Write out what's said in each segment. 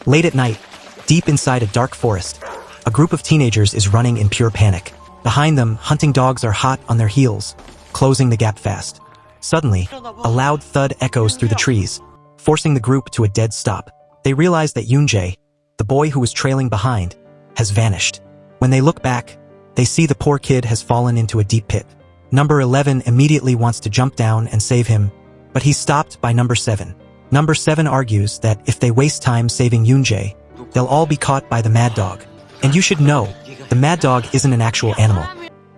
Late at night, deep inside a dark forest, a group of teenagers is running in pure panic. Behind them, hunting dogs are hot on their heels, closing the gap fast. Suddenly, a loud thud echoes through the trees, forcing the group to a dead stop. They realize that Yoonjae, the boy who was trailing behind, has vanished. When they look back, they see the poor kid has fallen into a deep pit. Number 11 immediately wants to jump down and save him, but he's stopped by number 7. Number 7 argues that if they waste time saving Yoonjae, they'll all be caught by the mad dog. And you should know, the mad dog isn't an actual animal.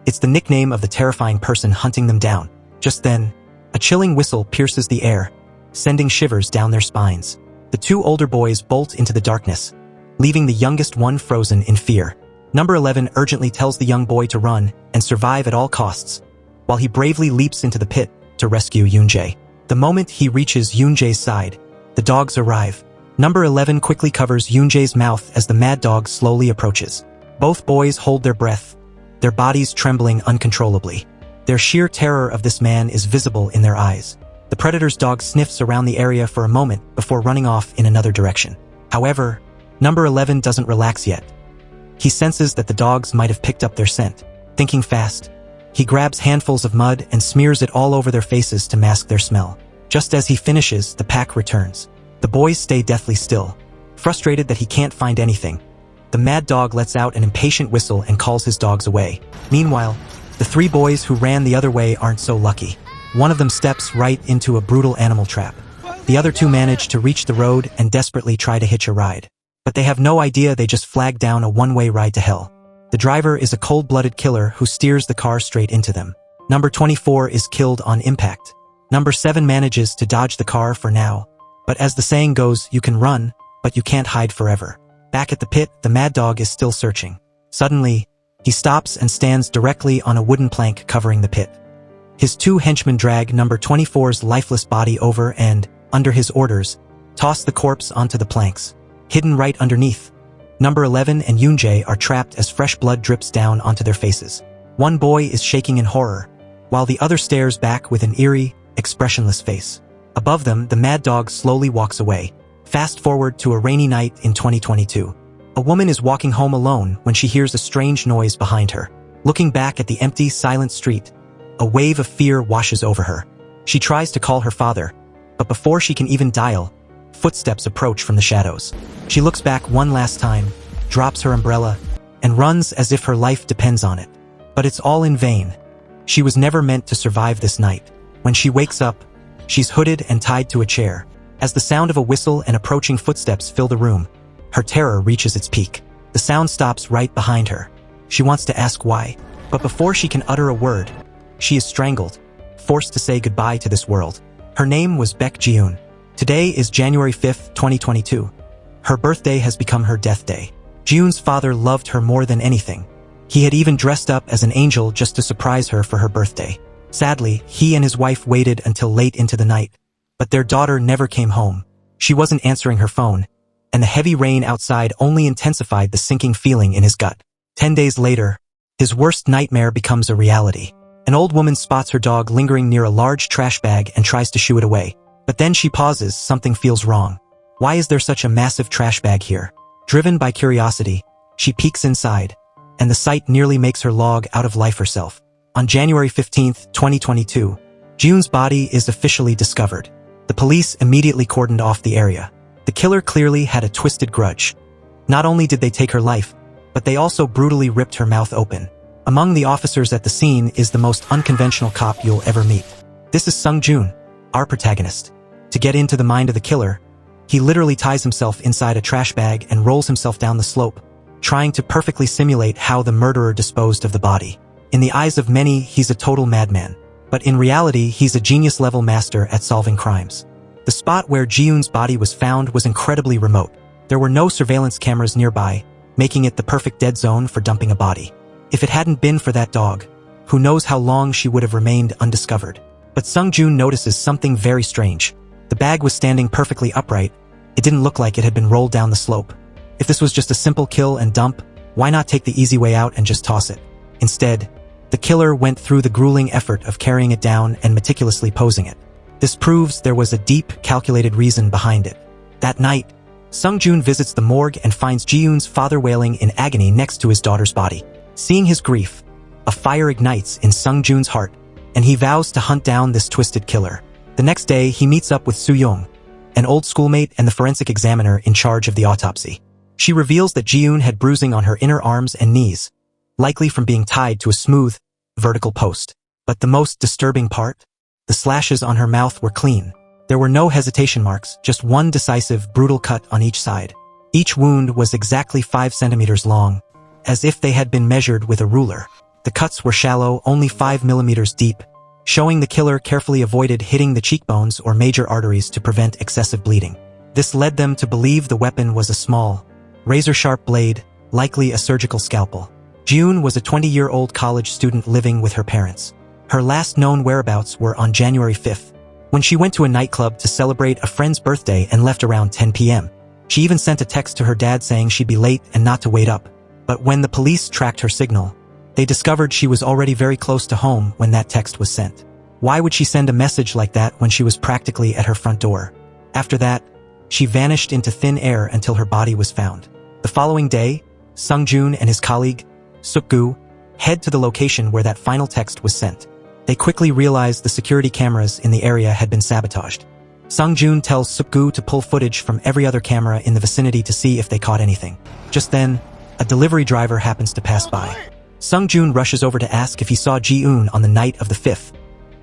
It's the nickname of the terrifying person hunting them down. Just then, a chilling whistle pierces the air, sending shivers down their spines. The two older boys bolt into the darkness, leaving the youngest one frozen in fear. Number 11 urgently tells the young boy to run and survive at all costs, while he bravely leaps into the pit to rescue Yoonjae. The moment he reaches Yoonjae's side, the dogs arrive. Number 11 quickly covers Yoonjae's mouth as the mad dog slowly approaches. Both boys hold their breath, their bodies trembling uncontrollably. Their sheer terror of this man is visible in their eyes. The predator's dog sniffs around the area for a moment before running off in another direction. However, number 11 doesn't relax yet. He senses that the dogs might have picked up their scent. Thinking fast, he grabs handfuls of mud and smears it all over their faces to mask their smell. Just as he finishes, the pack returns. The boys stay deathly still, frustrated that he can't find anything. The mad dog lets out an impatient whistle and calls his dogs away. Meanwhile, the three boys who ran the other way aren't so lucky. One of them steps right into a brutal animal trap. The other two manage to reach the road and desperately try to hitch a ride. But they have no idea they just flagged down a one-way ride to hell. The driver is a cold-blooded killer who steers the car straight into them. Number 24 is killed on impact. Number 7 manages to dodge the car for now. But as the saying goes, you can run, but you can't hide forever. Back at the pit, the mad dog is still searching. Suddenly, he stops and stands directly on a wooden plank covering the pit. His two henchmen drag number 24's lifeless body over and, under his orders, toss the corpse onto the planks. Hidden right underneath, number 11 and Yoonjae are trapped as fresh blood drips down onto their faces. One boy is shaking in horror, while the other stares back with an eerie, expressionless face. Above them, the mad dog slowly walks away. Fast forward to a rainy night in 2022. A woman is walking home alone when she hears a strange noise behind her. Looking back at the empty, silent street, a wave of fear washes over her. She tries to call her father, but before she can even dial, footsteps approach from the shadows. She looks back one last time, drops her umbrella, and runs as if her life depends on it. But it's all in vain. She was never meant to survive this night. When she wakes up, she's hooded and tied to a chair. As the sound of a whistle and approaching footsteps fill the room, her terror reaches its peak. The sound stops right behind her. She wants to ask why, but before she can utter a word, she is strangled, forced to say goodbye to this world. Her name was Baek Ji-eun. Today is January 5th, 2022. Her birthday has become her death day. Ji-eun's father loved her more than anything. He had even dressed up as an angel just to surprise her for her birthday. Sadly, he and his wife waited until late into the night, but their daughter never came home. She wasn't answering her phone, and the heavy rain outside only intensified the sinking feeling in his gut. 10 days later, his worst nightmare becomes a reality. An old woman spots her dog lingering near a large trash bag and tries to shoo it away. But then she pauses, something feels wrong. Why is there such a massive trash bag here? Driven by curiosity, she peeks inside, and the sight nearly makes her log out of life herself. On January 15th, 2022, Ji-eun's body is officially discovered. The police immediately cordoned off the area. The killer clearly had a twisted grudge. Not only did they take her life, but they also brutally ripped her mouth open. Among the officers at the scene is the most unconventional cop you'll ever meet. This is Sung-joon, our protagonist. To get into the mind of the killer, he literally ties himself inside a trash bag and rolls himself down the slope, trying to perfectly simulate how the murderer disposed of the body. In the eyes of many, he's a total madman. But in reality, he's a genius-level master at solving crimes. The spot where Ji-eun's body was found was incredibly remote. There were no surveillance cameras nearby, making it the perfect dead zone for dumping a body. If it hadn't been for that dog, who knows how long she would have remained undiscovered. But Sung-joon notices something very strange. The bag was standing perfectly upright. It didn't look like it had been rolled down the slope. If this was just a simple kill and dump, why not take the easy way out and just toss it? Instead, the killer went through the grueling effort of carrying it down and meticulously posing it. This proves there was a deep, calculated reason behind it. That night, Sung-joon visits the morgue and finds Ji-yoon's father wailing in agony next to his daughter's body. Seeing his grief, a fire ignites in Sung-joon's heart, and he vows to hunt down this twisted killer. The next day, he meets up with Soo-young, an old schoolmate and the forensic examiner in charge of the autopsy. She reveals that Ji-yoon had bruising on her inner arms and knees, likely from being tied to a smooth, vertical post. But the most disturbing part? The slashes on her mouth were clean. There were no hesitation marks, just one decisive, brutal cut on each side. Each wound was exactly 5 centimeters long, as if they had been measured with a ruler. The cuts were shallow, only 5 millimeters deep, showing the killer carefully avoided hitting the cheekbones or major arteries to prevent excessive bleeding. This led them to believe the weapon was a small, razor-sharp blade, likely a surgical scalpel. Ji-yoon was a 20-year-old college student living with her parents. Her last known whereabouts were on January 5th, when she went to a nightclub to celebrate a friend's birthday and left around 10 p.m. She even sent a text to her dad saying she'd be late and not to wait up. But when the police tracked her signal, they discovered she was already very close to home when that text was sent. Why would she send a message like that when she was practically at her front door? After that, she vanished into thin air until her body was found. The following day, Sung-joon and his colleague, Suk-gu, head to the location where that final text was sent. They quickly realized the security cameras in the area had been sabotaged. Sung-joon tells Suk-gu to pull footage from every other camera in the vicinity to see if they caught anything. Just then, a delivery driver happens to pass by. Sung-joon rushes over to ask if he saw Ji-yoon on the night of the 5th.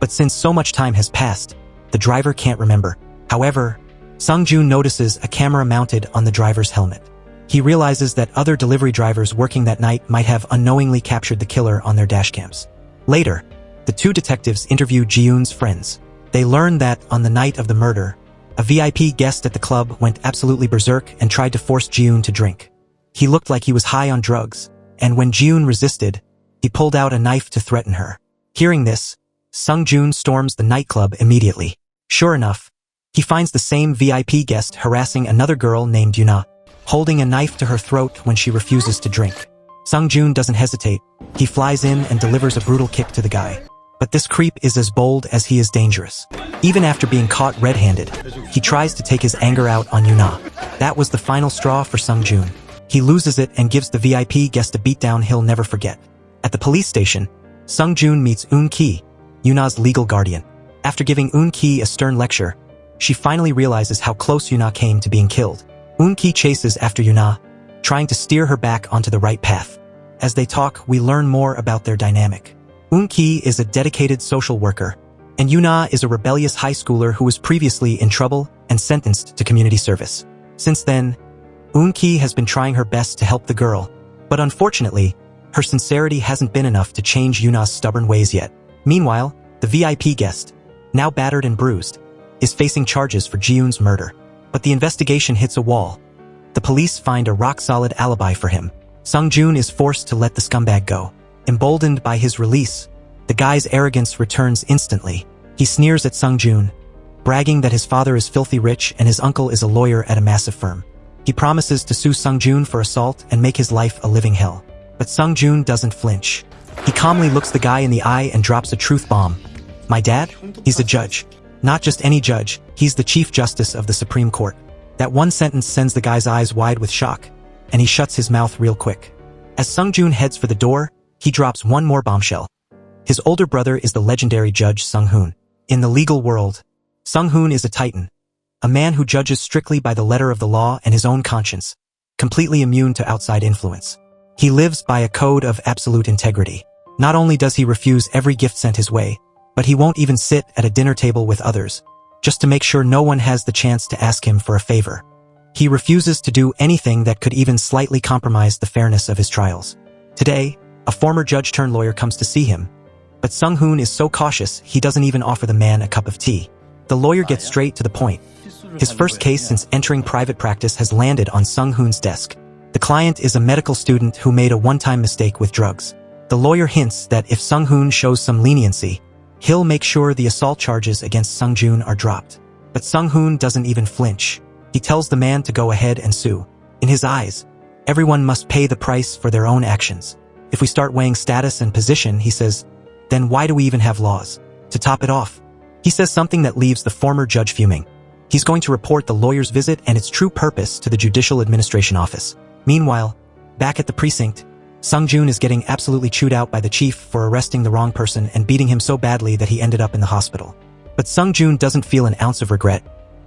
But since so much time has passed, the driver can't remember. However, Sung-joon notices a camera mounted on the driver's helmet. He realizes that other delivery drivers working that night might have unknowingly captured the killer on their dashcams. Later, the two detectives interview Ji-yoon's friends. They learn that, on the night of the murder, a VIP guest at the club went absolutely berserk and tried to force Ji-yoon to drink. He looked like he was high on drugs, and when Ji-yoon resisted, he pulled out a knife to threaten her. Hearing this, Sung-joon storms the nightclub immediately. Sure enough, he finds the same VIP guest harassing another girl named Yuna, holding a knife to her throat when she refuses to drink. Sung-joon doesn't hesitate. He flies in and delivers a brutal kick to the guy. But this creep is as bold as he is dangerous. Even after being caught red-handed, he tries to take his anger out on Yuna. That was the final straw for Sung-joon. He loses it and gives the VIP guest a beatdown he'll never forget. At the police station, Sung-joon meets Eun-ki, Yuna's legal guardian. After giving Eun-ki a stern lecture, she finally realizes how close Yuna came to being killed. Eun-ki chases after Yuna, trying to steer her back onto the right path. As they talk, we learn more about their dynamic. Eun-ki is a dedicated social worker, and Yuna is a rebellious high schooler who was previously in trouble and sentenced to community service. Since then, Eun-ki has been trying her best to help the girl, but unfortunately, her sincerity hasn't been enough to change Yuna's stubborn ways yet. Meanwhile, the VIP guest, now battered and bruised, is facing charges for Ji-yoon's murder. But the investigation hits a wall. The police find a rock-solid alibi for him. Sung-joon is forced to let the scumbag go. Emboldened by his release, the guy's arrogance returns instantly. He sneers at Sung-joon, bragging that his father is filthy rich and his uncle is a lawyer at a massive firm. He promises to sue Sung-joon for assault and make his life a living hell. But Sung-joon doesn't flinch. He calmly looks the guy in the eye and drops a truth bomb. My dad? He's a judge. Not just any judge, he's the Chief Justice of the Supreme Court. That one sentence sends the guy's eyes wide with shock, and he shuts his mouth real quick. As Sung-joon heads for the door, he drops one more bombshell. His older brother is the legendary judge Sung-hoon. In the legal world, Sung-hoon is a titan, a man who judges strictly by the letter of the law and his own conscience, completely immune to outside influence. He lives by a code of absolute integrity. Not only does he refuse every gift sent his way, but he won't even sit at a dinner table with others, just to make sure no one has the chance to ask him for a favor. He refuses to do anything that could even slightly compromise the fairness of his trials. Today, a former judge-turned-lawyer comes to see him, but Sung-hoon is so cautious he doesn't even offer the man a cup of tea. The lawyer gets straight to the point. His first case since entering private practice has landed on Sung-hoon's desk. The client is a medical student who made a one-time mistake with drugs. The lawyer hints that if Sung-hoon shows some leniency, he'll make sure the assault charges against Sung-joon are dropped. But Sung-hoon doesn't even flinch. He tells the man to go ahead and sue. In his eyes, everyone must pay the price for their own actions. If we start weighing status and position, he says, then why do we even have laws? To top it off, he says something that leaves the former judge fuming. He's going to report the lawyer's visit and its true purpose to the Judicial Administration Office. Meanwhile, back at the precinct, Sung-joon is getting absolutely chewed out by the chief for arresting the wrong person and beating him so badly that he ended up in the hospital. But Sung-joon doesn't feel an ounce of regret.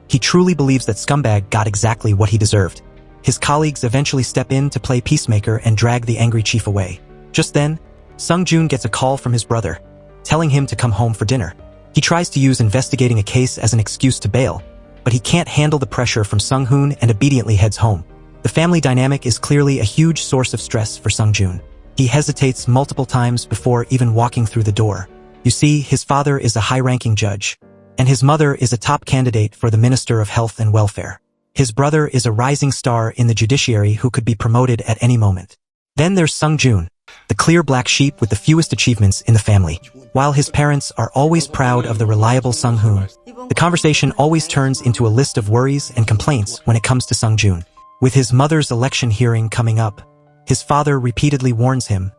He truly believes that scumbag got exactly what he deserved. His colleagues eventually step in to play peacemaker and drag the angry chief away. Just then, Sung-joon gets a call from his brother, telling him to come home for dinner. He tries to use investigating a case as an excuse to bail, but he can't handle the pressure from Sung-hoon and obediently heads home. The family dynamic is clearly a huge source of stress for Sung-joon. He hesitates multiple times before even walking through the door. You see, his father is a high-ranking judge, and his mother is a top candidate for the Minister of Health and Welfare. His brother is a rising star in the judiciary who could be promoted at any moment. Then there's Sung-joon, the clear black sheep with the fewest achievements in the family. While his parents are always proud of the reliable Sung-hoon, the conversation always turns into a list of worries and complaints when it comes to Sung-joon. With his mother's election hearing coming up, his father repeatedly warns him,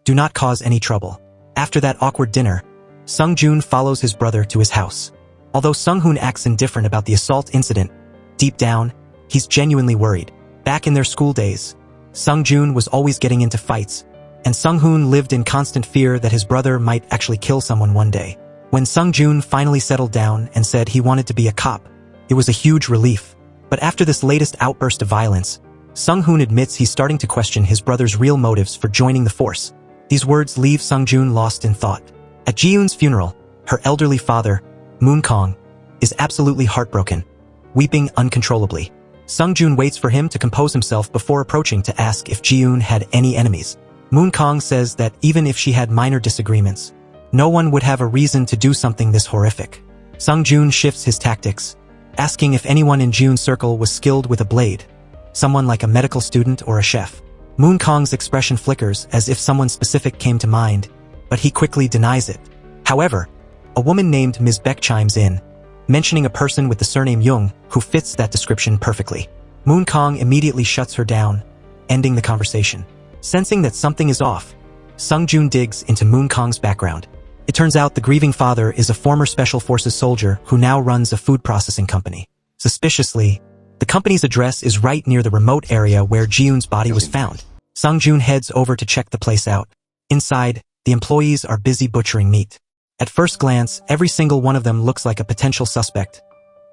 "Do not cause any trouble." After that awkward dinner, Sung-joon follows his brother to his house. Although Sung-hoon acts indifferent about the assault incident, deep down, he's genuinely worried. Back in their school days, Sung-joon was always getting into fights, and Sung-hoon lived in constant fear that his brother might actually kill someone one day. When Sung-joon finally settled down and said he wanted to be a cop, it was a huge relief. But after this latest outburst of violence, Sung-hoon admits he's starting to question his brother's real motives for joining the force. These words leave Sung-joon lost in thought. At Ji-yoon's funeral, her elderly father, Moon-kong, is absolutely heartbroken, weeping uncontrollably. Sung-joon waits for him to compose himself before approaching to ask if Ji-yoon had any enemies. Moon-kong says that even if she had minor disagreements, no one would have a reason to do something this horrific. Sung-joon shifts his tactics, asking if anyone in Ji-yoon's circle was skilled with a blade, someone like a medical student or a chef. Moon-kong's expression flickers as if someone specific came to mind, but he quickly denies it. However, a woman named Ms. Beck chimes in, mentioning a person with the surname Jung who fits that description perfectly. Moon-kong immediately shuts her down, ending the conversation. Sensing that something is off, Sung-joon digs into Moon-kong's background. It turns out the grieving father is a former Special Forces soldier who now runs a food processing company. Suspiciously, the company's address is right near the remote area where Ji-yoon's body was found. Sung-joon heads over to check the place out. Inside, the employees are busy butchering meat. At first glance, every single one of them looks like a potential suspect,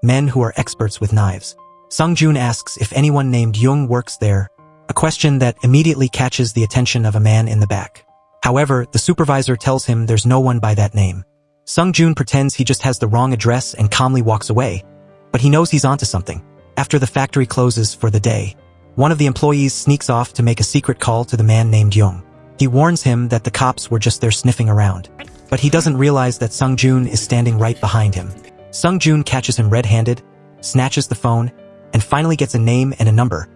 men who are experts with knives. Sung-joon asks if anyone named Jung works there, a question that immediately catches the attention of a man in the back. However, the supervisor tells him there's no one by that name. Sung-joon pretends he just has the wrong address and calmly walks away, but he knows he's onto something. After the factory closes for the day, one of the employees sneaks off to make a secret call to the man named Jung. He warns him that the cops were just there sniffing around, but he doesn't realize that Sung-joon is standing right behind him. Sung-joon catches him red-handed, snatches the phone, and finally gets a name and a number,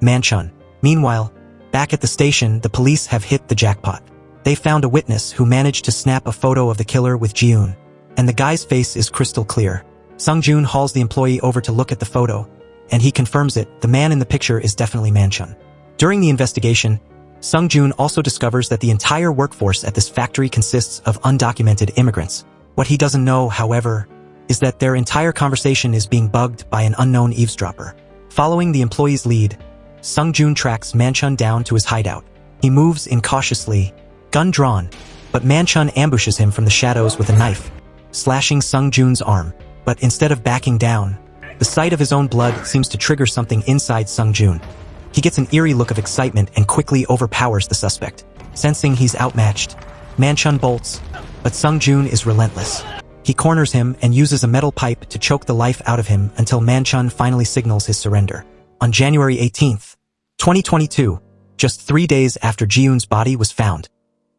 Manchun. Meanwhile, back at the station, the police have hit the jackpot. They found a witness who managed to snap a photo of the killer with Ji-yoon, and the guy's face is crystal clear. Sung-joon hauls the employee over to look at the photo, and he confirms it, the man in the picture is definitely Manchun. During the investigation, Sung-joon also discovers that the entire workforce at this factory consists of undocumented immigrants. What he doesn't know, however, is that their entire conversation is being bugged by an unknown eavesdropper. Following the employee's lead, Sung-joon tracks Manchun down to his hideout. He moves incautiously, gun drawn, but Manchun ambushes him from the shadows with a knife, slashing Sung-joon's arm. But instead of backing down, the sight of his own blood seems to trigger something inside Sung-joon. He gets an eerie look of excitement and quickly overpowers the suspect. Sensing he's outmatched, Manchun bolts, but Sung-joon is relentless. He corners him and uses a metal pipe to choke the life out of him until Manchun finally signals his surrender. On January 18th, 2022, just 3 days after Ji-yoon's body was found,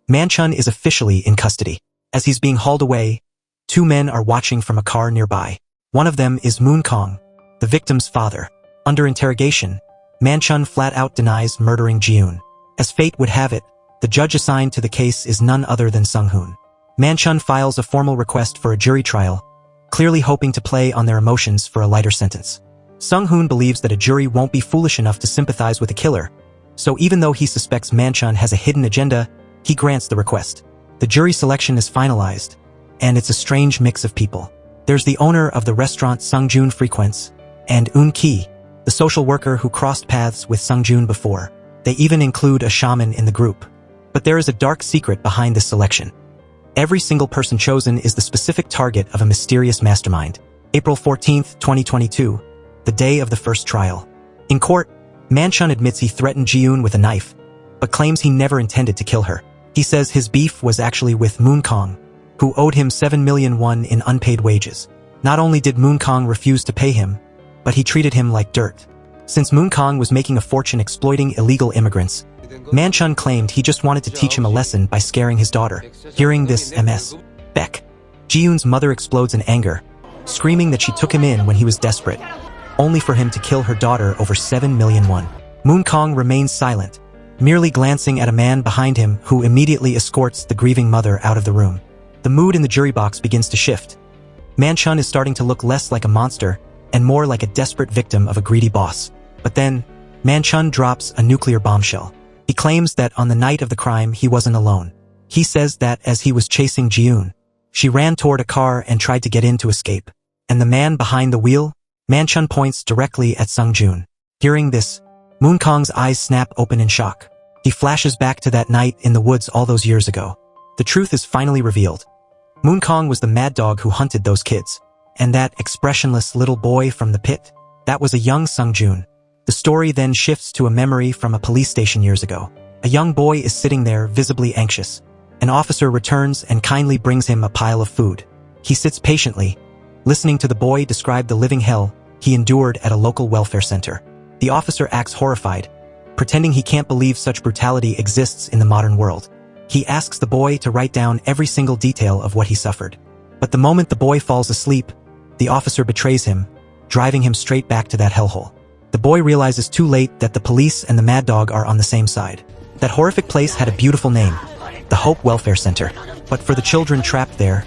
Manchun is officially in custody. As he's being hauled away, 2 men are watching from a car nearby. One of them is Moon-kong, the victim's father. Under interrogation, Manchun flat out denies murdering Ji-yoon. As fate would have it, the judge assigned to the case is none other than Sung-hoon. Manchun files a formal request for a jury trial, clearly hoping to play on their emotions for a lighter sentence. Sung-hoon believes that a jury won't be foolish enough to sympathize with the killer, so even though he suspects Manchun has a hidden agenda, he grants the request. The jury selection is finalized, and it's a strange mix of people. There's the owner of the restaurant Sung-jun frequents, and Eun-ki, the social worker who crossed paths with Sung-jun before. They even include a shaman in the group. But there is a dark secret behind this selection. Every single person chosen is the specific target of a mysterious mastermind. April 14, 2022, the day of the first trial. In court, Manchun admits he threatened Ji-yoon with a knife, but claims he never intended to kill her. He says his beef was actually with Moon Kong, who owed him 7 million won in unpaid wages. Not only did Moon Kong refuse to pay him, but he treated him like dirt. Since Moon Kong was making a fortune exploiting illegal immigrants, Manchun claimed he just wanted to teach him a lesson by scaring his daughter. Hearing this, Ms. Beck, Ji-yoon's mother explodes in anger, screaming that she took him in when he was desperate, only for him to kill her daughter over 7 million won. Moon Kong remains silent, merely glancing at a man behind him who immediately escorts the grieving mother out of the room. The mood in the jury box begins to shift. Manchun is starting to look less like a monster and more like a desperate victim of a greedy boss. But then, Manchun drops a nuclear bombshell. He claims that on the night of the crime he wasn't alone. He says that as he was chasing Ji-yoon, she ran toward a car and tried to get in to escape. And the man behind the wheel? Manchun points directly at Sung-jun. Hearing this, Moon Kong's eyes snap open in shock. He flashes back to that night in the woods all those years ago. The truth is finally revealed. Moon Kong was the mad dog who hunted those kids. And that expressionless little boy from the pit? That was a young Sung-jun. The story then shifts to a memory from a police station years ago. A young boy is sitting there, visibly anxious. An officer returns and kindly brings him a pile of food. He sits patiently, listening to the boy describe the living hell he endured at a local welfare center. The officer acts horrified, pretending he can't believe such brutality exists in the modern world. He asks the boy to write down every single detail of what he suffered. But the moment the boy falls asleep, the officer betrays him, driving him straight back to that hellhole. The boy realizes too late that the police and the mad dog are on the same side. That horrific place had a beautiful name, the Hope Welfare Center. But for the children trapped there,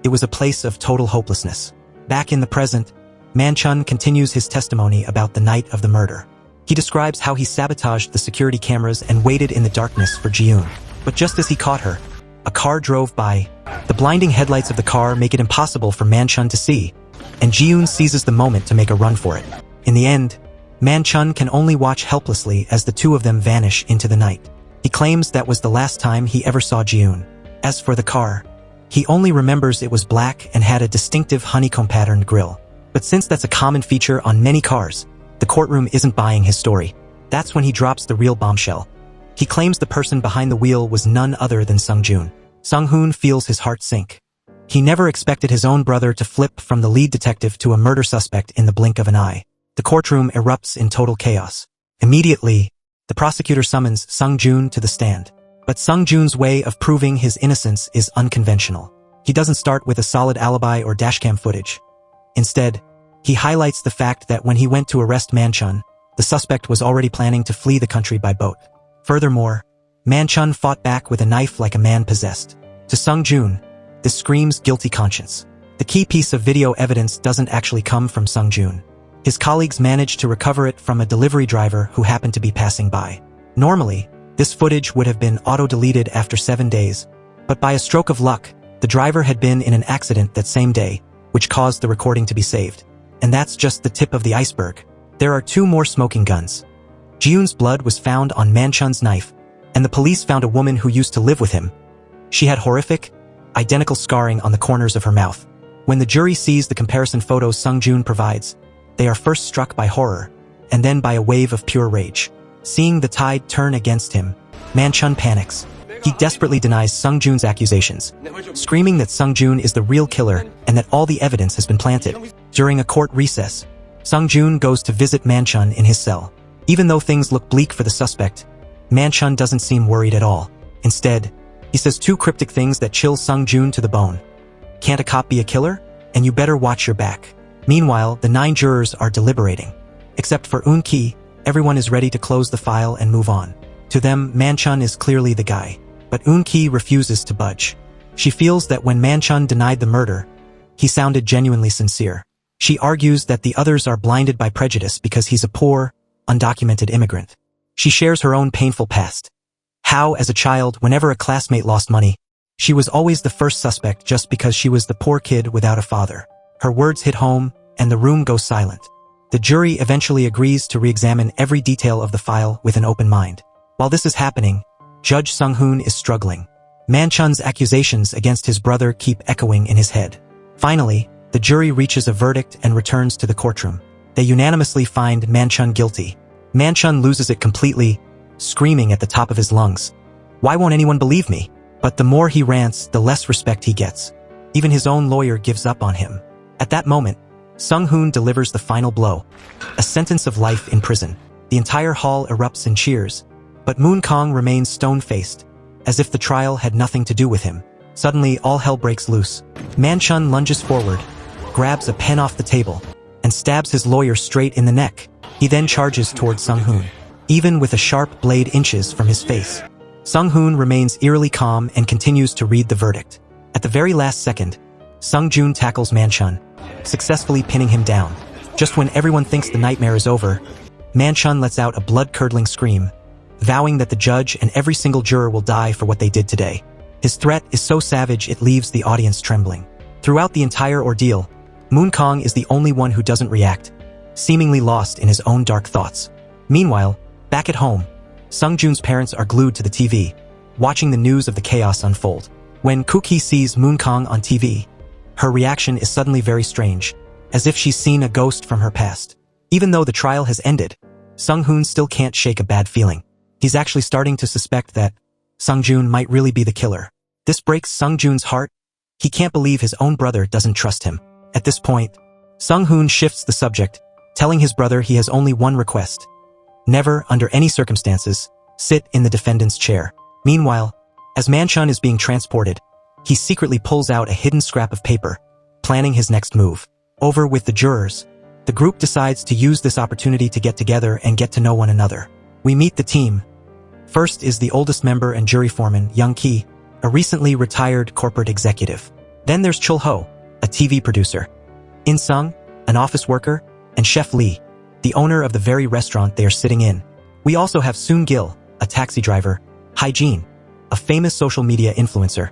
it was a place of total hopelessness. Back in the present, Manchun continues his testimony about the night of the murder. He describes how he sabotaged the security cameras and waited in the darkness for Ji-yoon. But just as he caught her, a car drove by. The blinding headlights of the car make it impossible for Manchun to see, and Ji-yoon seizes the moment to make a run for it. In the end, Manchun can only watch helplessly as the two of them vanish into the night. He claims that was the last time he ever saw Ji-yoon. As for the car, he only remembers it was black and had a distinctive honeycomb-patterned grille. But since that's a common feature on many cars, the courtroom isn't buying his story. That's when he drops the real bombshell. He claims the person behind the wheel was none other than Sung-jun. Sung-hoon feels his heart sink. He never expected his own brother to flip from the lead detective to a murder suspect in the blink of an eye. The courtroom erupts in total chaos. Immediately, the prosecutor summons Sung-jun to the stand. But Sung-jun's way of proving his innocence is unconventional. He doesn't start with a solid alibi or dashcam footage. Instead, he highlights the fact that when he went to arrest Manchun, the suspect was already planning to flee the country by boat. Furthermore, Manchun fought back with a knife like a man possessed. To Sung-jun, this screams guilty conscience. The key piece of video evidence doesn't actually come from Sung-jun. His colleagues managed to recover it from a delivery driver who happened to be passing by. Normally, this footage would have been auto-deleted after 7 days, but by a stroke of luck, the driver had been in an accident that same day, which caused the recording to be saved. And that's just the tip of the iceberg. There are 2 more smoking guns. Ji-yoon's blood was found on Manchun's knife, and the police found a woman who used to live with him. She had horrific, identical scarring on the corners of her mouth. When the jury sees the comparison photos Sung-jun provides, they are first struck by horror, and then by a wave of pure rage. Seeing the tide turn against him, Manchun panics. He desperately denies Sung-jun's accusations, screaming that Sung-jun is the real killer and that all the evidence has been planted. During a court recess, Sung-jun goes to visit Manchun in his cell. Even though things look bleak for the suspect, Manchun doesn't seem worried at all. Instead, he says 2 cryptic things that chill Sung-jun to the bone. Can't a cop be a killer? And you better watch your back. Meanwhile, the 9 jurors are deliberating. Except for Eun-ki, everyone is ready to close the file and move on. To them, Manchun is clearly the guy. But Eun-ki refuses to budge. She feels that when Manchun denied the murder, he sounded genuinely sincere. She argues that the others are blinded by prejudice because he's a poor, undocumented immigrant. She shares her own painful past. How, as a child, whenever a classmate lost money, she was always the first suspect just because she was the poor kid without a father. Her words hit home, and the room goes silent. The jury eventually agrees to re-examine every detail of the file with an open mind. While this is happening, Judge Sung-hoon is struggling. Manchun's accusations against his brother keep echoing in his head. Finally, the jury reaches a verdict and returns to the courtroom. They unanimously find Manchun guilty. Manchun loses it completely, screaming at the top of his lungs. "Why won't anyone believe me?" But the more he rants, the less respect he gets. Even his own lawyer gives up on him. At that moment, Sung-hoon delivers the final blow, a sentence of life in prison. The entire hall erupts in cheers, but Moon Kong remains stone-faced, as if the trial had nothing to do with him. Suddenly, all hell breaks loose. Manchun lunges forward, grabs a pen off the table, and stabs his lawyer straight in the neck. He then charges towards Sung-hoon, even with a sharp blade inches from his face. Sung-hoon remains eerily calm and continues to read the verdict. At the very last second, Sung-joon tackles Manchun, successfully pinning him down. Just when everyone thinks the nightmare is over, Manchun lets out a blood-curdling scream, vowing that the judge and every single juror will die for what they did today. His threat is so savage it leaves the audience trembling. Throughout the entire ordeal, Moon Kong is the only one who doesn't react, seemingly lost in his own dark thoughts. Meanwhile, back at home, Sung-joon's parents are glued to the TV, watching the news of the chaos unfold. When Kuki sees Moon Kong on TV, her reaction is suddenly very strange, as if she's seen a ghost from her past. Even though the trial has ended, Sung-hoon still can't shake a bad feeling. He's actually starting to suspect that Sung-joon might really be the killer. This breaks Sung-joon's heart. He can't believe his own brother doesn't trust him. At this point, Sung-hoon shifts the subject, telling his brother he has only one request: never, under any circumstances, sit in the defendant's chair. Meanwhile, as Manchun is being transported, he secretly pulls out a hidden scrap of paper, planning his next move. Over with the jurors, the group decides to use this opportunity to get together and get to know one another. We meet the team. First is the oldest member and jury foreman, Young Ki, a recently retired corporate executive. Then there's Chul Ho, a TV producer, In Sung, an office worker, and Chef Lee, the owner of the very restaurant they are sitting in. We also have Soon Gil, a taxi driver, Hygiene, a famous social media influencer,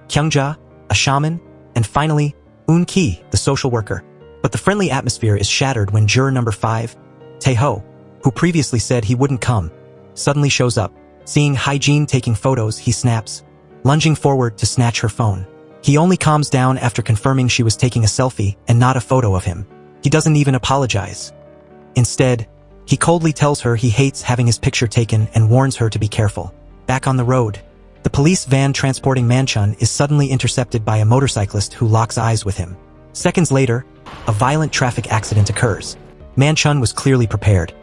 Kyungja, a shaman, and finally, Un Ki, the social worker. But the friendly atmosphere is shattered when juror number 5, Tae-ho, who previously said he wouldn't come, suddenly shows up. Seeing Hygiene taking photos, he snaps, lunging forward to snatch her phone. He only calms down after confirming she was taking a selfie and not a photo of him. He doesn't even apologize. Instead, he coldly tells her he hates having his picture taken and warns her to be careful. Back on the road, the police van transporting Manchun is suddenly intercepted by a motorcyclist who locks eyes with him. Seconds later, a violent traffic accident occurs. Manchun was clearly prepared.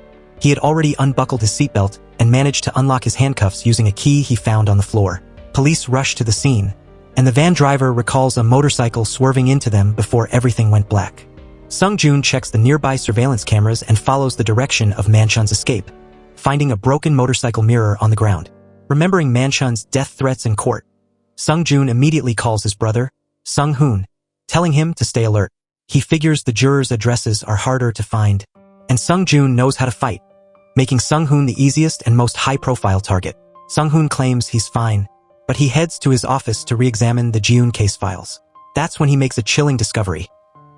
He had already unbuckled his seatbelt and managed to unlock his handcuffs using a key he found on the floor. Police rush to the scene, and the van driver recalls a motorcycle swerving into them before everything went black. Sung-joon checks the nearby surveillance cameras and follows the direction of Manchun's escape, finding a broken motorcycle mirror on the ground. Remembering Manchun's death threats in court, Sung-joon immediately calls his brother, Sung-hoon, telling him to stay alert. He figures the jurors' addresses are harder to find, and Sung-joon knows how to fight, making Sung-hoon the easiest and most high-profile target. Sung-hoon claims he's fine, but he heads to his office to re-examine the Jiun case files. That's when he makes a chilling discovery.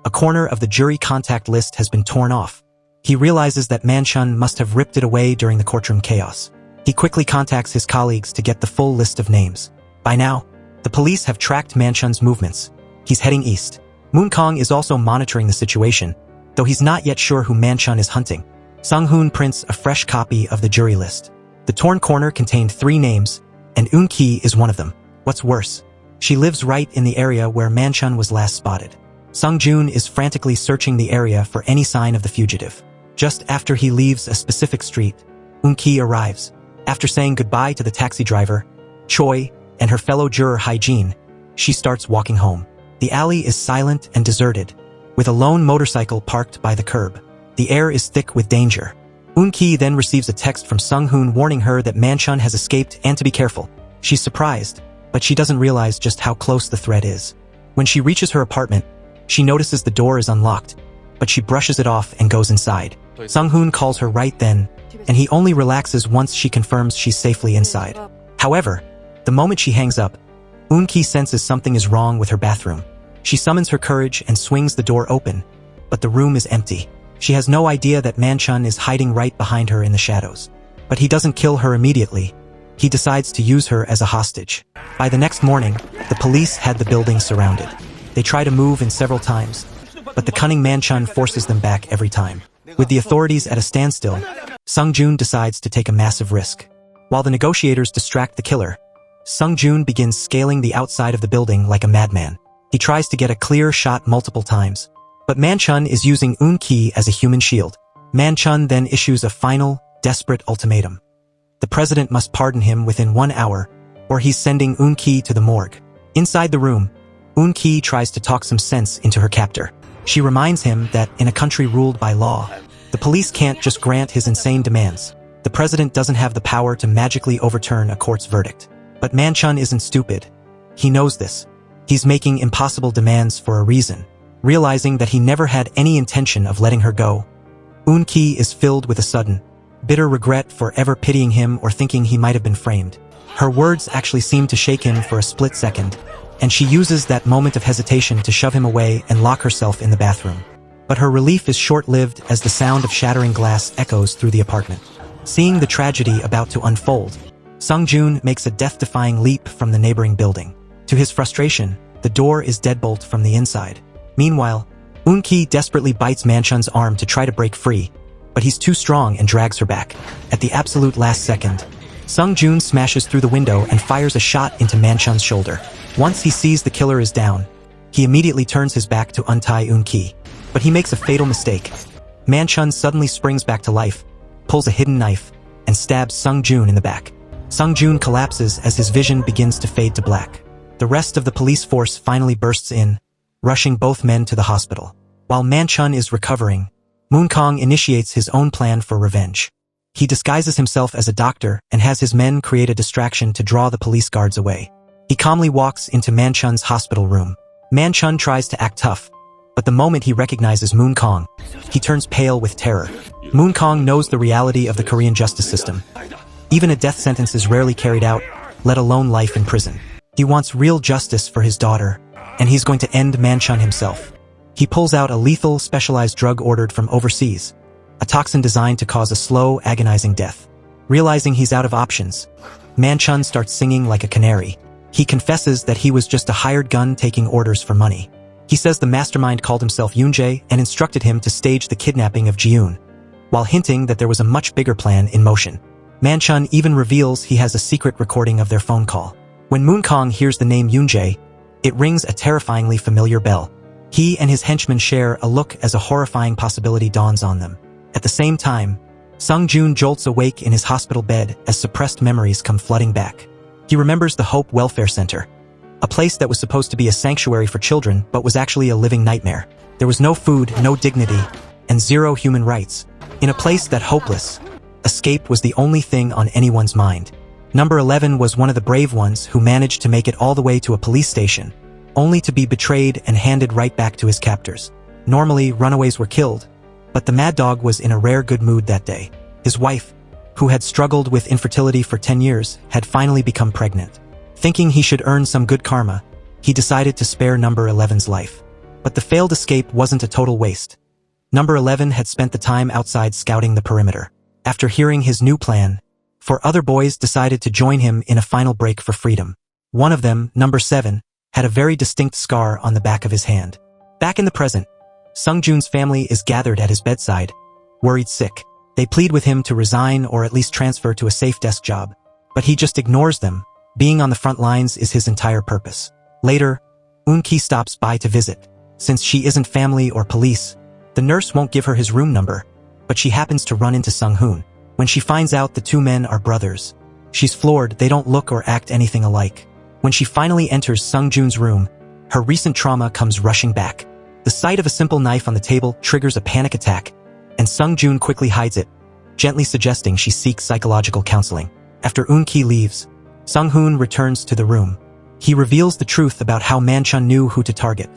A corner of the jury contact list has been torn off. He realizes that Manchun must have ripped it away during the courtroom chaos. He quickly contacts his colleagues to get the full list of names. By now, the police have tracked Manchun's movements. He's heading east. Moon Kong is also monitoring the situation, though he's not yet sure who Manchun is hunting. Sung-hoon prints a fresh copy of the jury list. The torn corner contained 3 names, and Un Ki is one of them. What's worse, she lives right in the area where Manchun was last spotted. Sung-joon is frantically searching the area for any sign of the fugitive. Just after he leaves a specific street, Un Ki arrives. After saying goodbye to the taxi driver, Choi, and her fellow juror Hygiene, she starts walking home. The alley is silent and deserted, with a lone motorcycle parked by the curb. The air is thick with danger. Un Ki then receives a text from Sung-hoon warning her that Manchun has escaped and to be careful. She's surprised, but she doesn't realize just how close the threat is. When she reaches her apartment, she notices the door is unlocked, but she brushes it off and goes inside. Sung-hoon calls her right then, and he only relaxes once she confirms she's safely inside. However, the moment she hangs up, Un Ki senses something is wrong with her bathroom. She summons her courage and swings the door open, but the room is empty. She has no idea that Manchun is hiding right behind her in the shadows. But he doesn't kill her immediately. He decides to use her as a hostage. By the next morning, the police had the building surrounded. They try to move in several times, but the cunning Manchun forces them back every time. With the authorities at a standstill, Sung-jun decides to take a massive risk. While the negotiators distract the killer, Sung-jun begins scaling the outside of the building like a madman. He tries to get a clear shot multiple times, but Manchun is using Un-ki as a human shield. Manchun then issues a final, desperate ultimatum. The president must pardon him within 1 hour, or he's sending Un-ki to the morgue. Inside the room, Un-ki tries to talk some sense into her captor. She reminds him that in a country ruled by law, the police can't just grant his insane demands. The president doesn't have the power to magically overturn a court's verdict. But Manchun isn't stupid. He knows this. He's making impossible demands for a reason. Realizing that he never had any intention of letting her go, Un-ki is filled with a sudden, bitter regret for ever pitying him or thinking he might have been framed. Her words actually seem to shake him for a split second, and she uses that moment of hesitation to shove him away and lock herself in the bathroom. But her relief is short-lived as the sound of shattering glass echoes through the apartment. Seeing the tragedy about to unfold, Sung-jun makes a death-defying leap from the neighboring building. To his frustration, the door is deadbolt from the inside. Meanwhile, Un-ki desperately bites Manchun's arm to try to break free, but he's too strong and drags her back. At the absolute last second, Sung-jun smashes through the window and fires a shot into Manchun's shoulder. Once he sees the killer is down, he immediately turns his back to untie Un-ki. But he makes a fatal mistake. Manchun suddenly springs back to life, pulls a hidden knife, and stabs Sung-jun in the back. Sung-jun collapses as his vision begins to fade to black. The rest of the police force finally bursts in, rushing both men to the hospital. While Manchun is recovering, Moon-kong initiates his own plan for revenge. He disguises himself as a doctor and has his men create a distraction to draw the police guards away. He calmly walks into Manchun's hospital room. Manchun tries to act tough, but the moment he recognizes Moon-kong, he turns pale with terror. Moon-kong knows the reality of the Korean justice system. Even a death sentence is rarely carried out, let alone life in prison. He wants real justice for his daughter, and he's going to end Manchun himself. He pulls out a lethal, specialized drug ordered from overseas, a toxin designed to cause a slow, agonizing death. Realizing he's out of options, Manchun starts singing like a canary. He confesses that he was just a hired gun taking orders for money. He says the mastermind called himself Yoonjae and instructed him to stage the kidnapping of Jiyoon, while hinting that there was a much bigger plan in motion. Manchun even reveals he has a secret recording of their phone call. When Moon-kong hears the name Yoonjae, it rings a terrifyingly familiar bell. He and his henchmen share a look as a horrifying possibility dawns on them. At the same time, Sung-jun jolts awake in his hospital bed as suppressed memories come flooding back. He remembers the Hope Welfare Center, a place that was supposed to be a sanctuary for children but was actually a living nightmare. There was no food, no dignity, and zero human rights. In a place that hopeless, escape was the only thing on anyone's mind. Number 11 was one of the brave ones who managed to make it all the way to a police station, only to be betrayed and handed right back to his captors. Normally, runaways were killed, but the mad dog was in a rare good mood that day. His wife, who had struggled with infertility for 10 years, had finally become pregnant. Thinking he should earn some good karma, he decided to spare Number 11's life. But the failed escape wasn't a total waste. Number 11 had spent the time outside scouting the perimeter. After hearing his new plan, 4 other boys decided to join him in a final break for freedom. One of them, Number 7, had a very distinct scar on the back of his hand. Back in the present, Sung-jun's family is gathered at his bedside, worried sick. They plead with him to resign or at least transfer to a safe desk job. But he just ignores them. Being on the front lines is his entire purpose. Later, Un-ki stops by to visit. Since she isn't family or police, the nurse won't give her his room number, but she happens to run into Sung-hoon. When she finds out the 2 men are brothers, she's floored. They don't look or act anything alike. When she finally enters Sung-jun's room, her recent trauma comes rushing back. The sight of a simple knife on the table triggers a panic attack, and Sung-jun quickly hides it, gently suggesting she seeks psychological counseling. After Un-ki leaves, Sung-hoon returns to the room. He reveals the truth about how Manchun knew who to target.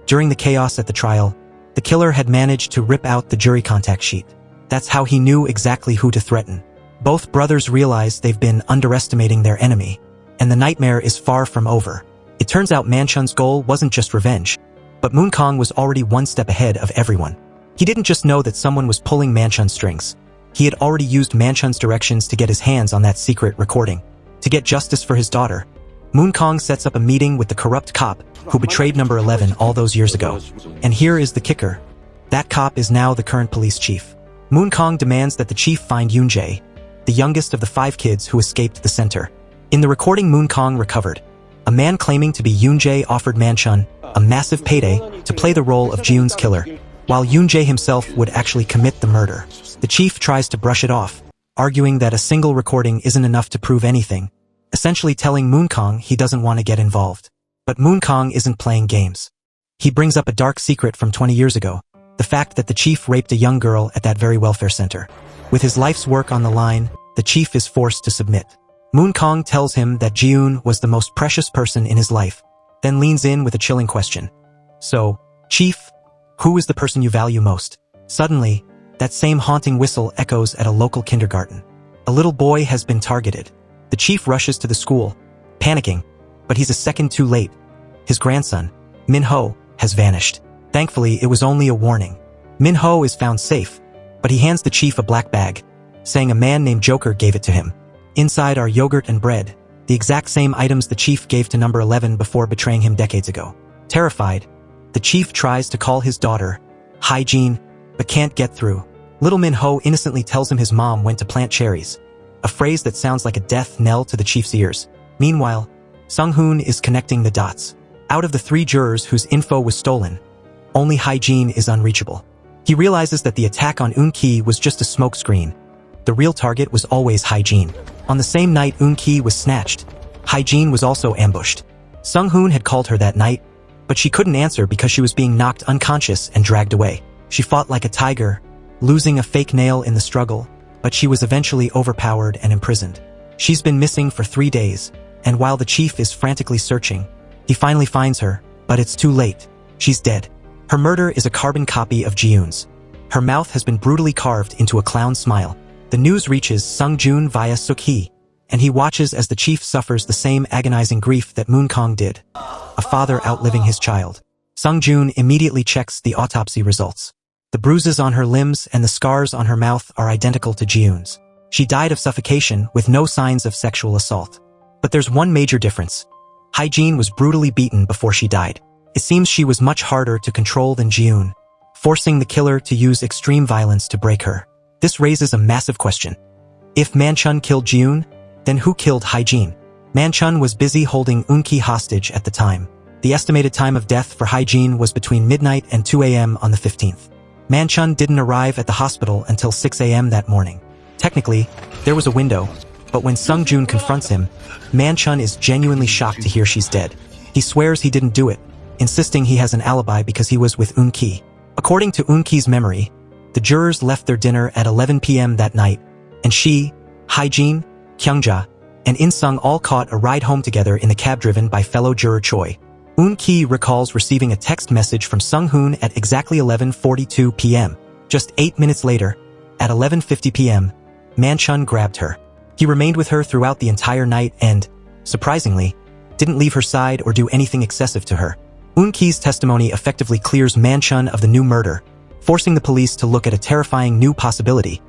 During the chaos at the trial, the killer had managed to rip out the jury contact sheet. That's how he knew exactly who to threaten. Both brothers realize they've been underestimating their enemy, and the nightmare is far from over. It turns out Manchun's goal wasn't just revenge, but Moon Kong was already one step ahead of everyone. He didn't just know that someone was pulling Manchun's strings. He had already used Manchun's directions to get his hands on that secret recording. To get justice for his daughter, Moon Kong sets up a meeting with the corrupt cop who betrayed number 11 all those years ago. And here is the kicker. That cop is now the current police chief. Moon Kong demands that the chief find Yoon-jae, the youngest of the 5 kids who escaped the center. In the recording Moon Kong recovered, a man claiming to be Yoon-jae offered Manchun a massive payday to play the role of Ji-yoon's killer, while Yoon-jae himself would actually commit the murder. The chief tries to brush it off, arguing that a single recording isn't enough to prove anything, essentially telling Moon Kong he doesn't want to get involved. But Moon Kong isn't playing games. He brings up a dark secret from 20 years ago, the fact that the chief raped a young girl at that very welfare center. With his life's work on the line, the chief is forced to submit. Moon Kong tells him that Ji-yoon was the most precious person in his life, then leans in with a chilling question. So, Chief, who is the person you value most? Suddenly, that same haunting whistle echoes at a local kindergarten. A little boy has been targeted. The chief rushes to the school, panicking, but he's a second too late. His grandson, Min-ho, has vanished. Thankfully, it was only a warning. Min-ho is found safe, but he hands the chief a black bag, saying a man named Joker gave it to him. Inside are yogurt and bread, the exact same items the chief gave to number 11 before betraying him decades ago. Terrified, the chief tries to call his daughter, Hygiene, but can't get through. Little Min-ho innocently tells him his mom went to plant cherries, a phrase that sounds like a death knell to the chief's ears. Meanwhile, Sung-hoon is connecting the dots. Out of the 3 jurors whose info was stolen, only Hygiene is unreachable. He realizes that the attack on Eun-ki was just a smokescreen. The real target was always Hygiene. On the same night Eun-ki was snatched, Hygiene was also ambushed. Sung-hoon had called her that night, but she couldn't answer because she was being knocked unconscious and dragged away. She fought like a tiger, losing a fake nail in the struggle, but she was eventually overpowered and imprisoned. She's been missing for 3 days, and while the chief is frantically searching, he finally finds her, but it's too late. She's dead. Her murder is a carbon copy of Ji-yoon's. Her mouth has been brutally carved into a clown smile. The news reaches Sung-joon via Suk-hee, and he watches as the chief suffers the same agonizing grief that Moon Kong did, a father outliving his child. Sung-joon immediately checks the autopsy results. The bruises on her limbs and the scars on her mouth are identical to Ji-yoon's. She died of suffocation with no signs of sexual assault. But there's one major difference. Hygiene was brutally beaten before she died. It seems she was much harder to control than Ji-yoon, forcing the killer to use extreme violence to break her. This raises a massive question. If Manchun killed Ji-yoon, then who killed Hygiene? Manchun was busy holding Eun-ki hostage at the time. The estimated time of death for Hygiene was between midnight and 2 a.m. on the 15th. Manchun didn't arrive at the hospital until 6 a.m. that morning. Technically, there was a window, but when Sung-joon confronts him, Manchun is genuinely shocked to hear she's dead. He swears he didn't do it, insisting he has an alibi because he was with Eun-ki. According to Eun-ki's memory, the jurors left their dinner at 11 p.m. that night, and she, Hygiene, Kyungja, and In-sung all caught a ride home together in the cab driven by fellow juror Choi. Eun-ki recalls receiving a text message from Sung-hoon at exactly 11:42 p.m. Just 8 minutes later, at 11:50 p.m., Manchun grabbed her. He remained with her throughout the entire night and, surprisingly, didn't leave her side or do anything excessive to her. Eun-ki's testimony effectively clears Manchun of the new murder, forcing the police to look at a terrifying new possibility,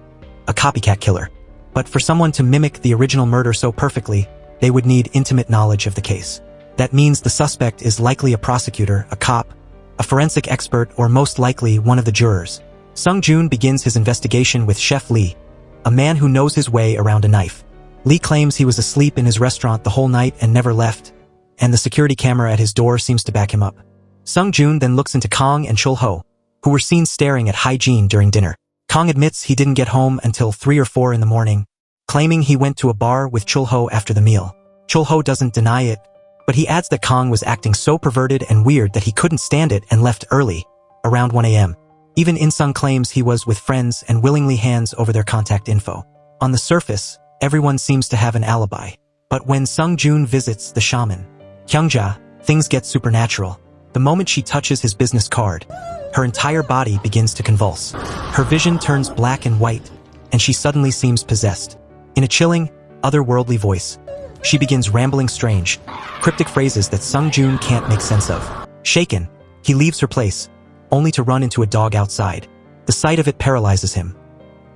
a copycat killer. But for someone to mimic the original murder so perfectly, they would need intimate knowledge of the case. That means the suspect is likely a prosecutor, a cop, a forensic expert, or most likely one of the jurors. Sung-joon begins his investigation with Chef Lee, a man who knows his way around a knife. Lee claims he was asleep in his restaurant the whole night and never left, and the security camera at his door seems to back him up. Sung-joon then looks into Kong and Chul-ho, who were seen staring at Hygiene during dinner. Kong admits he didn't get home until 3 or 4 in the morning, claiming he went to a bar with Chul-ho after the meal. Chul-ho doesn't deny it, but he adds that Kong was acting so perverted and weird that he couldn't stand it and left early, around 1 a.m. Even In-sung claims he was with friends and willingly hands over their contact info. On the surface, everyone seems to have an alibi. But when Sung-joon visits the shaman, Kyungja, things get supernatural. The moment she touches his business card, her entire body begins to convulse. Her vision turns black and white, and she suddenly seems possessed. In a chilling, otherworldly voice, She begins rambling strange, cryptic phrases that Sung Joon can't make sense of. Shaken, he leaves her place, only to run into a dog outside. The sight of it paralyzes him.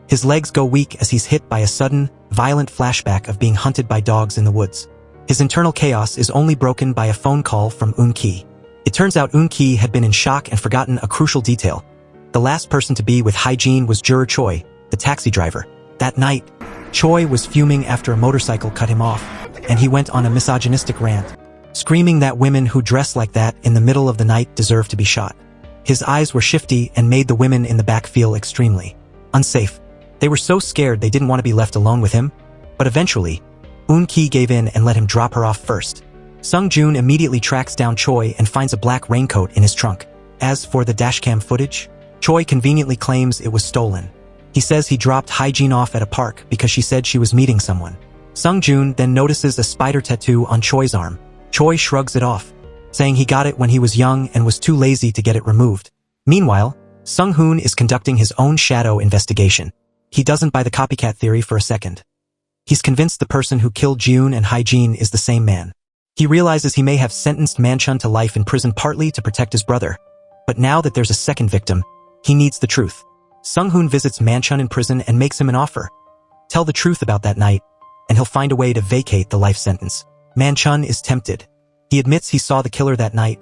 His legs go weak as he's hit by a sudden, violent flashback of being hunted by dogs in the woods. His internal chaos is only broken by a phone call from Eun-ki. It turns out Eun-ki had been in shock and forgotten a crucial detail. The last person to be with Hae-jin was Juror Choi, the taxi driver. That night, Choi was fuming after a motorcycle cut him off, and he went on a misogynistic rant, screaming that women who dress like that in the middle of the night deserve to be shot. His eyes were shifty and made the women in the back feel extremely unsafe. They were so scared they didn't want to be left alone with him, but eventually, Eun-ki gave in and let him drop her off first. Sung Joon immediately tracks down Choi and finds a black raincoat in his trunk. As for the dashcam footage, Choi conveniently claims it was stolen. He says he dropped Hae-jin off at a park because she said she was meeting someone. Sung Joon then notices a spider tattoo on Choi's arm. Choi shrugs it off, saying he got it when he was young and was too lazy to get it removed. Meanwhile, Sung Hoon is conducting his own shadow investigation. He doesn't buy the copycat theory for a second. He's convinced the person who killed June and Hae-jin is the same man. He realizes he may have sentenced Manchun to life in prison partly to protect his brother. But now that there's a second victim, he needs the truth. Sung Hoon visits Manchun in prison and makes him an offer. Tell the truth about that night, and he'll find a way to vacate the life sentence. Manchun is tempted. He admits he saw the killer that night,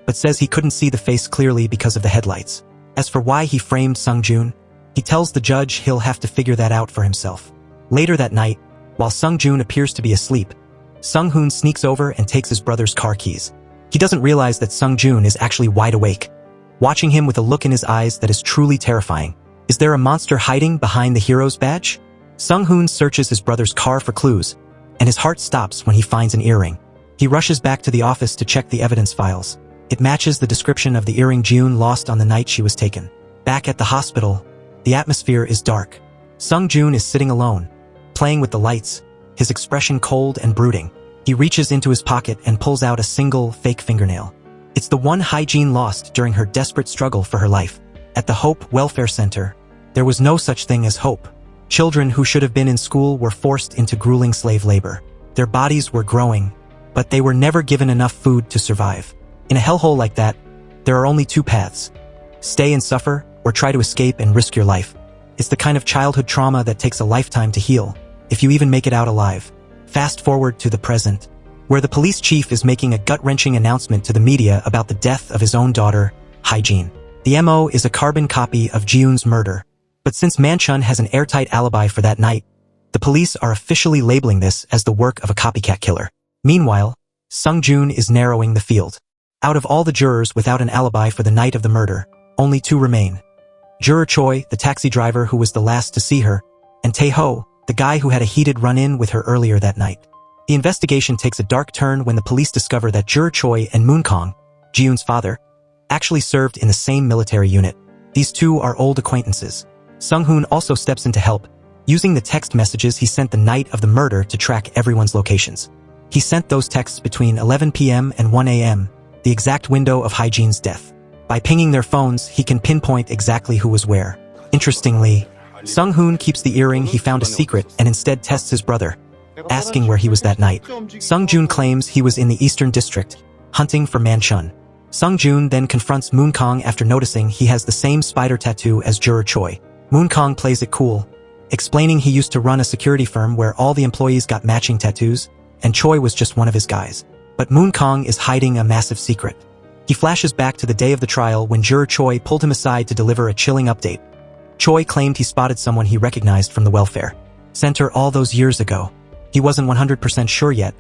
but says he couldn't see the face clearly because of the headlights. As for why he framed Sung Joon, he tells the judge he'll have to figure that out for himself. Later that night, while Sung Joon appears to be asleep, Sung Hoon sneaks over and takes his brother's car keys. He doesn't realize that Sung Joon is actually wide awake, watching him with a look in his eyes that is truly terrifying. Is there a monster hiding behind the hero's badge? Sung Hoon searches his brother's car for clues, and his heart stops when he finds an earring. He rushes back to the office to check the evidence files. It matches the description of the earring June lost on the night she was taken. Back at the hospital, the atmosphere is dark. Sung Joon is sitting alone, playing with the lights, his expression cold and brooding. He reaches into his pocket and pulls out a single, fake fingernail. It's the one Hae-jin lost during her desperate struggle for her life. At the Hope Welfare Center, there was no such thing as hope. Children who should have been in school were forced into grueling slave labor. Their bodies were growing, but they were never given enough food to survive. In a hellhole like that, there are only two paths: stay and suffer, or try to escape and risk your life. It's the kind of childhood trauma that takes a lifetime to heal, if you even make it out alive. Fast forward to the present, where the police chief is making a gut-wrenching announcement to the media about the death of his own daughter, Hae-jin. The MO is a carbon copy of Jiun's murder, but since Manchun has an airtight alibi for that night, the police are officially labeling this as the work of a copycat killer. Meanwhile, Sung Joon is narrowing the field. Out of all the jurors without an alibi for the night of the murder, only two remain. Juror Choi, the taxi driver who was the last to see her, and Tae-ho, the guy who had a heated run-in with her earlier that night. The investigation takes a dark turn when the police discover that Juror Choi and Moon-kong, Jiun's father, actually served in the same military unit. These two are old acquaintances. Sung Hoon also steps in to help, using the text messages he sent the night of the murder to track everyone's locations. He sent those texts between 11 p.m. and 1 a.m., the exact window of Hae-jin's death. By pinging their phones, he can pinpoint exactly who was where. Interestingly, Sung Hoon keeps the earring he found a secret and instead tests his brother, asking where he was that night. Sung Joon claims he was in the Eastern District, hunting for Manchun. Sung Joon then confronts Moon-kong after noticing he has the same spider tattoo as Juror Choi. Moon-kong plays it cool, explaining he used to run a security firm where all the employees got matching tattoos, and Choi was just one of his guys. But Moon-kong is hiding a massive secret. He flashes back to the day of the trial when Juror Choi pulled him aside to deliver a chilling update. Choi claimed he spotted someone he recognized from the welfare center all those years ago. He wasn't 100% sure yet,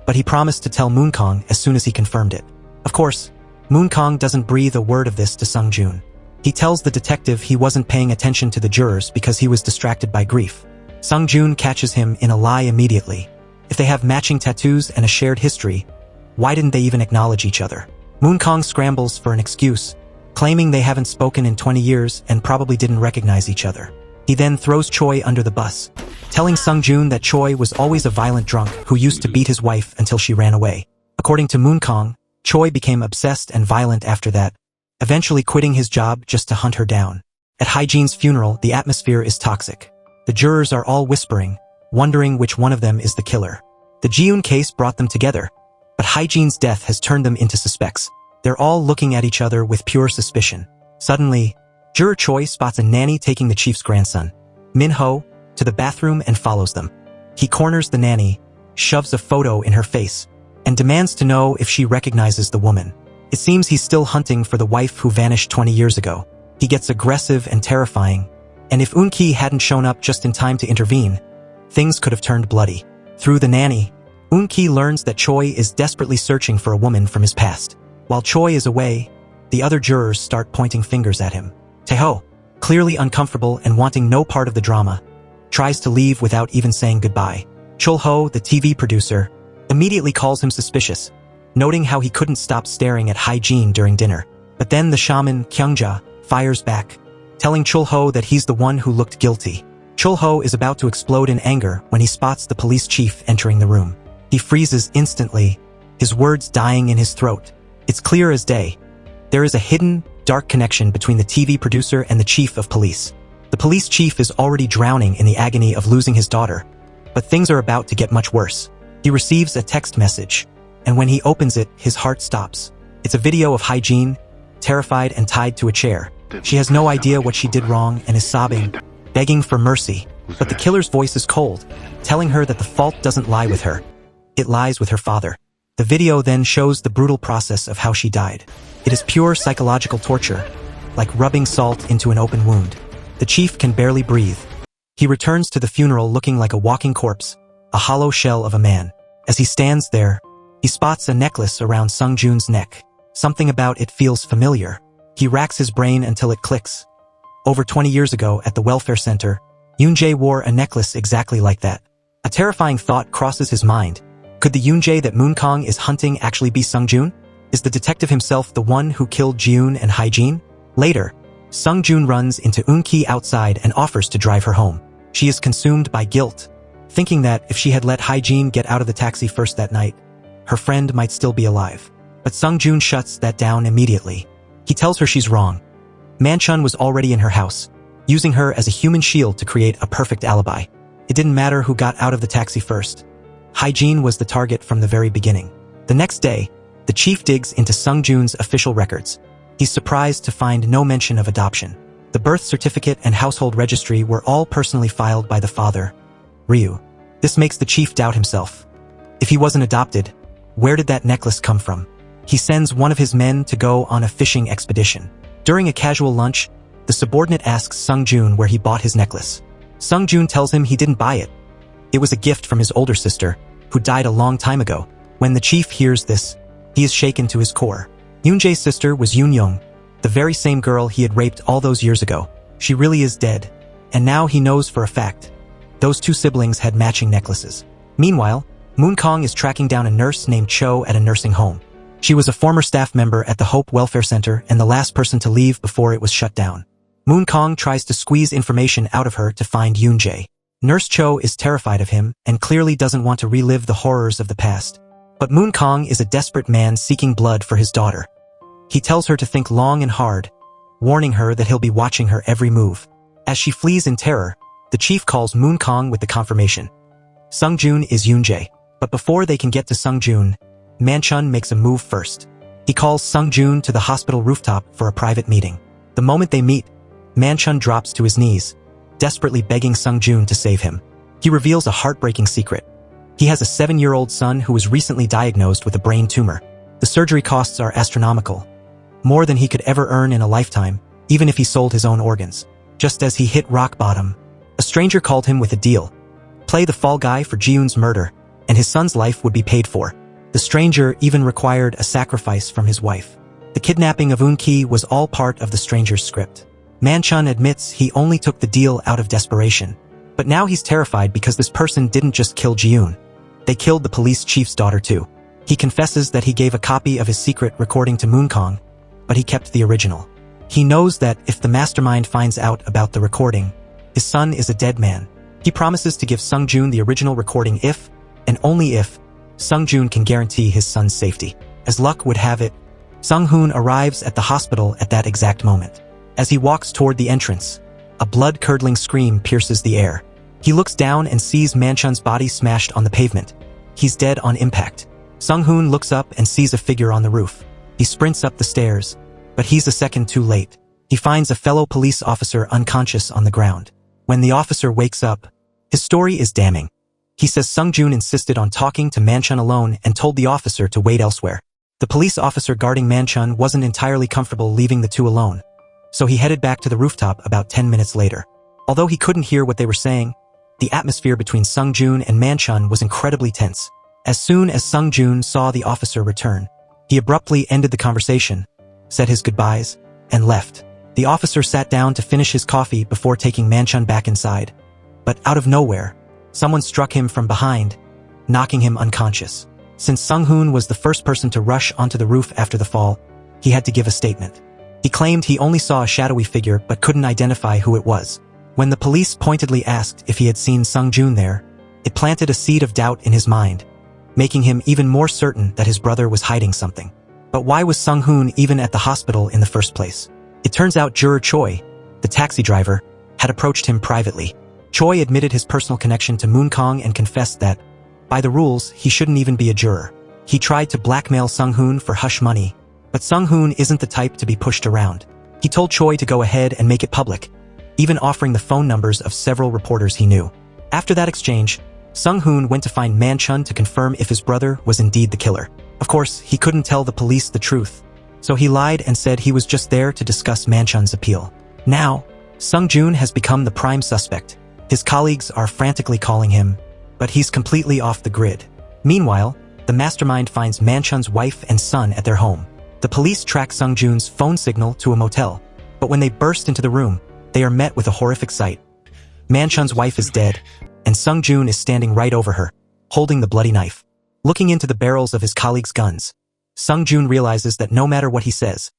but he promised to tell Moon-kong as soon as he confirmed it. Of course, Moon-kong doesn't breathe a word of this to Sung Joon. He tells the detective he wasn't paying attention to the jurors because he was distracted by grief. Sung Joon catches him in a lie immediately. If they have matching tattoos and a shared history, why didn't they even acknowledge each other? Moon-kong scrambles for an excuse, claiming they haven't spoken in 20 years and probably didn't recognize each other. He then throws Choi under the bus, telling Sung Joon that Choi was always a violent drunk who used to beat his wife until she ran away. According to Moon-kong, Choi became obsessed and violent after that, eventually quitting his job just to hunt her down. At Hae-jin's funeral, the atmosphere is toxic. The jurors are all whispering, wondering which one of them is the killer. The Ji-yoon case brought them together, but Hye-jin's death has turned them into suspects. They're all looking at each other with pure suspicion. Suddenly, Juror Choi spots a nanny taking the chief's grandson, Min-ho, to the bathroom and follows them. He corners the nanny, shoves a photo in her face, and demands to know if she recognizes the woman. It seems he's still hunting for the wife who vanished 20 years ago. He gets aggressive and terrifying, and if Eun-ki hadn't shown up just in time to intervene, things could have turned bloody. Through the nanny, Eun-ki learns that Choi is desperately searching for a woman from his past. While Choi is away, the other jurors start pointing fingers at him. Tae-ho, clearly uncomfortable and wanting no part of the drama, tries to leave without even saying goodbye. Chul-ho, the TV producer, immediately calls him suspicious, noting how he couldn't stop staring at Hye-jin during dinner. But then the shaman, Kyung-ja, fires back, telling Chul-ho that he's the one who looked guilty. Chul-ho is about to explode in anger when he spots the police chief entering the room. He freezes instantly, his words dying in his throat. It's clear as day. There is a hidden, dark connection between the TV producer and the chief of police. The police chief is already drowning in the agony of losing his daughter, but things are about to get much worse. He receives a text message, and when he opens it, his heart stops. It's a video of Hye-jin, terrified and tied to a chair. She has no idea what she did wrong and is sobbing, begging for mercy. But the killer's voice is cold, telling her that the fault doesn't lie with her. It lies with her father. The video then shows the brutal process of how she died. It is pure psychological torture, like rubbing salt into an open wound. The chief can barely breathe. He returns to the funeral looking like a walking corpse, a hollow shell of a man. As he stands there, he spots a necklace around Sung-jun's neck. Something about it feels familiar. He racks his brain until it clicks. Over 20 years ago at the welfare center, Yoon-jae wore a necklace exactly like that. A terrifying thought crosses his mind. Could the Yoon-jae that Moon-kang is hunting actually be Sung-jun? Is the detective himself the one who killed Ji-yoon and Hye-jin? Later, Sung-jun runs into Eun-ki outside and offers to drive her home. She is consumed by guilt, thinking that if she had let Hye-jin get out of the taxi first that night, her friend might still be alive. But Sung-jun shuts that down immediately. He tells her she's wrong. Manchun was already in her house, using her as a human shield to create a perfect alibi. It didn't matter who got out of the taxi first. Hye-jin was the target from the very beginning. The next day, the chief digs into Sung-jun's official records. He's surprised to find no mention of adoption. The birth certificate and household registry were all personally filed by the father, Ryu. This makes the chief doubt himself. If he wasn't adopted, where did that necklace come from? He sends one of his men to go on a fishing expedition. During a casual lunch, the subordinate asks Sung-jun where he bought his necklace. Sung-jun tells him he didn't buy it. It was a gift from his older sister, who died a long time ago. When the chief hears this, he is shaken to his core. Yoon-jae's sister was Yoon-young, the very same girl he had raped all those years ago. She really is dead, and now he knows for a fact. Those two siblings had matching necklaces. Meanwhile, Moon-kang is tracking down a nurse named Cho at a nursing home. She was a former staff member at the Hope Welfare Center and the last person to leave before it was shut down. Moon-kang tries to squeeze information out of her to find Yoon-jae. Nurse Cho is terrified of him and clearly doesn't want to relive the horrors of the past. But Moon-kang is a desperate man seeking blood for his daughter. He tells her to think long and hard, warning her that he'll be watching her every move. As she flees in terror, the chief calls Moon-kang with the confirmation. Sung-jun is Yoon-jae. But before they can get to Sung-jun, Manchun makes a move first. He calls Sung-jun to the hospital rooftop for a private meeting. The moment they meet, Manchun drops to his knees, desperately begging Sung-jun to save him. He reveals a heartbreaking secret. He has a 7-year-old son who was recently diagnosed with a brain tumor. The surgery costs are astronomical, more than he could ever earn in a lifetime, even if he sold his own organs. Just as he hit rock bottom, a stranger called him with a deal. Play the fall guy for Ji-yoon's murder, and his son's life would be paid for. The stranger even required a sacrifice from his wife. The kidnapping of Eun-ki was all part of the stranger's script. Manchun admits he only took the deal out of desperation. But now he's terrified because this person didn't just kill Ji-yoon. They killed the police chief's daughter too. He confesses that he gave a copy of his secret recording to Moon-kang, but he kept the original. He knows that if the mastermind finds out about the recording, his son is a dead man. He promises to give Sung-jun the original recording if, and only if, Sung-jun can guarantee his son's safety. As luck would have it, Sung-hoon arrives at the hospital at that exact moment. As he walks toward the entrance, a blood-curdling scream pierces the air. He looks down and sees Manchun's body smashed on the pavement. He's dead on impact. Sung-hoon looks up and sees a figure on the roof. He sprints up the stairs, but he's a second too late. He finds a fellow police officer unconscious on the ground. When the officer wakes up, his story is damning. He says Sung-joon insisted on talking to Manchun alone and told the officer to wait elsewhere. The police officer guarding Manchun wasn't entirely comfortable leaving the two alone, so he headed back to the rooftop about 10 minutes later. Although he couldn't hear what they were saying, the atmosphere between Sung-joon and Manchun was incredibly tense. As soon as Sung-joon saw the officer return, he abruptly ended the conversation, said his goodbyes, and left. The officer sat down to finish his coffee before taking Manchun back inside. But out of nowhere, someone struck him from behind, knocking him unconscious. Since Sung-hoon was the first person to rush onto the roof after the fall, he had to give a statement. He claimed he only saw a shadowy figure but couldn't identify who it was. When the police pointedly asked if he had seen Sung-joon there, it planted a seed of doubt in his mind, making him even more certain that his brother was hiding something. But why was Sung-hoon even at the hospital in the first place? It turns out Juror Choi, the taxi driver, had approached him privately. Choi admitted his personal connection to Moon-kong and confessed that, by the rules, he shouldn't even be a juror. He tried to blackmail Sung-hoon for hush money, but Sung-hoon isn't the type to be pushed around. He told Choi to go ahead and make it public, even offering the phone numbers of several reporters he knew. After that exchange, Sung-hoon went to find Manchun to confirm if his brother was indeed the killer. Of course, he couldn't tell the police the truth, so he lied and said he was just there to discuss Manchun's appeal. Now, Sung-joon has become the prime suspect. His colleagues are frantically calling him, but he's completely off the grid. Meanwhile, the mastermind finds Manchun's wife and son at their home. The police track Sung-joon's phone signal to a motel, but when they burst into the room, they are met with a horrific sight. Manchun's wife is dead, and Sung-joon is standing right over her, holding the bloody knife. Looking into the barrels of his colleagues' guns, Sung-joon realizes that no matter what he says,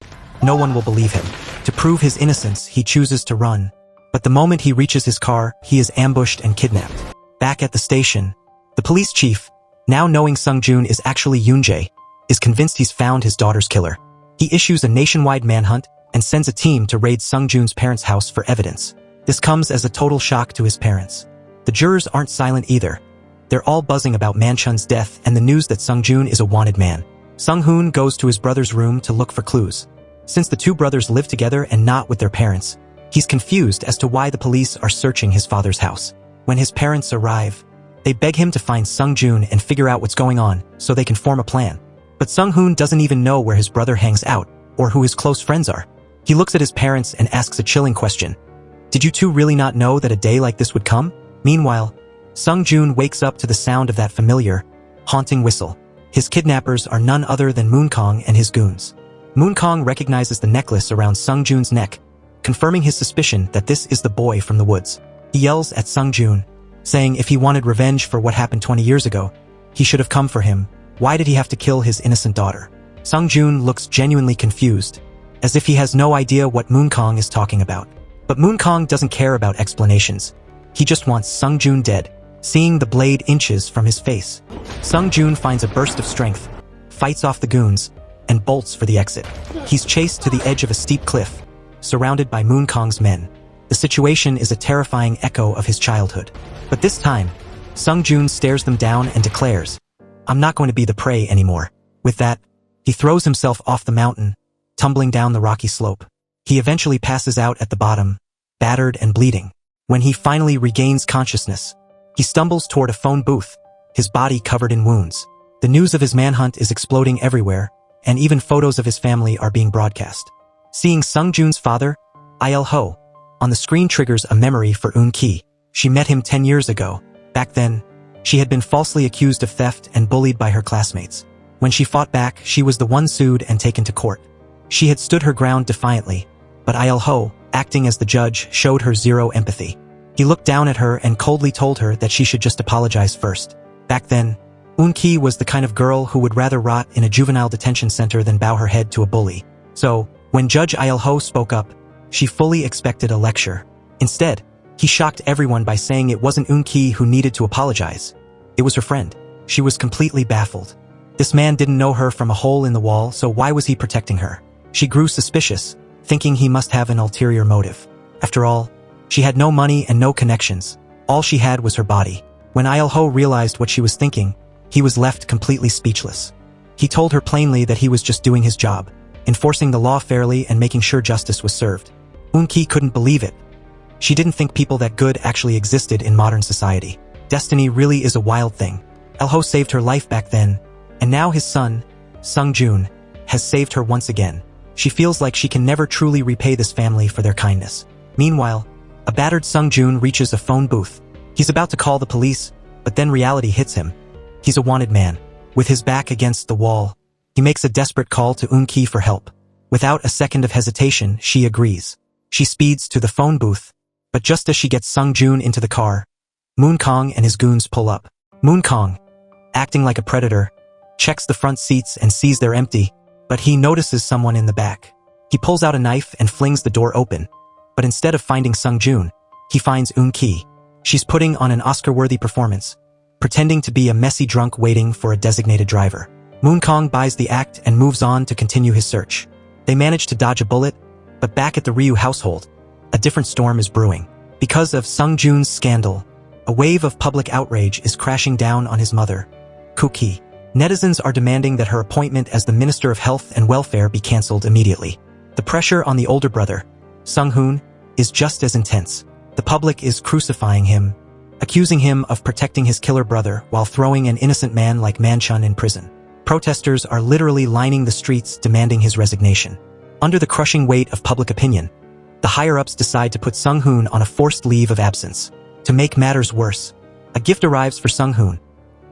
no one will believe him. To prove his innocence, he chooses to run, but the moment he reaches his car, he is ambushed and kidnapped. Back at the station, the police chief, now knowing Sung-joon is actually Yoon-jae, is convinced he's found his daughter's killer. He issues a nationwide manhunt and sends a team to raid Sung-joon's parents' house for evidence. This comes as a total shock to his parents. The jurors aren't silent either. They're all buzzing about Manchun's death and the news that Sung-joon is a wanted man. Sung-hoon goes to his brother's room to look for clues. Since the two brothers live together and not with their parents, he's confused as to why the police are searching his father's house. When his parents arrive, they beg him to find Sung-joon and figure out what's going on so they can form a plan. But Sung-hoon doesn't even know where his brother hangs out or who his close friends are. He looks at his parents and asks a chilling question. Did you two really not know that a day like this would come? Meanwhile, Sung-joon wakes up to the sound of that familiar, haunting whistle. His kidnappers are none other than Moon-kong and his goons. Moon-kong recognizes the necklace around Sung-joon's neck, confirming his suspicion that this is the boy from the woods. He yells at Sung-joon, saying if he wanted revenge for what happened 20 years ago, he should have come for him. Why did he have to kill his innocent daughter? Sung-joon looks genuinely confused, as if he has no idea what Moon-kong is talking about. But Moon-kong doesn't care about explanations. He just wants Sung-joon dead, seeing the blade inches from his face. Sung-joon finds a burst of strength, fights off the goons, and bolts for the exit. He's chased to the edge of a steep cliff, surrounded by Moon-kong's men. The situation is a terrifying echo of his childhood. But this time, Sung-joon stares them down and declares, "I'm not going to be the prey anymore." With that, he throws himself off the mountain, tumbling down the rocky slope. He eventually passes out at the bottom, battered and bleeding. When he finally regains consciousness, he stumbles toward a phone booth, his body covered in wounds. The news of his manhunt is exploding everywhere, and even photos of his family are being broadcast. Seeing Sung-joon's father, Il-ho, on the screen triggers a memory for Eun-ki. She met him 10 years ago. Back then, she had been falsely accused of theft and bullied by her classmates. When she fought back, she was the one sued and taken to court. She had stood her ground defiantly, but Il-ho, acting as the judge, showed her zero empathy. He looked down at her and coldly told her that she should just apologize first. Back then, Eun-ki was the kind of girl who would rather rot in a juvenile detention center than bow her head to a bully. So, when Judge Il-ho spoke up, she fully expected a lecture. Instead, he shocked everyone by saying it wasn't Eun-ki who needed to apologize. It was her friend. She was completely baffled. This man didn't know her from a hole in the wall, so why was he protecting her? She grew suspicious, thinking he must have an ulterior motive. After all, she had no money and no connections. All she had was her body. When Il-ho realized what she was thinking, he was left completely speechless. He told her plainly that he was just doing his job, enforcing the law fairly and making sure justice was served. Eun-ki couldn't believe it. She didn't think people that good actually existed in modern society. Destiny really is a wild thing. El-ho saved her life back then, and now his son, Sung-joon, has saved her once again. She feels like she can never truly repay this family for their kindness. Meanwhile, a battered Sung-joon reaches a phone booth. He's about to call the police, but then reality hits him. He's a wanted man. With his back against the wall, he makes a desperate call to Eun-ki for help. Without a second of hesitation, she agrees. She speeds to the phone booth, but just as she gets Sung-joon into the car, Moon-kong and his goons pull up. Moon-kong, acting like a predator, checks the front seats and sees they're empty, but he notices someone in the back. He pulls out a knife and flings the door open, but instead of finding Sung-joon, he finds Eun-ki. She's putting on an Oscar-worthy performance, pretending to be a messy drunk waiting for a designated driver. Moon-kong buys the act and moves on to continue his search. They manage to dodge a bullet, but back at the Ryu household, a different storm is brewing. Because of Sung-joon's scandal, a wave of public outrage is crashing down on his mother, Koo-ki. Netizens are demanding that her appointment as the Minister of Health and Welfare be cancelled immediately. The pressure on the older brother, Sung-hoon, is just as intense. The public is crucifying him, accusing him of protecting his killer brother while throwing an innocent man like Manchun in prison. Protesters are literally lining the streets demanding his resignation. Under the crushing weight of public opinion, the higher-ups decide to put Sung-hoon on a forced leave of absence. To make matters worse, a gift arrives for Sung-hoon,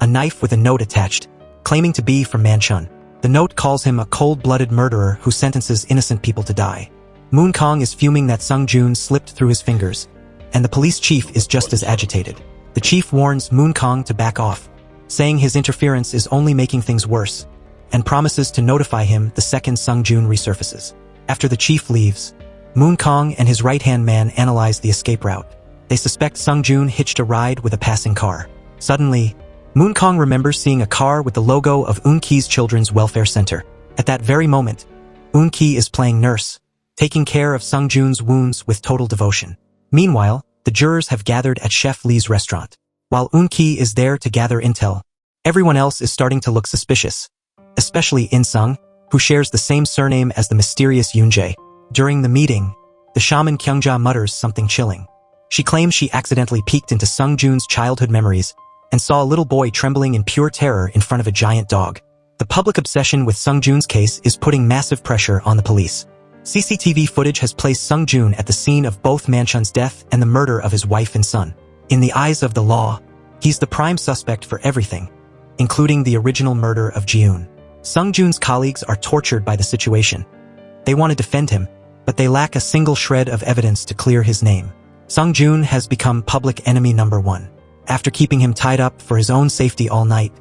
a knife with a note attached, claiming to be from Manchun. The note calls him a cold-blooded murderer who sentences innocent people to die. Moon-kong is fuming that Sung-joon slipped through his fingers, and the police chief is just as agitated. The chief warns Moon-kong to back off, saying his interference is only making things worse, and promises to notify him the second Sung-joon resurfaces. After the chief leaves, Moon-kong and his right-hand man analyze the escape route. They suspect Sung-joon hitched a ride with a passing car. Suddenly, Moon-kong remembers seeing a car with the logo of Eun-ki's Children's Welfare Center. At that very moment, Eun-ki is playing nurse, taking care of Sung-joon's wounds with total devotion. Meanwhile, the jurors have gathered at Chef Lee's restaurant. While Eun-ki is there to gather intel, everyone else is starting to look suspicious, especially In-sung, who shares the same surname as the mysterious Yoon-jae. During the meeting, the shaman Kyung-ja mutters something chilling. She claims she accidentally peeked into Sung-joon's childhood memories and saw a little boy trembling in pure terror in front of a giant dog. The public obsession with Sung-joon's case is putting massive pressure on the police. CCTV footage has placed Sung-joon at the scene of both Manchun's death and the murder of his wife and son. In the eyes of the law, he's the prime suspect for everything, including the original murder of Jiun. Sung-joon's colleagues are tortured by the situation. They want to defend him, but they lack a single shred of evidence to clear his name. Sung-joon has become public enemy number one. After keeping him tied up for his own safety all night,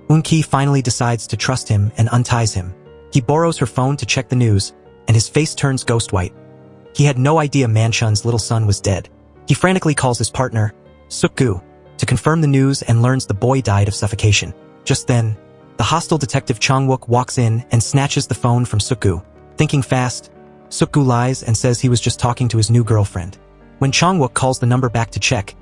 Eun-ki finally decides to trust him and unties him. He borrows her phone to check the news, and his face turns ghost white. He had no idea Manchun's little son was dead. He frantically calls his partner, Suk-gu, to confirm the news and learns the boy died of suffocation. Just then, the hostile detective Chong-wook walks in and snatches the phone from Suk-gu. Thinking fast, Suk-gu lies and says he was just talking to his new girlfriend. When Chong-wook calls the number back to check,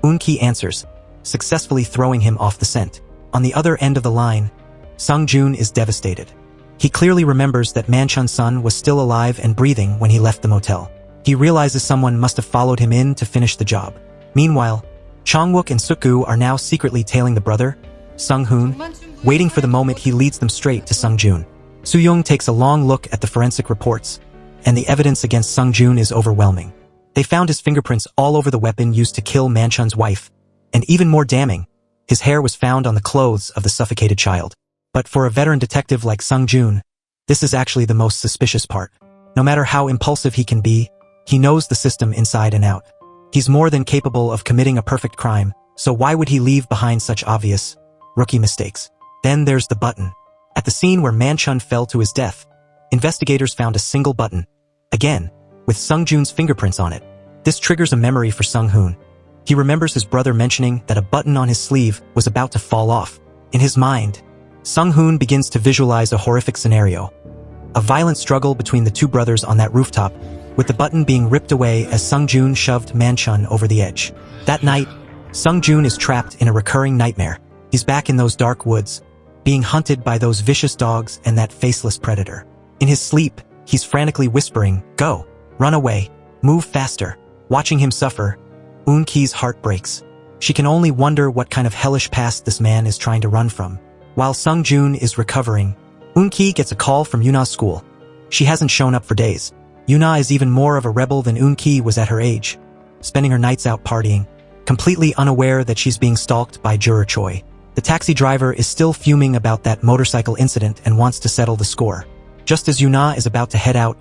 Eun-ki answers, successfully throwing him off the scent. On the other end of the line, Sung-joon is devastated. He clearly remembers that Manchun's son was still alive and breathing when he left the motel. He realizes someone must have followed him in to finish the job. Meanwhile, Chong-wook and Suk-gu are now secretly tailing the brother, Sung-hoon, waiting for the moment he leads them straight to Sung-joon. Soo-young takes a long look at the forensic reports, and the evidence against Sung-joon is overwhelming. They found his fingerprints all over the weapon used to kill Manchun's wife, and even more damning, his hair was found on the clothes of the suffocated child. But for a veteran detective like Sung-joon, this is actually the most suspicious part. No matter how impulsive he can be, he knows the system inside and out. He's more than capable of committing a perfect crime, so why would he leave behind such obvious, rookie mistakes? Then there's the button. At the scene where Manchun fell to his death, investigators found a single button, again, with Sung-joon's fingerprints on it. This triggers a memory for Sung-hoon. He remembers his brother mentioning that a button on his sleeve was about to fall off. In his mind, Sung-hoon begins to visualize a horrific scenario. A violent struggle between the two brothers on that rooftop, with the button being ripped away as Sung-joon shoved Manchun over the edge. That night, Sung-joon is trapped in a recurring nightmare. He's back in those dark woods, being hunted by those vicious dogs and that faceless predator. In his sleep, he's frantically whispering, "Go! Run away! Move faster!" Watching him suffer, Eun-ki's heart breaks. She can only wonder what kind of hellish past this man is trying to run from. While Sung-joon is recovering, Eun-ki gets a call from Yuna's school. She hasn't shown up for days. Yuna is even more of a rebel than Eun-ki was at her age, spending her nights out partying, completely unaware that she's being stalked by Juror Choi. The taxi driver is still fuming about that motorcycle incident and wants to settle the score. Just as Yuna is about to head out,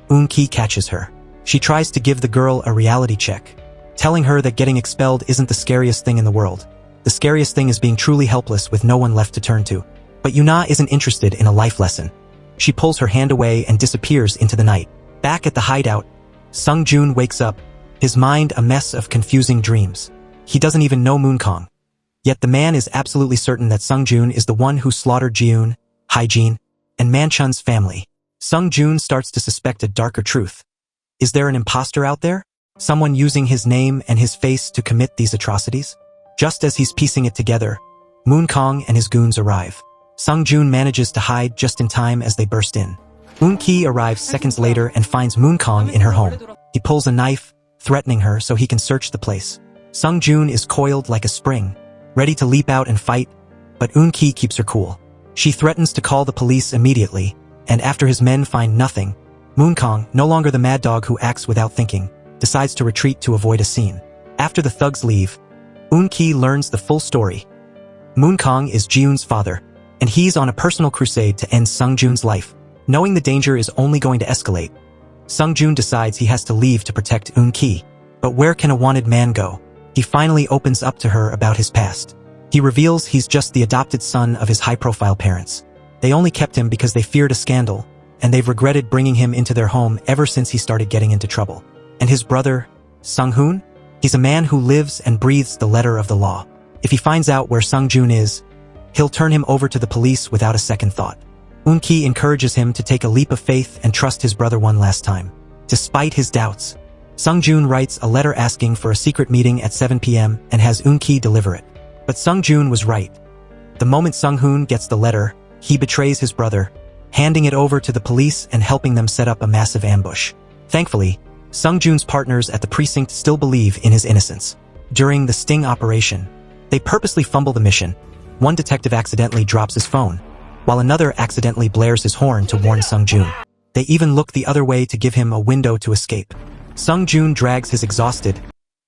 Eun-ki catches her. She tries to give the girl a reality check, telling her that getting expelled isn't the scariest thing in the world. The scariest thing is being truly helpless with no one left to turn to. But Yuna isn't interested in a life lesson. She pulls her hand away and disappears into the night. Back at the hideout, Sung-joon wakes up, his mind a mess of confusing dreams. He doesn't even know Moon-kong. Yet the man is absolutely certain that Sung-joon is the one who slaughtered Jiun, Hae-jin, and Manchun's family. Sung-joon starts to suspect a darker truth. Is there an imposter out there? Someone using his name and his face to commit these atrocities? Just as he's piecing it together, Moon-kong and his goons arrive. Sung-joon manages to hide just in time as they burst in. Eun-ki arrives seconds later and finds Moon-kong in her home. He pulls a knife, threatening her so he can search the place. Sung-joon is coiled like a spring, ready to leap out and fight, but Eun-ki keeps her cool. She threatens to call the police immediately, and after his men find nothing, Moon-kong, no longer the mad dog who acts without thinking, decides to retreat to avoid a scene. After the thugs leave, Eun-ki learns the full story. Moon-kong is Jiun's father, and he's on a personal crusade to end Sung-joon's life. Knowing the danger is only going to escalate, Sung-joon decides he has to leave to protect Eun-ki. But where can a wanted man go? He finally opens up to her about his past. He reveals he's just the adopted son of his high-profile parents. They only kept him because they feared a scandal, and they've regretted bringing him into their home ever since he started getting into trouble. And his brother, Sung-hoon? He's a man who lives and breathes the letter of the law. If he finds out where Sung-joon is, he'll turn him over to the police without a second thought. Eun-ki encourages him to take a leap of faith and trust his brother one last time. Despite his doubts, Sung-joon writes a letter asking for a secret meeting at 7 p.m. and has Eun-ki deliver it. But Sung-joon was right. The moment Sung-hoon gets the letter, he betrays his brother, handing it over to the police and helping them set up a massive ambush. Thankfully, Sung-joon's partners at the precinct still believe in his innocence. During the sting operation, they purposely fumble the mission. One detective accidentally drops his phone, while another accidentally blares his horn to warn Sung-joon. They even look the other way to give him a window to escape. Sung-joon drags his exhausted,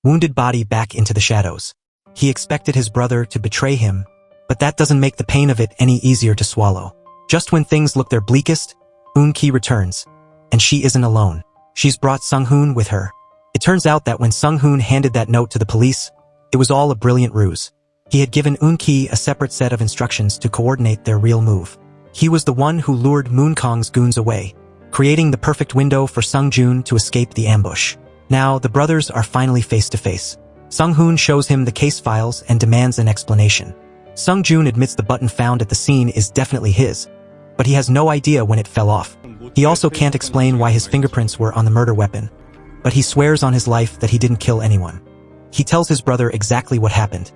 wounded body back into the shadows. He expected his brother to betray him, but that doesn't make the pain of it any easier to swallow. Just when things look their bleakest, Eun-ki returns, and she isn't alone. She's brought Sung-hoon with her. It turns out that when Sung-hoon handed that note to the police, it was all a brilliant ruse. He had given Eun-ki a separate set of instructions to coordinate their real move. He was the one who lured Moon-kong's goons away, creating the perfect window for Sung-joon to escape the ambush. Now, the brothers are finally face to face. Sung-hoon shows him the case files and demands an explanation. Sung-joon admits the button found at the scene is definitely his, but he has no idea when it fell off. He also can't explain why his fingerprints were on the murder weapon, but he swears on his life that he didn't kill anyone. He tells his brother exactly what happened.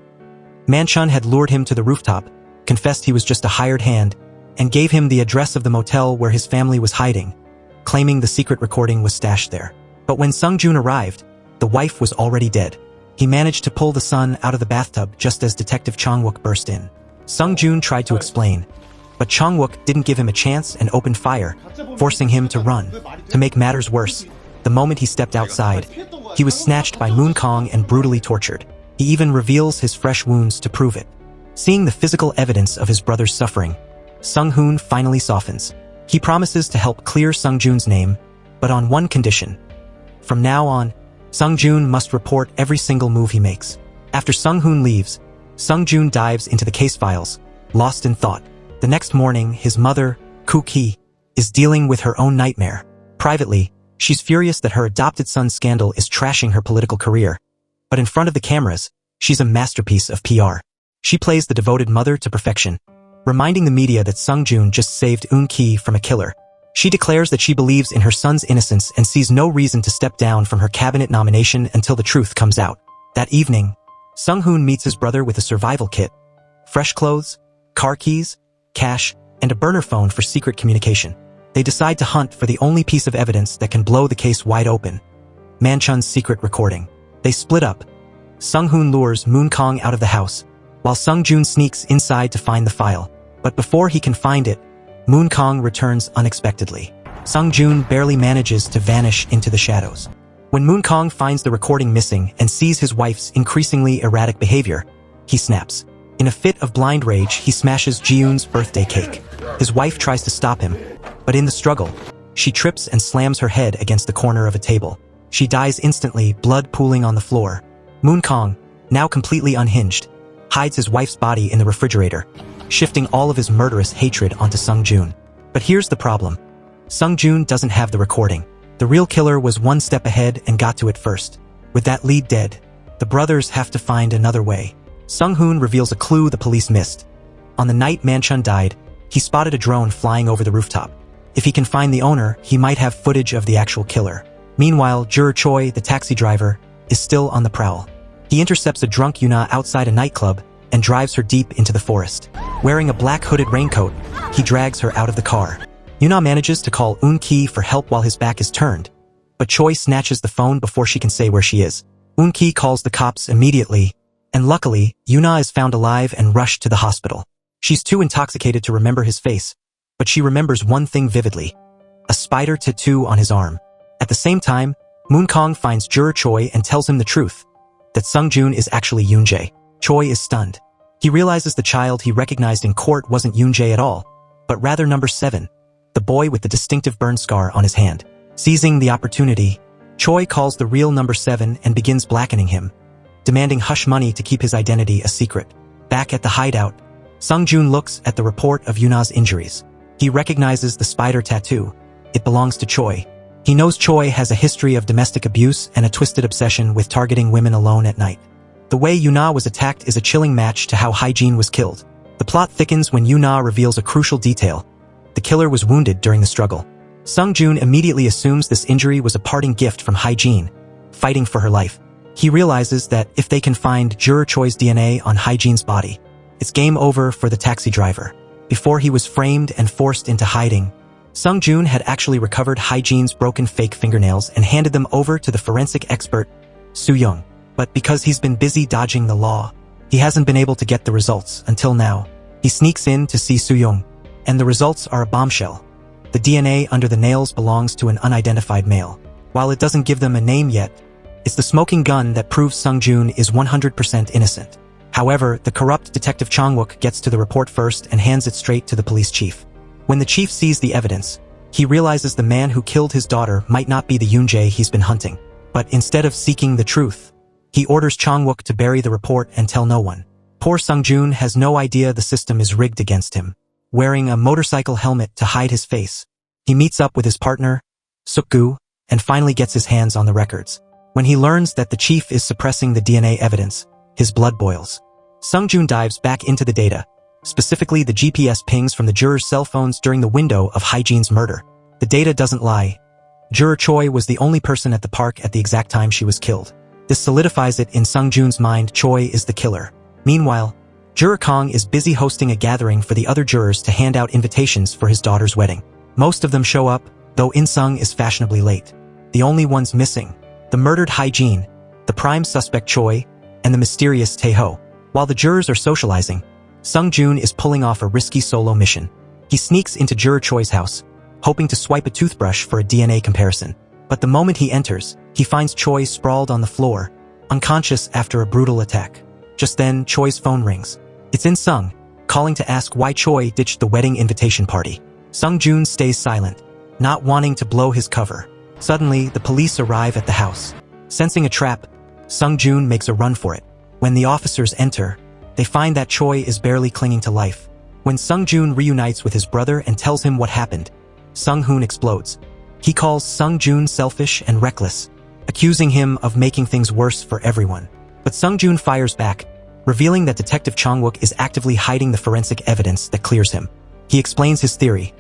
Manchun had lured him to the rooftop, confessed he was just a hired hand, and gave him the address of the motel where his family was hiding, claiming the secret recording was stashed there. But when Sung-joon arrived, the wife was already dead. He managed to pull the son out of the bathtub just as Detective Chong-wook burst in. Sung-joon tried to explain, but Chong-wook didn't give him a chance and opened fire, forcing him to run. To make matters worse, the moment he stepped outside, he was snatched by Moon-kong and brutally tortured. He even reveals his fresh wounds to prove it. Seeing the physical evidence of his brother's suffering, Sung-hoon finally softens. He promises to help clear Sung-joon's name, but on one condition. From now on, Sung-joon must report every single move he makes. After Sung-hoon leaves, Sung-joon dives into the case files, lost in thought. The next morning, his mother, Koo-ki, is dealing with her own nightmare. Privately, she's furious that her adopted son's scandal is trashing her political career. But in front of the cameras, she's a masterpiece of PR. She plays the devoted mother to perfection, reminding the media that Sung-joon just saved Eun-ki from a killer. She declares that she believes in her son's innocence and sees no reason to step down from her cabinet nomination until the truth comes out. That evening, Sung-hoon meets his brother with a survival kit, fresh clothes, car keys, cash, and a burner phone for secret communication. They decide to hunt for the only piece of evidence that can blow the case wide open: Manchun's secret recording. They split up. Sung-hoon lures Moon Kong out of the house, while Sung-joon sneaks inside to find the file. But before he can find it, Moon Kong returns unexpectedly. Sung-joon barely manages to vanish into the shadows. When Moon Kong finds the recording missing and sees his wife's increasingly erratic behavior, he snaps. In a fit of blind rage, he smashes Ji-yoon's birthday cake. His wife tries to stop him, but in the struggle, she trips and slams her head against the corner of a table. She dies instantly, blood pooling on the floor. Moon Kong, now completely unhinged, hides his wife's body in the refrigerator, shifting all of his murderous hatred onto Sung-joon. But here's the problem. Sung-joon doesn't have the recording. The real killer was one step ahead and got to it first. With that lead dead, the brothers have to find another way. Sung-hoon reveals a clue the police missed. On the night Manchun died, he spotted a drone flying over the rooftop. If he can find the owner, he might have footage of the actual killer. Meanwhile, Juror Choi, the taxi driver, is still on the prowl. He intercepts a drunk Yuna outside a nightclub and drives her deep into the forest. Wearing a black hooded raincoat, he drags her out of the car. Yuna manages to call Eun-ki for help while his back is turned, but Choi snatches the phone before she can say where she is. Eun-ki calls the cops immediately, and luckily, Yuna is found alive and rushed to the hospital. She's too intoxicated to remember his face, but she remembers one thing vividly: a spider tattoo on his arm. At the same time, Moon Kong finds Juror Choi and tells him the truth, that Sung-joon is actually Yoon-jae. Choi is stunned. He realizes the child he recognized in court wasn't Yoon-jae at all, but rather number 7, the boy with the distinctive burn scar on his hand. Seizing the opportunity, Choi calls the real number 7 and begins blackening him, demanding hush money to keep his identity a secret. Back at the hideout, Sung-joon looks at the report of Yuna's injuries. He recognizes the spider tattoo. It belongs to Choi. He knows Choi has a history of domestic abuse and a twisted obsession with targeting women alone at night. The way Yuna was attacked is a chilling match to how Hae-jin was killed. The plot thickens when Yuna reveals a crucial detail: the killer was wounded during the struggle. Sung-joon immediately assumes this injury was a parting gift from Hae-jin, fighting for her life. He realizes that if they can find Juror Choi's DNA on Hae-jin's body, it's game over for the taxi driver. Before he was framed and forced into hiding, Sung-joon had actually recovered Hae-jin's broken fake fingernails and handed them over to the forensic expert, Soo-young. But because he's been busy dodging the law, he hasn't been able to get the results until now. He sneaks in to see Soo-young, and the results are a bombshell. The DNA under the nails belongs to an unidentified male. While it doesn't give them a name yet, it's the smoking gun that proves Sung-joon is 100% innocent. However, the corrupt Detective Chong-wook gets to the report first and hands it straight to the police chief. When the chief sees the evidence, he realizes the man who killed his daughter might not be the Yoon-jae he's been hunting. But instead of seeking the truth, he orders Chong-wook to bury the report and tell no one. Poor Sung-joon has no idea the system is rigged against him. Wearing a motorcycle helmet to hide his face, he meets up with his partner, Suk-gu, and finally gets his hands on the records. When he learns that the chief is suppressing the DNA evidence, his blood boils. Sung-joon dives back into the data, specifically the GPS pings from the jurors' cell phones during the window of Hae-jin's murder. The data doesn't lie. Juror Choi was the only person at the park at the exact time she was killed. This solidifies it in Sung-joon's mind: Choi is the killer. Meanwhile, Juror Kong is busy hosting a gathering for the other jurors to hand out invitations for his daughter's wedding. Most of them show up, though In-sung is fashionably late. The only ones missing: the murdered Hae-jin, the prime suspect Choi, and the mysterious Tae-ho. While the jurors are socializing, Sung-joon is pulling off a risky solo mission. He sneaks into Juror Choi's house, hoping to swipe a toothbrush for a DNA comparison. But the moment he enters, he finds Choi sprawled on the floor, unconscious after a brutal attack. Just then, Choi's phone rings. It's In-sung, calling to ask why Choi ditched the wedding invitation party. Sung-joon stays silent, not wanting to blow his cover. Suddenly, the police arrive at the house. Sensing a trap, Sung-joon makes a run for it. When the officers enter, they find that Choi is barely clinging to life. When Sung-joon reunites with his brother and tells him what happened, Sung-hoon explodes. He calls Sung-joon selfish and reckless, accusing him of making things worse for everyone. But Sung-joon fires back, revealing that Detective Chong-wook is actively hiding the forensic evidence that clears him. He explains his theory.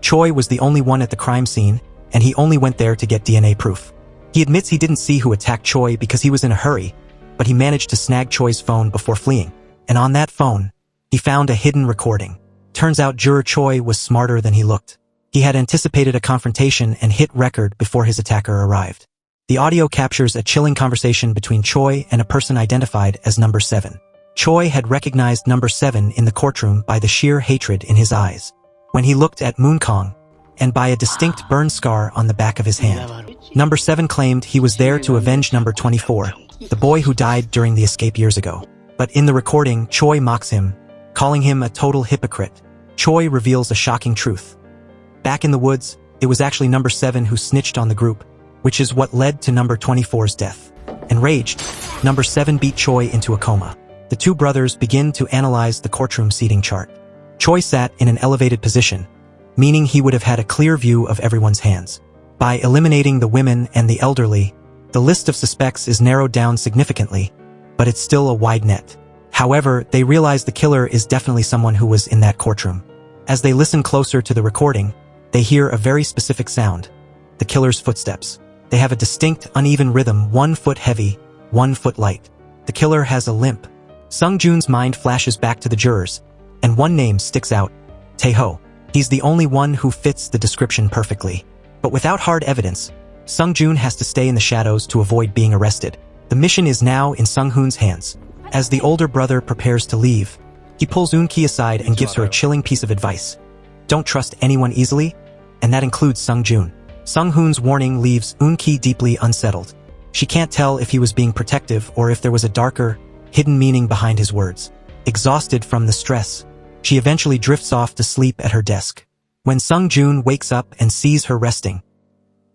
Choi was the only one at the crime scene, and he only went there to get DNA proof. He admits he didn't see who attacked Choi because he was in a hurry, but he managed to snag Choi's phone before fleeing. And on that phone, He found a hidden recording. Turns out Juror Choi was smarter than he looked. He had anticipated a confrontation and hit record before his attacker arrived. The audio captures a chilling conversation between Choi and a person identified as number 7. Choi had recognized number 7 in the courtroom by the sheer hatred in his eyes. When he looked at Moon Kong, and by a distinct burn scar on the back of his hand. Number 7 claimed he was there to avenge number 24, the boy who died during the escape years ago. But in the recording, Choi mocks him, calling him a total hypocrite. Choi reveals a shocking truth. Back in the woods, it was actually number 7 who snitched on the group, which is what led to number 24's death. Enraged, number 7 beat Choi into a coma. The two brothers begin to analyze the courtroom seating chart. Choi sat in an elevated position, meaning he would have had a clear view of everyone's hands. By eliminating the women and the elderly, the list of suspects is narrowed down significantly, but it's still a wide net. However, they realize the killer is definitely someone who was in that courtroom. As they listen closer to the recording, they hear a very specific sound: the killer's footsteps. They have a distinct, uneven rhythm, 1 foot heavy, 1 foot light. The killer has a limp. Sung Jun's mind flashes back to the jurors, and one name sticks out: Tae-ho. He's the only one who fits the description perfectly. But without hard evidence, Sung Jun has to stay in the shadows to avoid being arrested. The mission is now in Sung Hoon's hands. As the older brother prepares to leave, he pulls Eun-ki aside and gives her a chilling piece of advice. Don't trust anyone easily, and that includes Sung Jun. Sung Hoon's warning leaves Eun-ki deeply unsettled. She can't tell if he was being protective or if there was a darker, hidden meaning behind his words. Exhausted from the stress, she eventually drifts off to sleep at her desk. When Sung Jun wakes up and sees her resting,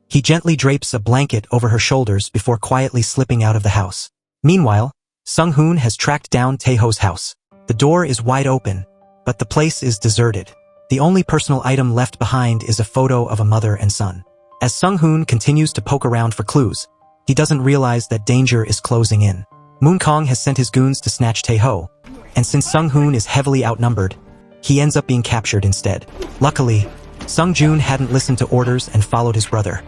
he gently drapes a blanket over her shoulders before quietly slipping out of the house. Meanwhile, Sung Hoon has tracked down Tae-ho's house. The door is wide open, but the place is deserted. The only personal item left behind is a photo of a mother and son. As Sung Hoon continues to poke around for clues, he doesn't realize that danger is closing in. Moon Kong has sent his goons to snatch Tae-ho, and since Sung Hoon is heavily outnumbered, he ends up being captured instead. Luckily, Sung Jun hadn't listened to orders and followed his brother.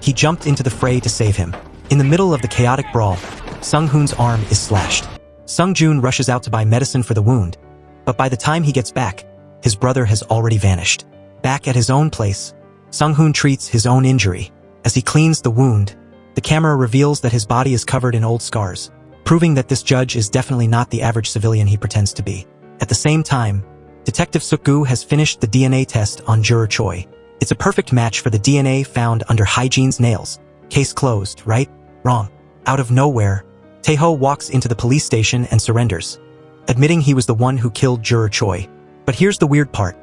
He jumped into the fray to save him. In the middle of the chaotic brawl, Sung Hoon's arm is slashed. Sung Jun rushes out to buy medicine for the wound, but by the time he gets back, his brother has already vanished. Back at his own place, Sung Hoon treats his own injury. As he cleans the wound, the camera reveals that his body is covered in old scars, proving that this judge is definitely not the average civilian he pretends to be. At the same time, Detective Suk-gu has finished the DNA test on Juror Choi. It's a perfect match for the DNA found under Hygiene's nails. Case closed, right? Wrong. Out of nowhere, Tae-ho walks into the police station and surrenders, admitting he was the one who killed Juror Choi. But here's the weird part.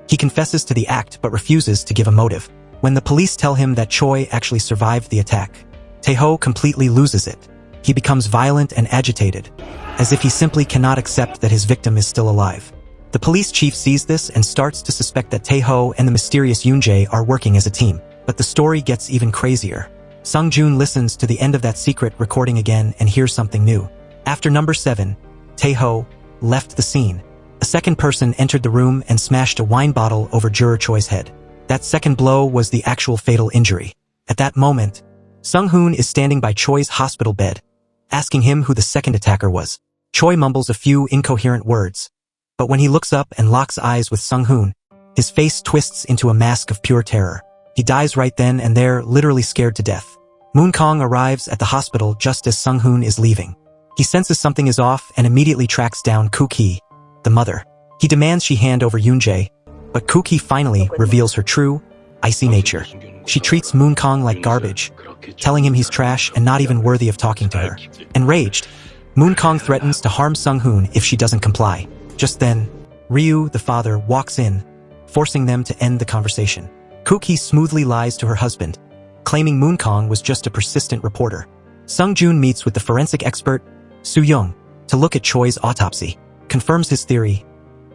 He confesses to the act but refuses to give a motive. When the police tell him that Choi actually survived the attack, Tae-ho completely loses it. He becomes violent and agitated, as if he simply cannot accept that his victim is still alive. The police chief sees this and starts to suspect that Tae-ho and the mysterious Yoon-jae are working as a team. But the story gets even crazier. Sung Jun listens to the end of that secret recording again and hears something new. After number 7, Tae-ho left the scene. A second person entered the room and smashed a wine bottle over Juror Choi's head. That second blow was the actual fatal injury. At that moment, Sung Hoon is standing by Choi's hospital bed, asking him who the second attacker was. Choi mumbles a few incoherent words, but when he looks up and locks eyes with Sung Hoon, his face twists into a mask of pure terror. He dies right then and there, literally scared to death. Moon Kong arrives at the hospital just as Sung Hoon is leaving. He senses something is off and immediately tracks down Koo-ki, the mother. He demands she hand over Yoon-jae, but Koo-ki finally reveals her true, icy nature. She treats Moon Kong like garbage, telling him he's trash and not even worthy of talking to her. Enraged, Moon Kong threatens to harm Sung Hoon if she doesn't comply. Just then, Ryu, the father, walks in, forcing them to end the conversation. Koo-ki smoothly lies to her husband, claiming Moon Kong was just a persistent reporter. Sung Jun meets with the forensic expert, Soo-young, to look at Choi's autopsy. Confirms his theory.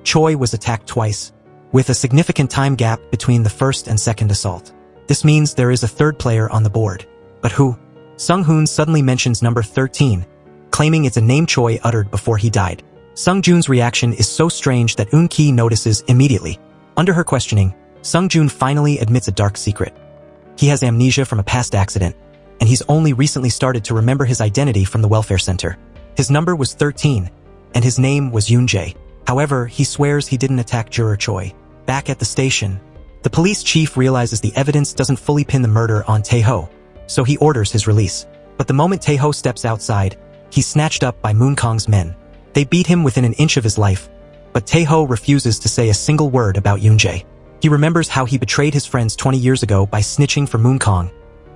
Choi was attacked twice, with a significant time gap between the first and second assault. This means there is a third player on the board. But who? Sung Hoon suddenly mentions number 13, claiming it's a name Choi uttered before he died. Sung Jun's reaction is so strange that Eun-ki notices immediately. Under her questioning, Sung Jun finally admits a dark secret. He has amnesia from a past accident, and he's only recently started to remember his identity from the welfare center. His number was 13, and his name was Yoon-jae. However, he swears he didn't attack Juror Choi. Back at the station, the police chief realizes the evidence doesn't fully pin the murder on Tae-ho, so he orders his release. But the moment Tae-ho steps outside, he's snatched up by Moon Kong's men. They beat him within an inch of his life, but Tae-ho refuses to say a single word about Yoon-jae. He remembers how he betrayed his friends 20 years ago by snitching for Moon Kong,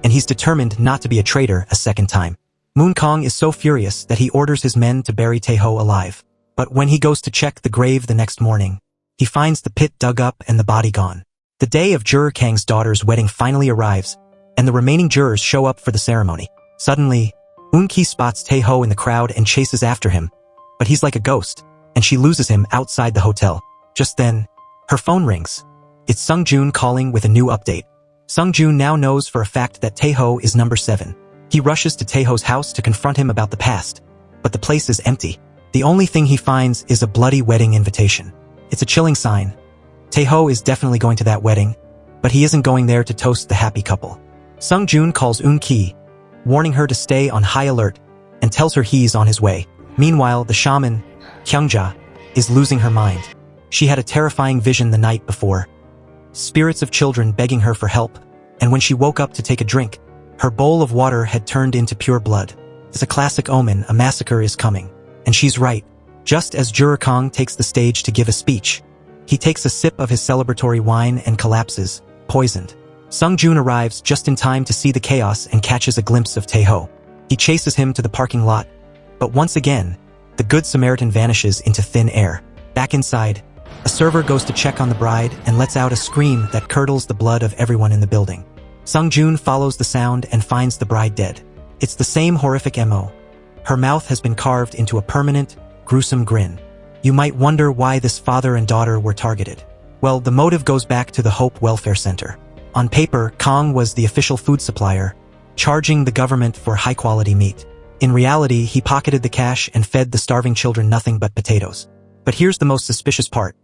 and he's determined not to be a traitor a second time. Moon Kong is so furious that he orders his men to bury Tae-ho alive. But when he goes to check the grave the next morning, he finds the pit dug up and the body gone. The day of Juror Kang's daughter's wedding finally arrives, and the remaining jurors show up for the ceremony. Suddenly, Eun-ki spots Tae-ho in the crowd and chases after him, but he's like a ghost, and she loses him outside the hotel. Just then, her phone rings. It's Sung-joon calling with a new update. Sung-joon now knows for a fact that Tae-ho is number 7. He rushes to Tae-ho's house to confront him about the past, but the place is empty. The only thing he finds is a bloody wedding invitation. It's a chilling sign. Tae-ho is definitely going to that wedding, but he isn't going there to toast the happy couple. Sung-joon calls Eun-ki, warning her to stay on high alert, and tells her he's on his way. Meanwhile, the shaman, Kyungja, is losing her mind. She had a terrifying vision the night before. Spirits of children begging her for help, and when she woke up to take a drink, her bowl of water had turned into pure blood. It's a classic omen, a massacre is coming. And she's right. Just as Juror Kang takes the stage to give a speech, he takes a sip of his celebratory wine and collapses, poisoned. Sung-joon arrives just in time to see the chaos and catches a glimpse of Tae-ho. He chases him to the parking lot, but once again, the Good Samaritan vanishes into thin air. Back inside, a server goes to check on the bride and lets out a scream that curdles the blood of everyone in the building. Sung-joon follows the sound and finds the bride dead. It's the same horrific MO. Her mouth has been carved into a permanent, gruesome grin. You might wonder why this father and daughter were targeted. Well, the motive goes back to the Hope Welfare Center. On paper, Kong was the official food supplier, charging the government for high-quality meat. In reality, he pocketed the cash and fed the starving children nothing but potatoes. But here's the most suspicious part.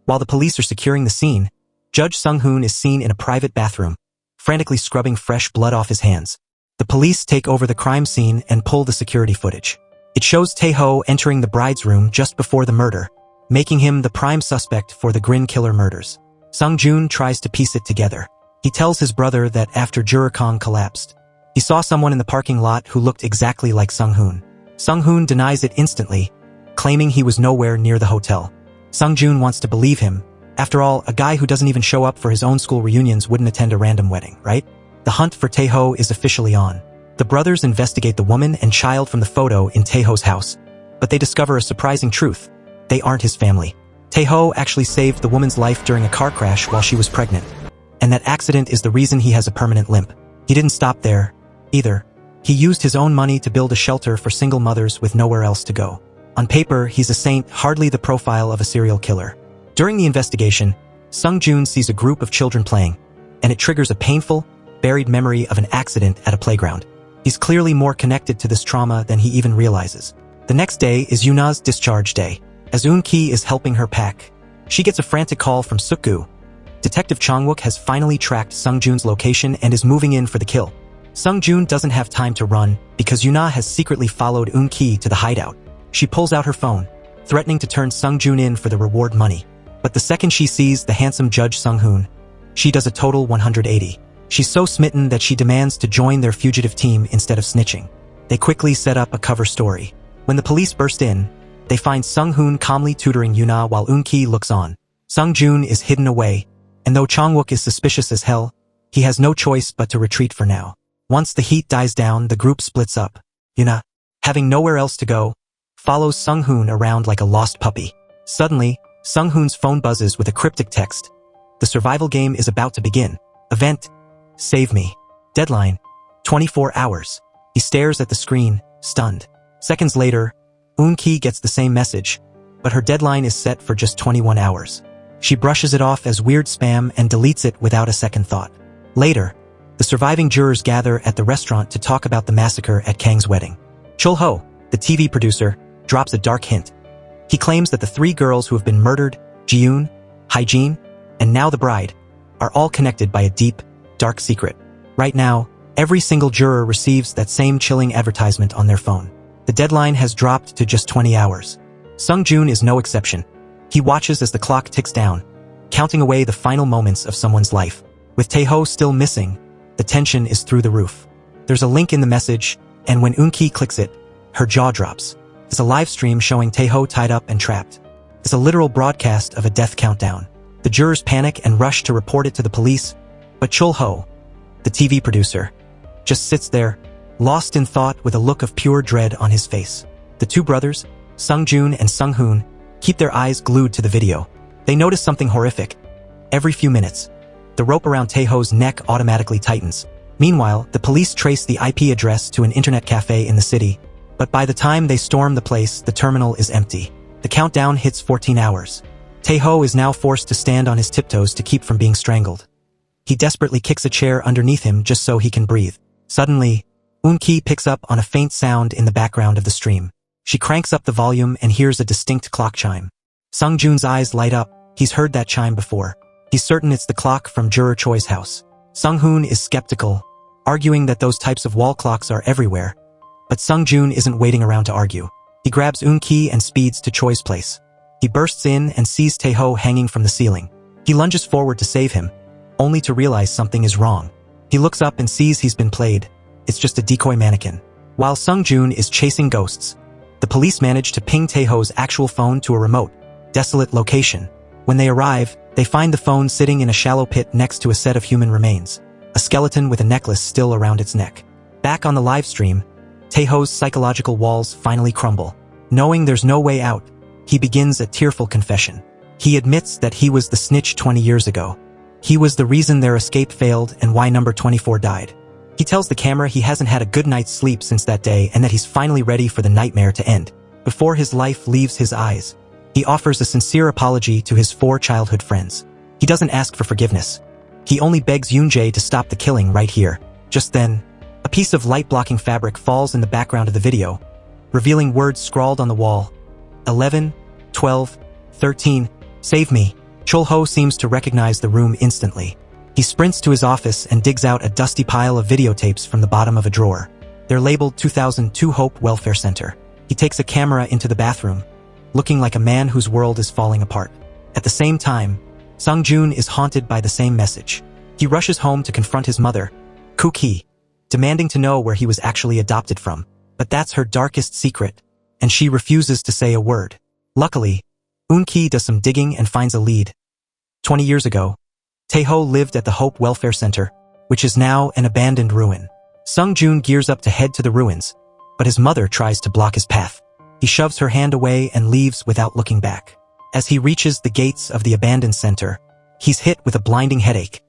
While the police are securing the scene, Judge Sung-hoon is seen in a private bathroom, frantically scrubbing fresh blood off his hands. The police take over the crime scene and pull the security footage. It shows Tae-ho entering the bride's room just before the murder, making him the prime suspect for the Grin Killer murders. Sung-joon tries to piece it together. He tells his brother that after Juror Kang collapsed, he saw someone in the parking lot who looked exactly like Sung-hoon. Sung-hoon denies it instantly, claiming he was nowhere near the hotel. Sung-joon wants to believe him. After all, a guy who doesn't even show up for his own school reunions wouldn't attend a random wedding, right? The hunt for Tae-ho is officially on. The brothers investigate the woman and child from the photo in Tae-ho's house, but they discover a surprising truth. They aren't his family. Tae-ho actually saved the woman's life during a car crash while she was pregnant, and that accident is the reason he has a permanent limp. He didn't stop there, either. He used his own money to build a shelter for single mothers with nowhere else to go. On paper, he's a saint, hardly the profile of a serial killer. During the investigation, Sung-joon sees a group of children playing, and it triggers a painful, buried memory of an accident at a playground. He's clearly more connected to this trauma than he even realizes. The next day is Yuna's discharge day. As Eun-ki is helping her pack, she gets a frantic call from Suk-gu. Detective Chong-wook has finally tracked Sung-joon's location and is moving in for the kill. Sung-joon doesn't have time to run because Yuna has secretly followed Eun-ki to the hideout. She pulls out her phone, threatening to turn Sung-joon in for the reward money. But the second she sees the handsome Judge Sung-hoon, she does a total 180. She's so smitten that she demands to join their fugitive team instead of snitching. They quickly set up a cover story. When the police burst in, they find Sung-hoon calmly tutoring Yuna while Eun-ki looks on. Sung-joon is hidden away, and though Chong-wook is suspicious as hell, he has no choice but to retreat for now. Once the heat dies down, the group splits up. Yuna, having nowhere else to go, follows Sung-hoon around like a lost puppy. Suddenly, Sung-hoon's phone buzzes with a cryptic text. The survival game is about to begin. Event: save me. Deadline: 24 hours. He stares at the screen, stunned. Seconds later, Eun-ki gets the same message, but her deadline is set for just 21 hours. She brushes it off as weird spam and deletes it without a second thought. Later, the surviving jurors gather at the restaurant to talk about the massacre at Kang's wedding. Chul-ho, the TV producer, drops a dark hint. He claims that the 3 girls who have been murdered, Ji-yoon, Hae-jin, and now the bride, are all connected by a deep, dark secret. Right now, every single juror receives that same chilling advertisement on their phone. The deadline has dropped to just 20 hours. Sung-joon is no exception. He watches as the clock ticks down, counting away the final moments of someone's life. With Taeho still missing, the tension is through the roof. There's a link in the message, and when Eun-ki clicks it, her jaw drops. It's a live stream showing Taeho tied up and trapped. It's a literal broadcast of a death countdown. The jurors panic and rush to report it to the police, but Chul-ho, the TV producer, just sits there, lost in thought with a look of pure dread on his face. The two brothers, Sung-joon and Sung-hoon, keep their eyes glued to the video. They notice something horrific. Every few minutes, the rope around Taeho's neck automatically tightens. Meanwhile, the police trace the IP address to an internet cafe in the city, but by the time they storm the place, the terminal is empty. The countdown hits 14 hours. Taeho is now forced to stand on his tiptoes to keep from being strangled. He desperately kicks a chair underneath him just so he can breathe. Suddenly, Eun-ki picks up on a faint sound in the background of the stream. She cranks up the volume and hears a distinct clock chime. Sung-joon's eyes light up. He's heard that chime before. He's certain it's the clock from Juror Choi's house. Sung-hoon is skeptical, arguing that those types of wall clocks are everywhere. But Sung-joon isn't waiting around to argue. He grabs Eun-ki and speeds to Choi's place. He bursts in and sees Taeho hanging from the ceiling. He lunges forward to save him, only to realize something is wrong. He looks up and sees he's been played. It's just a decoy mannequin. While Sung-joon is chasing ghosts, the police manage to ping Taeho's actual phone to a remote, desolate location. When they arrive, they find the phone sitting in a shallow pit next to a set of human remains, a skeleton with a necklace still around its neck. Back on the live stream, Taeho's psychological walls finally crumble. Knowing there's no way out, he begins a tearful confession. He admits that he was the snitch 20 years ago. He was the reason their escape failed and why number 24 died. He tells the camera he hasn't had a good night's sleep since that day and that he's finally ready for the nightmare to end. Before his life leaves his eyes, he offers a sincere apology to his 4 childhood friends. He doesn't ask for forgiveness. He only begs Yoon-jae to stop the killing right here. Just then, a piece of light-blocking fabric falls in the background of the video, revealing words scrawled on the wall. 11, 12, 13, save me. Chul-ho seems to recognize the room instantly. He sprints to his office and digs out a dusty pile of videotapes from the bottom of a drawer. They're labeled 2002 Hope Welfare Center. He takes a camera into the bathroom, looking like a man whose world is falling apart. At the same time, Sung-joon is haunted by the same message. He rushes home to confront his mother, Koo-ki, demanding to know where he was actually adopted from. But that's her darkest secret, and she refuses to say a word. Luckily, Eun-ki does some digging and finds a lead. 20 years ago, Taeho lived at the Hope Welfare Center, which is now an abandoned ruin. Sung-joon gears up to head to the ruins, but his mother tries to block his path. He shoves her hand away and leaves without looking back. As he reaches the gates of the abandoned center, he's hit with a blinding headache.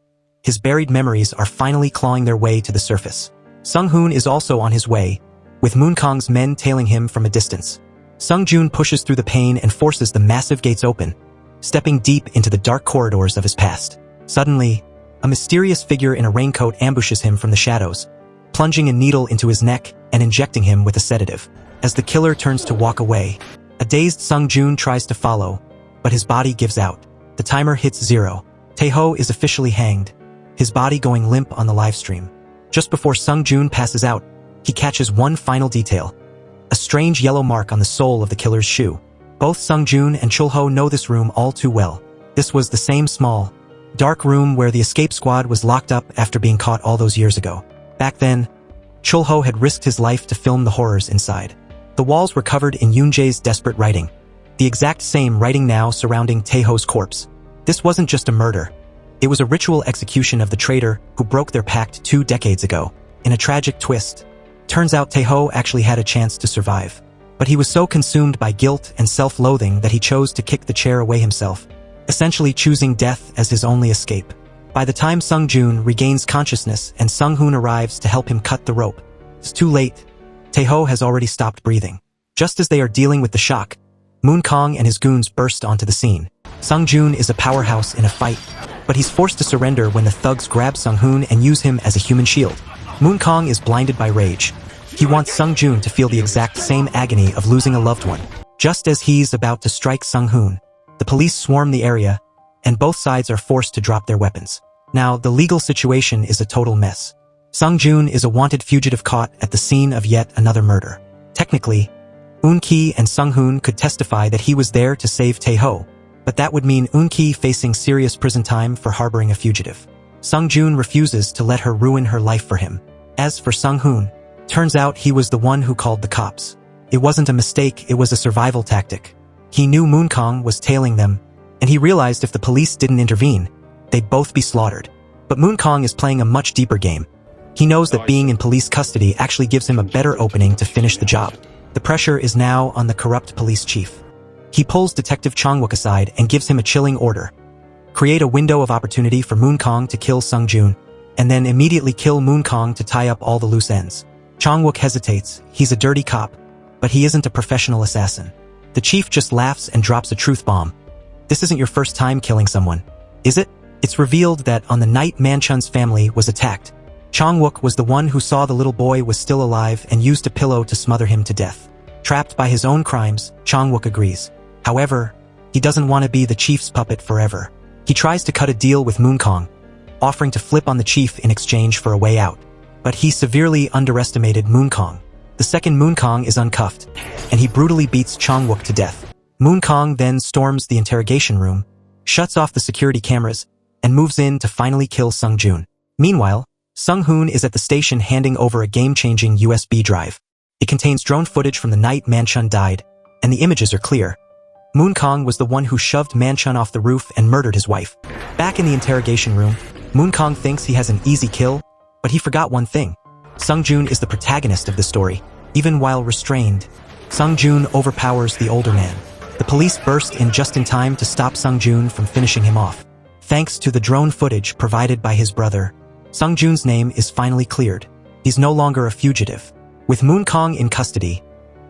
His buried memories are finally clawing their way to the surface. Sung-hoon is also on his way, with Moon-kong's men tailing him from a distance. Sung-joon pushes through the pain and forces the massive gates open, stepping deep into the dark corridors of his past. Suddenly, a mysterious figure in a raincoat ambushes him from the shadows, plunging a needle into his neck and injecting him with a sedative. As the killer turns to walk away, a dazed Sung-joon tries to follow, but his body gives out. The timer hits 0. Taeho is officially hanged, his body going limp on the livestream. Just before Sung-joon passes out, he catches one final detail: a strange yellow mark on the sole of the killer's shoe. Both Sung-joon and Chul-ho know this room all too well. This was the same small, dark room where the escape squad was locked up after being caught all those years ago. Back then, Chul-ho had risked his life to film the horrors inside. The walls were covered in Yoon-jae's desperate writing, the exact same writing now surrounding Taeho's corpse. This wasn't just a murder. It was a ritual execution of the traitor who broke their pact 2 decades ago. In a tragic twist, turns out Taeho actually had a chance to survive. But he was so consumed by guilt and self-loathing that he chose to kick the chair away himself, essentially choosing death as his only escape. By the time Sung-joon regains consciousness and Sung-hoon arrives to help him cut the rope, it's too late. Taeho has already stopped breathing. Just as they are dealing with the shock, Moon-kong and his goons burst onto the scene. Sung-joon is a powerhouse in a fight, but he's forced to surrender when the thugs grab Sung-hoon and use him as a human shield. Moon-kong is blinded by rage. He wants Sung-joon to feel the exact same agony of losing a loved one. Just as he's about to strike Sung-hoon, the police swarm the area, and both sides are forced to drop their weapons. Now, the legal situation is a total mess. Sung-joon is a wanted fugitive caught at the scene of yet another murder. Technically, Eun-ki and Sung-hoon could testify that he was there to save Taeho, but that would mean Eun-ki facing serious prison time for harboring a fugitive. Sung-joon refuses to let her ruin her life for him. As for Sung-hoon, turns out he was the one who called the cops. It wasn't a mistake, it was a survival tactic. He knew Moon-kong was tailing them, and he realized if the police didn't intervene, they'd both be slaughtered. But Moon-kong is playing a much deeper game. He knows that being in police custody actually gives him a better opening to finish the job. The pressure is now on the corrupt police chief. He pulls Detective Chong-wook aside and gives him a chilling order. Create a window of opportunity for Moon-kong to kill Sung-joon, and then immediately kill Moon-kong to tie up all the loose ends. Chong-wook hesitates. He's a dirty cop, but he isn't a professional assassin. The chief just laughs and drops a truth bomb. This isn't your first time killing someone, is it? It's revealed that on the night Manchun's family was attacked, Chong-wook was the one who saw the little boy was still alive and used a pillow to smother him to death. Trapped by his own crimes, Chong-wook agrees. However, he doesn't want to be the chief's puppet forever. He tries to cut a deal with Moon-kong, offering to flip on the chief in exchange for a way out. But he severely underestimated Moon-kong. The second Moon-kong is uncuffed, and he brutally beats Chong-wook to death. Moon-kong then storms the interrogation room, shuts off the security cameras, and moves in to finally kill Sung-joon. Meanwhile, Sung-hoon is at the station handing over a game-changing USB drive. It contains drone footage from the night Manchun died, and the images are clear. Moon-kong was the one who shoved Manchun off the roof and murdered his wife. Back in the interrogation room, Moon-kong thinks he has an easy kill, but he forgot one thing. Sung-joon is the protagonist of the story. Even while restrained, Sung-joon overpowers the older man. The police burst in just in time to stop Sung-joon from finishing him off. Thanks to the drone footage provided by his brother, Sung-joon's name is finally cleared. He's no longer a fugitive. With Moon-kong in custody,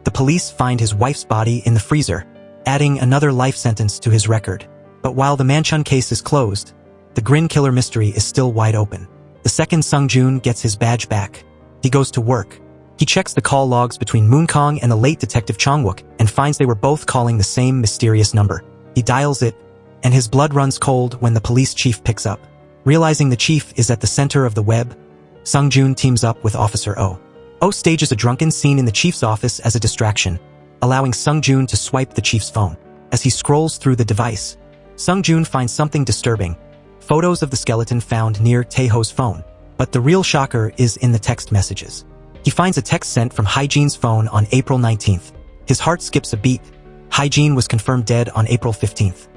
the police find his wife's body in the freezer, adding another life sentence to his record. But while the Manchun case is closed, the Grin killer mystery is still wide open. The second Sung-joon gets his badge back. He goes to work. He checks the call logs between Moon-kong and the late Detective Chong-wook and finds they were both calling the same mysterious number. He dials it, and his blood runs cold when the police chief picks up. Realizing the chief is at the center of the web, Sung-joon teams up with Officer Oh. Oh stages a drunken scene in the chief's office as a distraction, allowing Sung-joon to swipe the chief's phone. As he scrolls through the device, Sung-joon finds something disturbing. Photos of the skeleton found near Taeho's phone. But the real shocker is in the text messages. He finds a text sent from Hyejin's phone on April 19th. His heart skips a beat. Hyejin was confirmed dead on April 15th.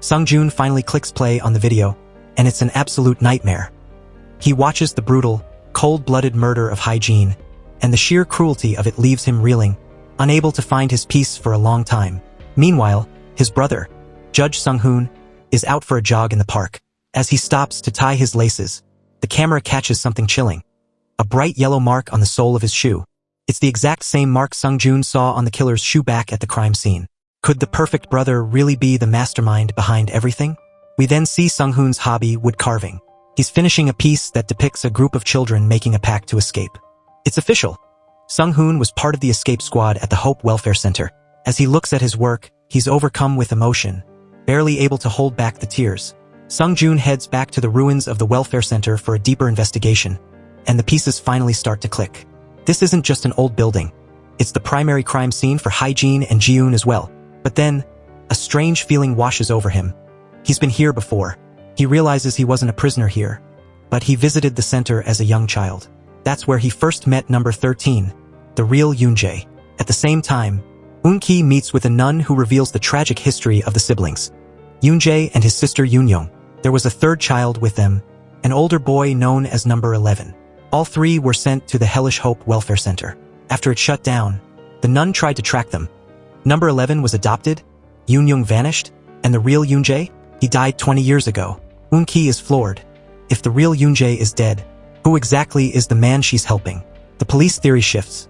Sung-joon finally clicks play on the video, and it's an absolute nightmare. He watches the brutal, cold-blooded murder of Hyejin, and the sheer cruelty of it leaves him reeling, unable to find his peace for a long time. Meanwhile, his brother, Judge Sung-hoon, is out for a jog in the park. As he stops to tie his laces, the camera catches something chilling. A bright yellow mark on the sole of his shoe. It's the exact same mark Sung-joon saw on the killer's shoe back at the crime scene. Could the perfect brother really be the mastermind behind everything? We then see Sung-hoon's hobby, wood carving. He's finishing a piece that depicts a group of children making a pact to escape. It's official. Sung-hoon was part of the escape squad at the Hope Welfare Center. As he looks at his work, he's overcome with emotion, barely able to hold back the tears. Sung-joon heads back to the ruins of the welfare center for a deeper investigation, and the pieces finally start to click. This isn't just an old building. It's the primary crime scene for Hyejin and Jiun as well. But then, a strange feeling washes over him. He's been here before. He realizes he wasn't a prisoner here, but he visited the center as a young child. That's where he first met number 13, the real Yoonjae. At the same time, Eun-ki meets with a nun who reveals the tragic history of the siblings. Yoonjae and his sister Yoonyoung. There was a third child with them, an older boy known as number 11. All three were sent to the Hellish Hope Welfare Center. After it shut down, the nun tried to track them. Number 11 was adopted, Yoonyoung vanished, and the real Yoonjae? He died 20 years ago. Eun-ki is floored. If the real Yoonjae is dead, who exactly is the man she's helping? The police theory shifts.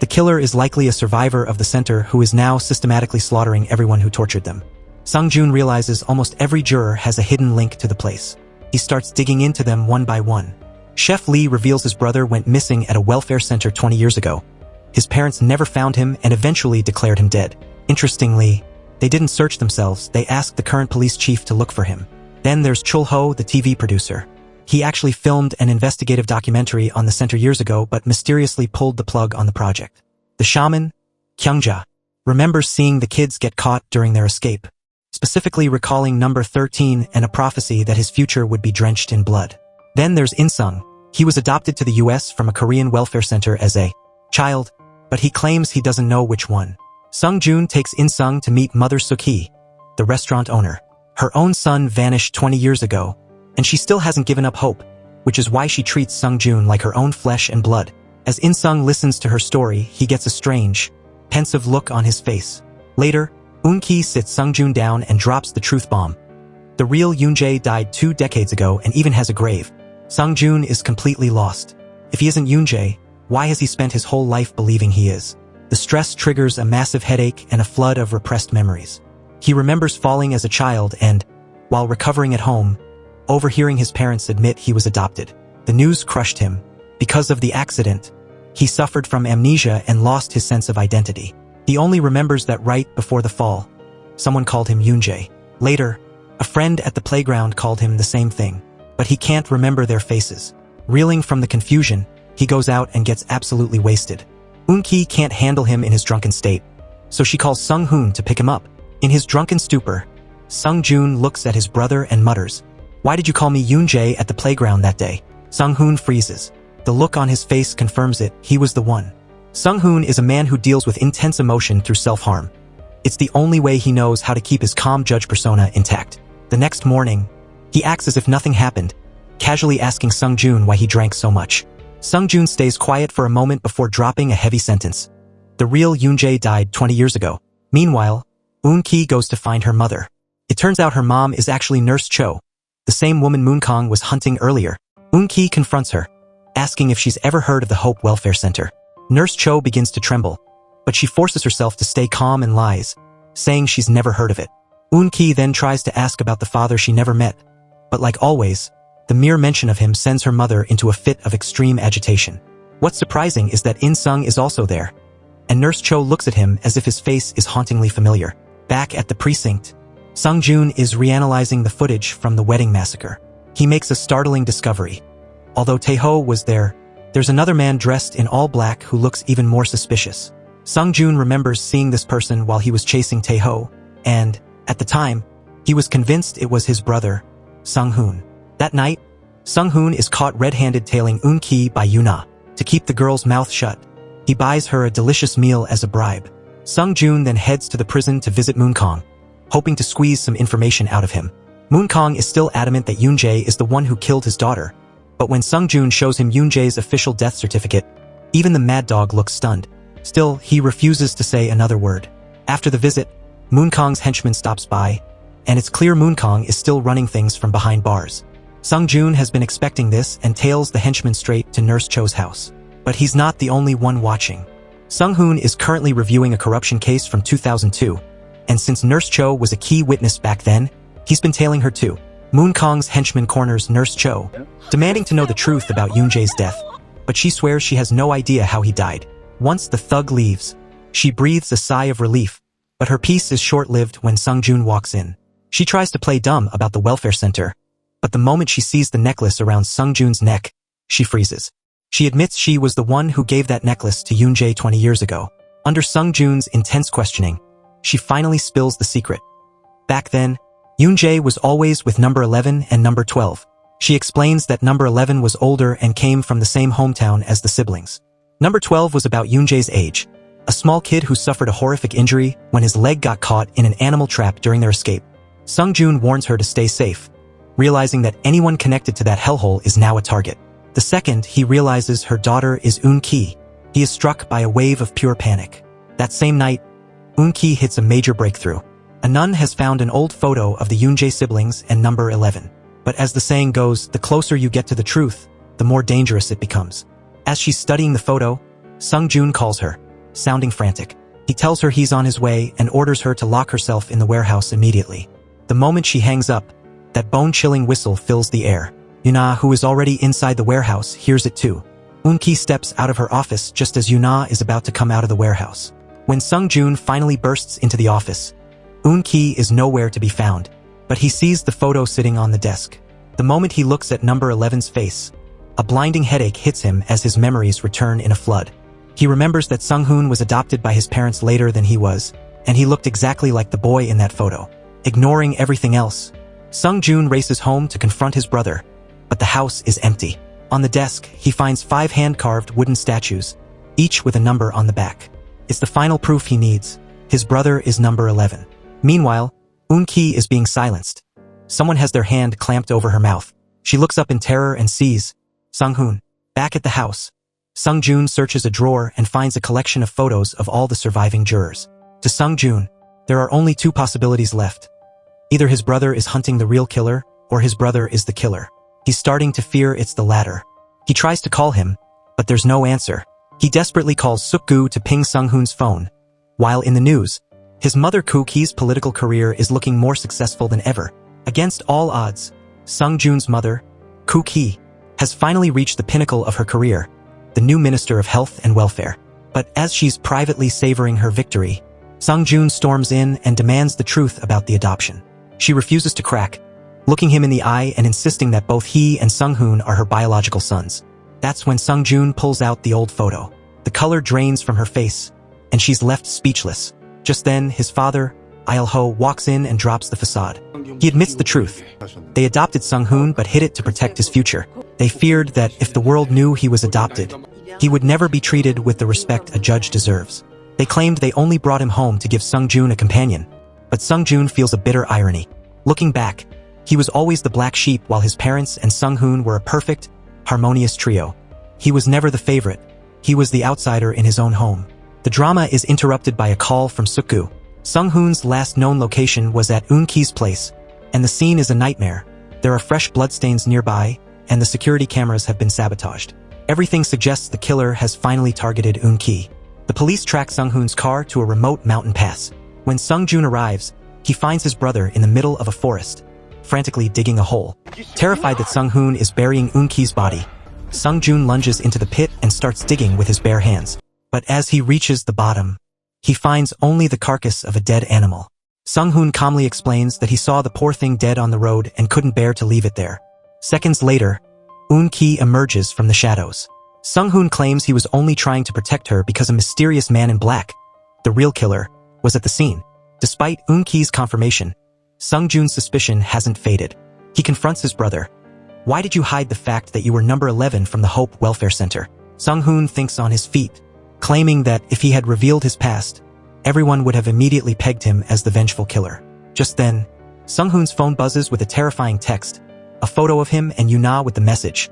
The killer is likely a survivor of the center who is now systematically slaughtering everyone who tortured them. Sung-joon realizes almost every juror has a hidden link to the place. He starts digging into them one by one. Chef Lee reveals his brother went missing at a welfare center 20 years ago. His parents never found him and eventually declared him dead. Interestingly, they didn't search themselves, they asked the current police chief to look for him. Then there's Chul-ho, the TV producer. He actually filmed an investigative documentary on the center years ago but mysteriously pulled the plug on the project. The shaman, Kyungja, remembers seeing the kids get caught during their escape. specifically recalling number 13 and a prophecy that his future would be drenched in blood. Then there's In-sung. He was adopted to the US from a Korean welfare center as a child, but he claims he doesn't know which one. Sung-joon takes In-sung to meet Mother Suk-hee, the restaurant owner. Her own son vanished 20 years ago, and she still hasn't given up hope, which is why she treats Sung-joon like her own flesh and blood. As In-sung listens to her story, he gets a strange, pensive look on his face. Later, Eun-ki sits Sung-joon down and drops the truth bomb. The real Yoon-jae died 2 decades ago and even has a grave. Sung-joon is completely lost. If he isn't Yoon-jae, why has he spent his whole life believing he is? The stress triggers a massive headache and a flood of repressed memories. He remembers falling as a child and, while recovering at home, overhearing his parents admit he was adopted. The news crushed him. Because of the accident, he suffered from amnesia and lost his sense of identity. He only remembers that right before the fall, someone called him Yoon-jae. Later, a friend at the playground called him the same thing, but he can't remember their faces. Reeling from the confusion, he goes out and gets absolutely wasted. Eun-ki can't handle him in his drunken state, so she calls Sung-hoon to pick him up. In his drunken stupor, Sung-joon looks at his brother and mutters, "Why did you call me Yoon-jae at the playground that day?" Sung-hoon freezes. The look on his face confirms it, he was the one. Sung-hoon is a man who deals with intense emotion through self-harm. It's the only way he knows how to keep his calm judge persona intact. The next morning, he acts as if nothing happened, casually asking Sung-joon why he drank so much. Sung-joon stays quiet for a moment before dropping a heavy sentence. The real Yoon-jae died 20 years ago. Meanwhile, Eun-ki goes to find her mother. It turns out her mom is actually Nurse Cho, the same woman Moon-kang was hunting earlier. Eun-ki confronts her, asking if she's ever heard of the Hope Welfare Center. Nurse Cho begins to tremble, but she forces herself to stay calm and lies, saying she's never heard of it. Eun-ki then tries to ask about the father she never met, but like always, the mere mention of him sends her mother into a fit of extreme agitation. What's surprising is that In-sung is also there, and Nurse Cho looks at him as if his face is hauntingly familiar. Back at the precinct, Sung-joon is reanalyzing the footage from the wedding massacre. He makes a startling discovery. Although Tae-ho was there, there's another man dressed in all black who looks even more suspicious. Sung-joon remembers seeing this person while he was chasing Tae-ho, and, at the time, he was convinced it was his brother, Sung-hoon. That night, Sung-hoon is caught red-handed tailing Eun-ki by Yuna. To keep the girl's mouth shut, he buys her a delicious meal as a bribe. Sung-joon then heads to the prison to visit Moon-kang, hoping to squeeze some information out of him. Moon-kang is still adamant that Yoon-jae is the one who killed his daughter, but when Sung-joon shows him Yoon-jae's official death certificate, even the mad dog looks stunned. Still, he refuses to say another word. After the visit, Moon-kang's henchman stops by, and it's clear Moon-kang is still running things from behind bars. Sung-joon has been expecting this and tails the henchman straight to Nurse Cho's house. But he's not the only one watching. Sung-hoon is currently reviewing a corruption case from 2002, and since Nurse Cho was a key witness back then, he's been tailing her too. Moon-kang's henchman corners Nurse Cho, demanding to know the truth about Yoon-jae's death, but she swears she has no idea how he died. Once the thug leaves, she breathes a sigh of relief, but her peace is short-lived when Sung-joon walks in. She tries to play dumb about the welfare center, but the moment she sees the necklace around Sung-joon's neck, she freezes. She admits she was the one who gave that necklace to Yoon-jae 20 years ago. Under Sung-joon's intense questioning, she finally spills the secret. Back then, Yoon-jae was always with number 11 and number 12. She explains that number 11 was older and came from the same hometown as the siblings. Number 12 was about Yoon-jae's age, a small kid who suffered a horrific injury when his leg got caught in an animal trap during their escape. Sung-joon warns her to stay safe, realizing that anyone connected to that hellhole is now a target. The second he realizes her daughter is Eun-ki, he is struck by a wave of pure panic. That same night, Eun-ki hits a major breakthrough. A nun has found an old photo of the Yoon-jae siblings and number 11. But as the saying goes, the closer you get to the truth, the more dangerous it becomes. As she's studying the photo, Sung-joon calls her, sounding frantic. He tells her he's on his way and orders her to lock herself in the warehouse immediately. The moment she hangs up, that bone-chilling whistle fills the air. Yuna, who is already inside the warehouse, hears it too. Eun-ki steps out of her office just as Yuna is about to come out of the warehouse. When Sung-joon finally bursts into the office, Eun-ki is nowhere to be found, but he sees the photo sitting on the desk. The moment he looks at number 11's face, a blinding headache hits him as his memories return in a flood. He remembers that Sung-hoon was adopted by his parents later than he was, and he looked exactly like the boy in that photo. ignoring everything else. Sung-joon races home to confront his brother, but the house is empty. On the desk, he finds 5 hand-carved wooden statues, each with a number on the back. It's the final proof he needs. His brother is number 11. Meanwhile, Eun-ki is being silenced. Someone has their hand clamped over her mouth. She looks up in terror and sees Sung-hoon. Back at the house, Sung-joon searches a drawer and finds a collection of photos of all the surviving jurors. To Sung-joon, there are only 2 possibilities left. Either his brother is hunting the real killer, or his brother is the killer. He's starting to fear it's the latter. He tries to call him, but there's no answer. He desperately calls Suk-gu to ping Sung-hoon's phone. While in the news, his mother Koo-ki's political career is looking more successful than ever. Against all odds, Sung-joon's mother, Koo-ki, has finally reached the pinnacle of her career, the new Minister of Health and Welfare. But as she's privately savoring her victory, Sung-joon storms in and demands the truth about the adoption. She refuses to crack, looking him in the eye and insisting that both he and Sung-hoon are her biological sons. That's when Sung-joon pulls out the old photo. The color drains from her face, and she's left speechless. Just then, his father, Il-ho, walks in and drops the facade. He admits the truth. They adopted Sung-hoon but hid it to protect his future. They feared that if the world knew he was adopted, he would never be treated with the respect a judge deserves. They claimed they only brought him home to give Sung-joon a companion. But Sung-joon feels a bitter irony. Looking back, he was always the black sheep while his parents and Sung-hoon were a perfect, harmonious trio. He was never the favorite. He was the outsider in his own home. The drama is interrupted by a call from Suk-gu. Sung-hoon's last known location was at Eun-ki's place, and the scene is a nightmare. There are fresh bloodstains nearby, and the security cameras have been sabotaged. Everything suggests the killer has finally targeted Eun-ki. The police track Sung-hoon's car to a remote mountain pass. When Sung-joon arrives, he finds his brother in the middle of a forest, frantically digging a hole. Terrified that Sung-hoon is burying Eun-ki's body, Sung-joon lunges into the pit and starts digging with his bare hands. But as he reaches the bottom, he finds only the carcass of a dead animal. Sung-hoon calmly explains that he saw the poor thing dead on the road and couldn't bear to leave it there. Seconds later, Eun-ki emerges from the shadows. Sung-hoon claims he was only trying to protect her because a mysterious man in black, the real killer, was at the scene. Despite Eun-ki's confirmation, Sung-joon's suspicion hasn't faded. He confronts his brother. Why did you hide the fact that you were number 11 from the Hope Welfare Center? Sung-hoon thinks on his feet, claiming that if he had revealed his past, everyone would have immediately pegged him as the vengeful killer. Just then, Sung-hoon's phone buzzes with a terrifying text, a photo of him and Yuna with the message,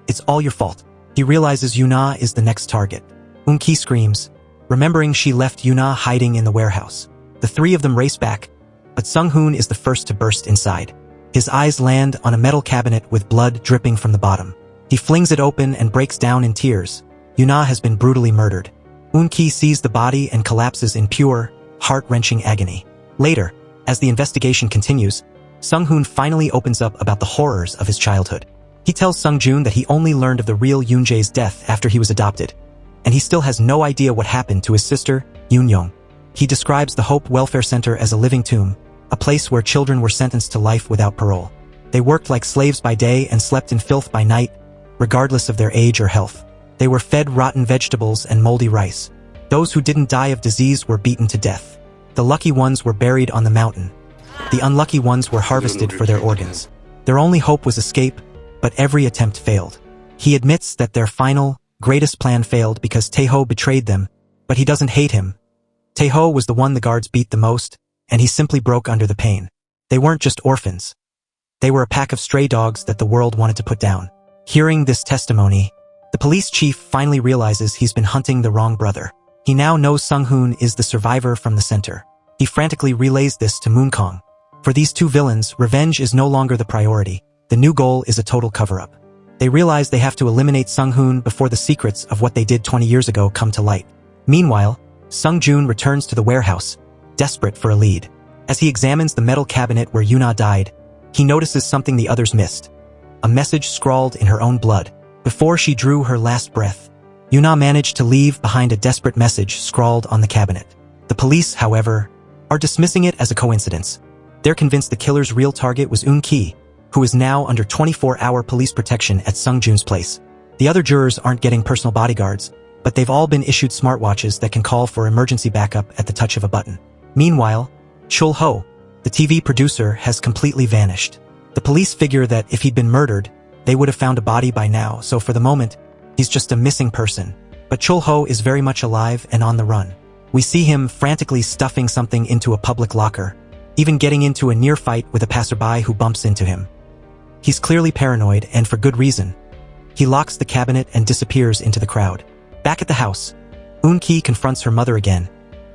"It's all your fault." He realizes Yuna is the next target. Eun-ki screams, remembering she left Yuna hiding in the warehouse. The 3 of them race back, but Sung-hoon is the first to burst inside. His eyes land on a metal cabinet with blood dripping from the bottom. He flings it open and breaks down in tears. Yuna has been brutally murdered. Eun-ki sees the body and collapses in pure, heart-wrenching agony. Later, as the investigation continues, Sung-hoon finally opens up about the horrors of his childhood. He tells Sung-joon that he only learned of the real Yoon-jae's death after he was adopted, and he still has no idea what happened to his sister, Yoon-young. He describes the Hope Welfare Center as a living tomb, a place where children were sentenced to life without parole. They worked like slaves by day and slept in filth by night, regardless of their age or health. They were fed rotten vegetables and moldy rice. Those who didn't die of disease were beaten to death. The lucky ones were buried on the mountain. The unlucky ones were harvested for their organs. Their only hope was escape, but every attempt failed. He admits that their final, greatest plan failed because Taeho betrayed them, but he doesn't hate him. Taeho was the one the guards beat the most, and he simply broke under the pain. They weren't just orphans. They were a pack of stray dogs that the world wanted to put down. Hearing this testimony, the police chief finally realizes he's been hunting the wrong brother. He now knows Sung-hoon is the survivor from the center. He frantically relays this to Moonkong. For these 2 villains, revenge is no longer the priority. The new goal is a total cover-up. They realize they have to eliminate Sung-hoon before the secrets of what they did 20 years ago come to light. Meanwhile, Sung-joon returns to the warehouse, desperate for a lead. As he examines the metal cabinet where Yuna died, he notices something the others missed. A message scrawled in her own blood. Before she drew her last breath, Yuna managed to leave behind a desperate message scrawled on the cabinet. The police, however, are dismissing it as a coincidence. They're convinced the killer's real target was Eun-ki, who is now under 24-hour police protection at Sung-joon's place. The other jurors aren't getting personal bodyguards, but they've all been issued smartwatches that can call for emergency backup at the touch of a button. Meanwhile, Chul-ho, The TV producer has completely vanished. The police figure that if he'd been murdered, they would have found a body by now, so for the moment, he's just a missing person. But Chul-ho is very much alive and on the run. We see him frantically stuffing something into a public locker, even getting into a near fight with a passerby who bumps into him. He's clearly paranoid, and for good reason. He locks the cabinet and disappears into the crowd. Back at the house, Eun-ki confronts her mother again,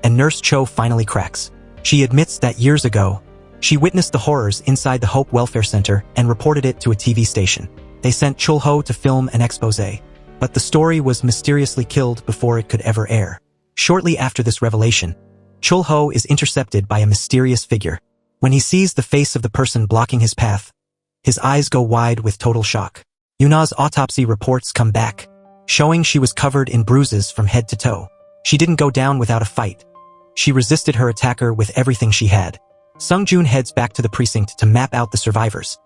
and Nurse Cho finally cracks. She admits that years ago, she witnessed the horrors inside the Hope Welfare Center and reported it to a TV station. They sent Chul-ho to film an expose, but the story was mysteriously killed before it could ever air. Shortly after this revelation, Chul-ho is intercepted by a mysterious figure. When he sees the face of the person blocking his path, his eyes go wide with total shock. Yuna's autopsy reports come back, showing she was covered in bruises from head to toe. She didn't go down without a fight. She resisted her attacker with everything she had. Sung-joon heads back to the precinct to map out the survivors.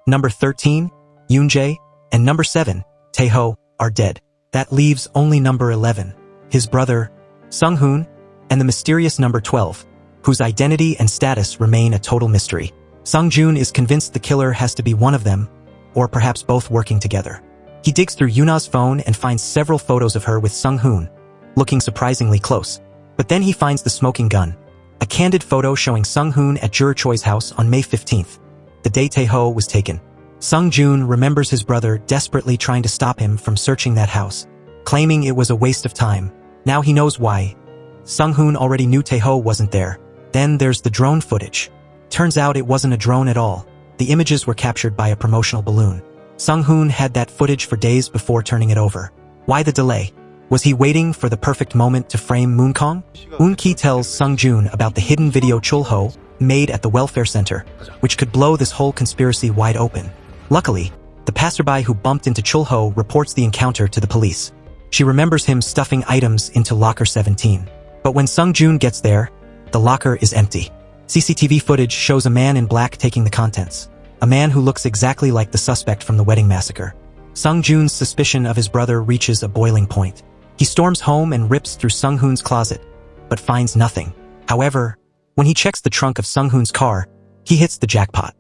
Number 13, Yoon-jae, and number 7, Tae-ho, are dead. That leaves only number 11, his brother, Sung-hoon, and the mysterious number 12, whose identity and status remain a total mystery. Sung-joon is convinced the killer has to be one of them, or perhaps both working together. He digs through Yuna's phone and finds several photos of her with Sung-hoon, looking surprisingly close. But then he finds the smoking gun, a candid photo showing Sung-hoon at Juror Choi's house on May 15th, the day Tae-ho was taken. Sung-joon remembers his brother desperately trying to stop him from searching that house, claiming it was a waste of time. Now he knows why. Sung-hoon already knew Tae-ho wasn't there. Then there's the drone footage. Turns out it wasn't a drone at all. The images were captured by a promotional balloon. Sung-hoon had that footage for days before turning it over. Why the delay? Was he waiting for the perfect moment to frame Moon-kong? Eun-ki tells Sung-joon about the hidden video Chul-ho made at the welfare center, which could blow this whole conspiracy wide open. Luckily, the passerby who bumped into Chul-ho reports the encounter to the police. She remembers him stuffing items into locker 17. But when Sung-joon gets there, the locker is empty. CCTV footage shows a man in black taking the contents. A man who looks exactly like the suspect from the wedding massacre. Sung-joon's suspicion of his brother reaches a boiling point. He storms home and rips through Sung-hoon's closet, but finds nothing. However, when he checks the trunk of Sung-hoon's car, he hits the jackpot.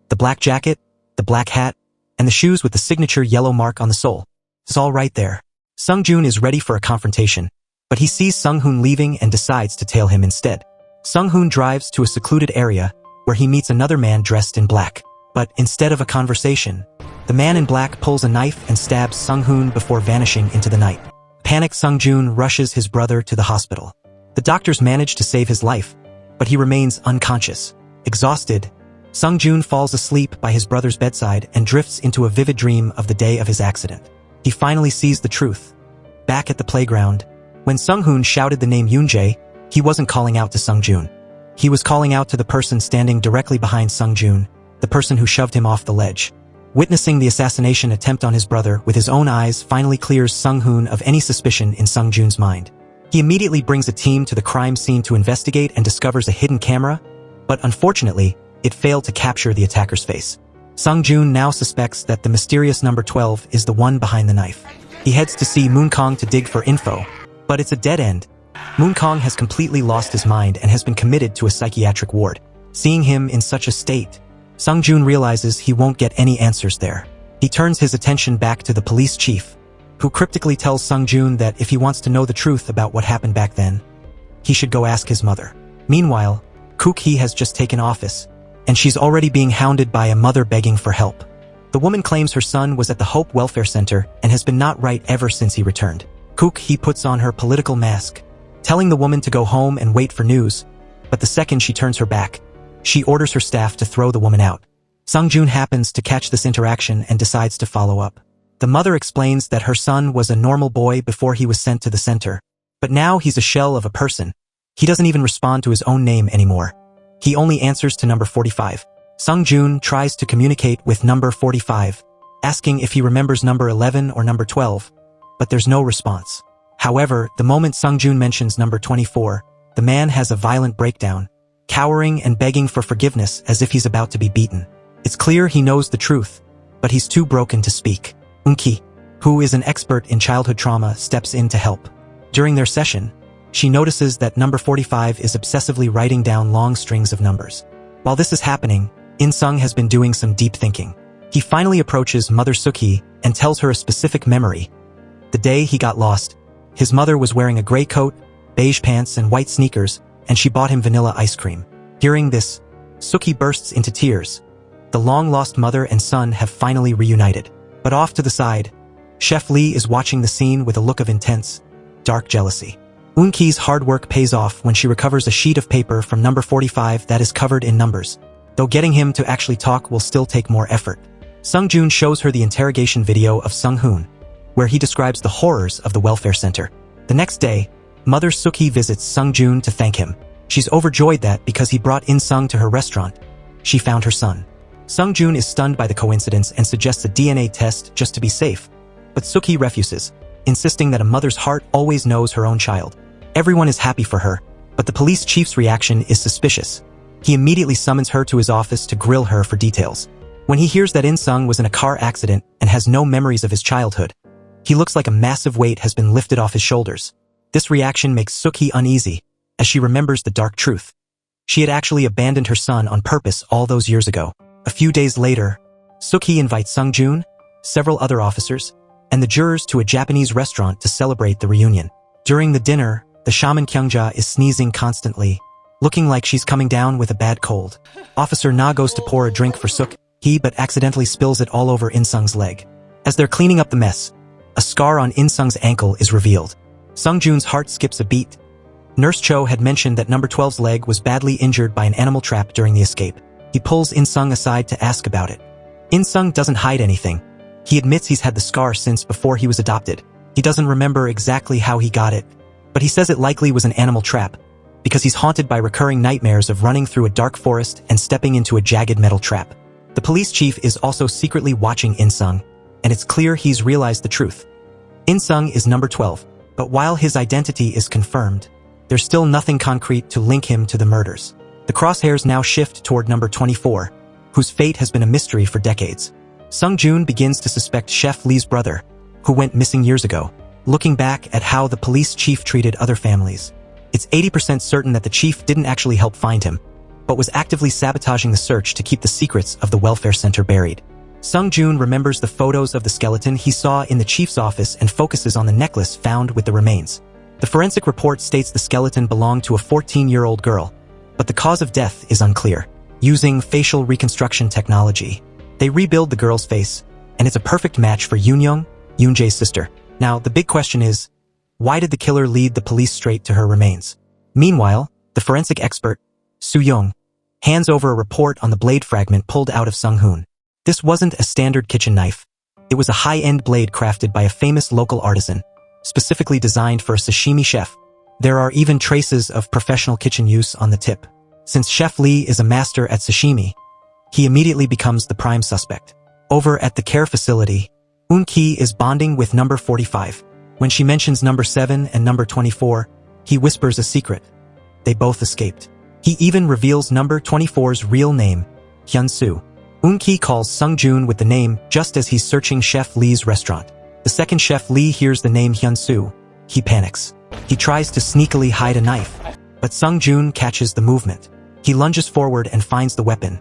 The black jacket, the black hat, and the shoes with the signature yellow mark on the sole. It's all right there. Sung-joon is ready for a confrontation, but he sees Sung-hoon leaving and decides to tail him instead. Sung-hoon drives to a secluded area where he meets another man dressed in black. But instead of a conversation, the man in black pulls a knife and stabs Sung-hoon before vanishing into the night. Panicked Sung-joon rushes his brother to the hospital. The doctors manage to save his life, but he remains unconscious. Exhausted, Sung-joon falls asleep by his brother's bedside and drifts into a vivid dream of the day of his accident. He finally sees the truth. Back at the playground, when Sung-hoon shouted the name Yoon-jae, he wasn't calling out to Sung-joon. He was calling out to the person standing directly behind Sung-joon, the person who shoved him off the ledge. Witnessing the assassination attempt on his brother with his own eyes finally clears Sung-hoon of any suspicion in Sung-joon's mind. He immediately brings a team to the crime scene to investigate and discovers a hidden camera, but unfortunately, it failed to capture the attacker's face. Sung-joon now suspects that the mysterious number 12 is the one behind the knife. He heads to see Moon-kong to dig for info, but it's a dead end. Moon-kong has completely lost his mind and has been committed to a psychiatric ward. Seeing him in such a state, Sung-joon realizes he won't get any answers there. He turns his attention back to the police chief, who cryptically tells Sung-joon that if he wants to know the truth about what happened back then, he should go ask his mother. Meanwhile, Kook-hee has just taken office, and she's already being hounded by a mother begging for help. The woman claims her son was at the Hope Welfare Center and has been not right ever since he returned. Kook-hee puts on her political mask, telling the woman to go home and wait for news, but the second she turns her back, she orders her staff to throw the woman out. Sung-joon happens to catch this interaction and decides to follow up. The mother explains that her son was a normal boy before he was sent to the center, but now he's a shell of a person. He doesn't even respond to his own name anymore. He only answers to number 45. Sung-joon tries to communicate with number 45, asking if he remembers number 11 or number 12, but there's no response. However, the moment Sung-joon mentions number 24, the man has a violent breakdown, cowering and begging for forgiveness as if he's about to be beaten. It's clear he knows the truth, but he's too broken to speak. Eun-ki, who is an expert in childhood trauma, steps in to help. During their session, she notices that number 45 is obsessively writing down long strings of numbers. While this is happening, In-sung has been doing some deep thinking. He finally approaches Mother Suk-hee and tells her a specific memory. The day he got lost, his mother was wearing a gray coat, beige pants, and white sneakers, and she bought him vanilla ice cream. Hearing this, Suk-hee bursts into tears. The long-lost mother and son have finally reunited. But off to the side, Chef Lee is watching the scene with a look of intense, dark jealousy. Eun-ki's hard work pays off when she recovers a sheet of paper from number 45 that is covered in numbers. Though getting him to actually talk will still take more effort. Sung-joon shows her the interrogation video of Sung-hoon, where he describes the horrors of the welfare center. The next day, Mother Suk-hee visits Sung-joon to thank him. She's overjoyed that because he brought In-sung to her restaurant, she found her son. Sung-joon is stunned by the coincidence and suggests a DNA test just to be safe. But Suk-hee refuses, insisting that a mother's heart always knows her own child. Everyone is happy for her, but the police chief's reaction is suspicious. He immediately summons her to his office to grill her for details. When he hears that In-sung was in a car accident and has no memories of his childhood, he looks like a massive weight has been lifted off his shoulders. This reaction makes Suk-hee uneasy, as she remembers the dark truth. She had actually abandoned her son on purpose all those years ago. A few days later, Suk-hee invites Sung-joon, several other officers, and the jurors to a Japanese restaurant to celebrate the reunion. During the dinner, the shaman Kyungja is sneezing constantly, looking like she's coming down with a bad cold. Officer Na goes to pour a drink for Suk-hee but accidentally spills it all over In-sung's leg. As they're cleaning up the mess, a scar on In-sung's ankle is revealed. Sung-joon's heart skips a beat. Nurse Cho had mentioned that number 12's leg was badly injured by an animal trap during the escape. He pulls In-sung aside to ask about it. In-sung doesn't hide anything. He admits he's had the scar since before he was adopted. He doesn't remember exactly how he got it, but he says it likely was an animal trap, because he's haunted by recurring nightmares of running through a dark forest and stepping into a jagged metal trap. The police chief is also secretly watching In-sung, and it's clear he's realized the truth. In-sung is number 12, but while his identity is confirmed, there's still nothing concrete to link him to the murders. The crosshairs now shift toward number 24, whose fate has been a mystery for decades. Sung-joon begins to suspect Chef Lee's brother, who went missing years ago. Looking back at how the police chief treated other families, it's 80% certain that the chief didn't actually help find him, but was actively sabotaging the search to keep the secrets of the welfare center buried. Sung-joon remembers the photos of the skeleton he saw in the chief's office and focuses on the necklace found with the remains. The forensic report states the skeleton belonged to a 14-year-old girl, but the cause of death is unclear. Using facial reconstruction technology, they rebuild the girl's face, and it's a perfect match for Yoon-young, Yoon-jae's sister. Now, the big question is, why did the killer lead the police straight to her remains? Meanwhile, the forensic expert, Soo-young, hands over a report on the blade fragment pulled out of Sung-hoon. This wasn't a standard kitchen knife. It was a high-end blade crafted by a famous local artisan, specifically designed for a sashimi chef. There are even traces of professional kitchen use on the tip. Since Chef Lee is a master at sashimi, he immediately becomes the prime suspect. Over at the care facility, Eun-ki is bonding with number 45. When she mentions number 7 and number 24, he whispers a secret. They both escaped. He even reveals number 24's real name, Hyun-soo. Eun-ki calls Sung-joon with the name just as he's searching Chef Lee's restaurant. The second Chef Lee hears the name Hyun-soo, he panics. He tries to sneakily hide a knife, but Sung-joon catches the movement. He lunges forward and finds the weapon,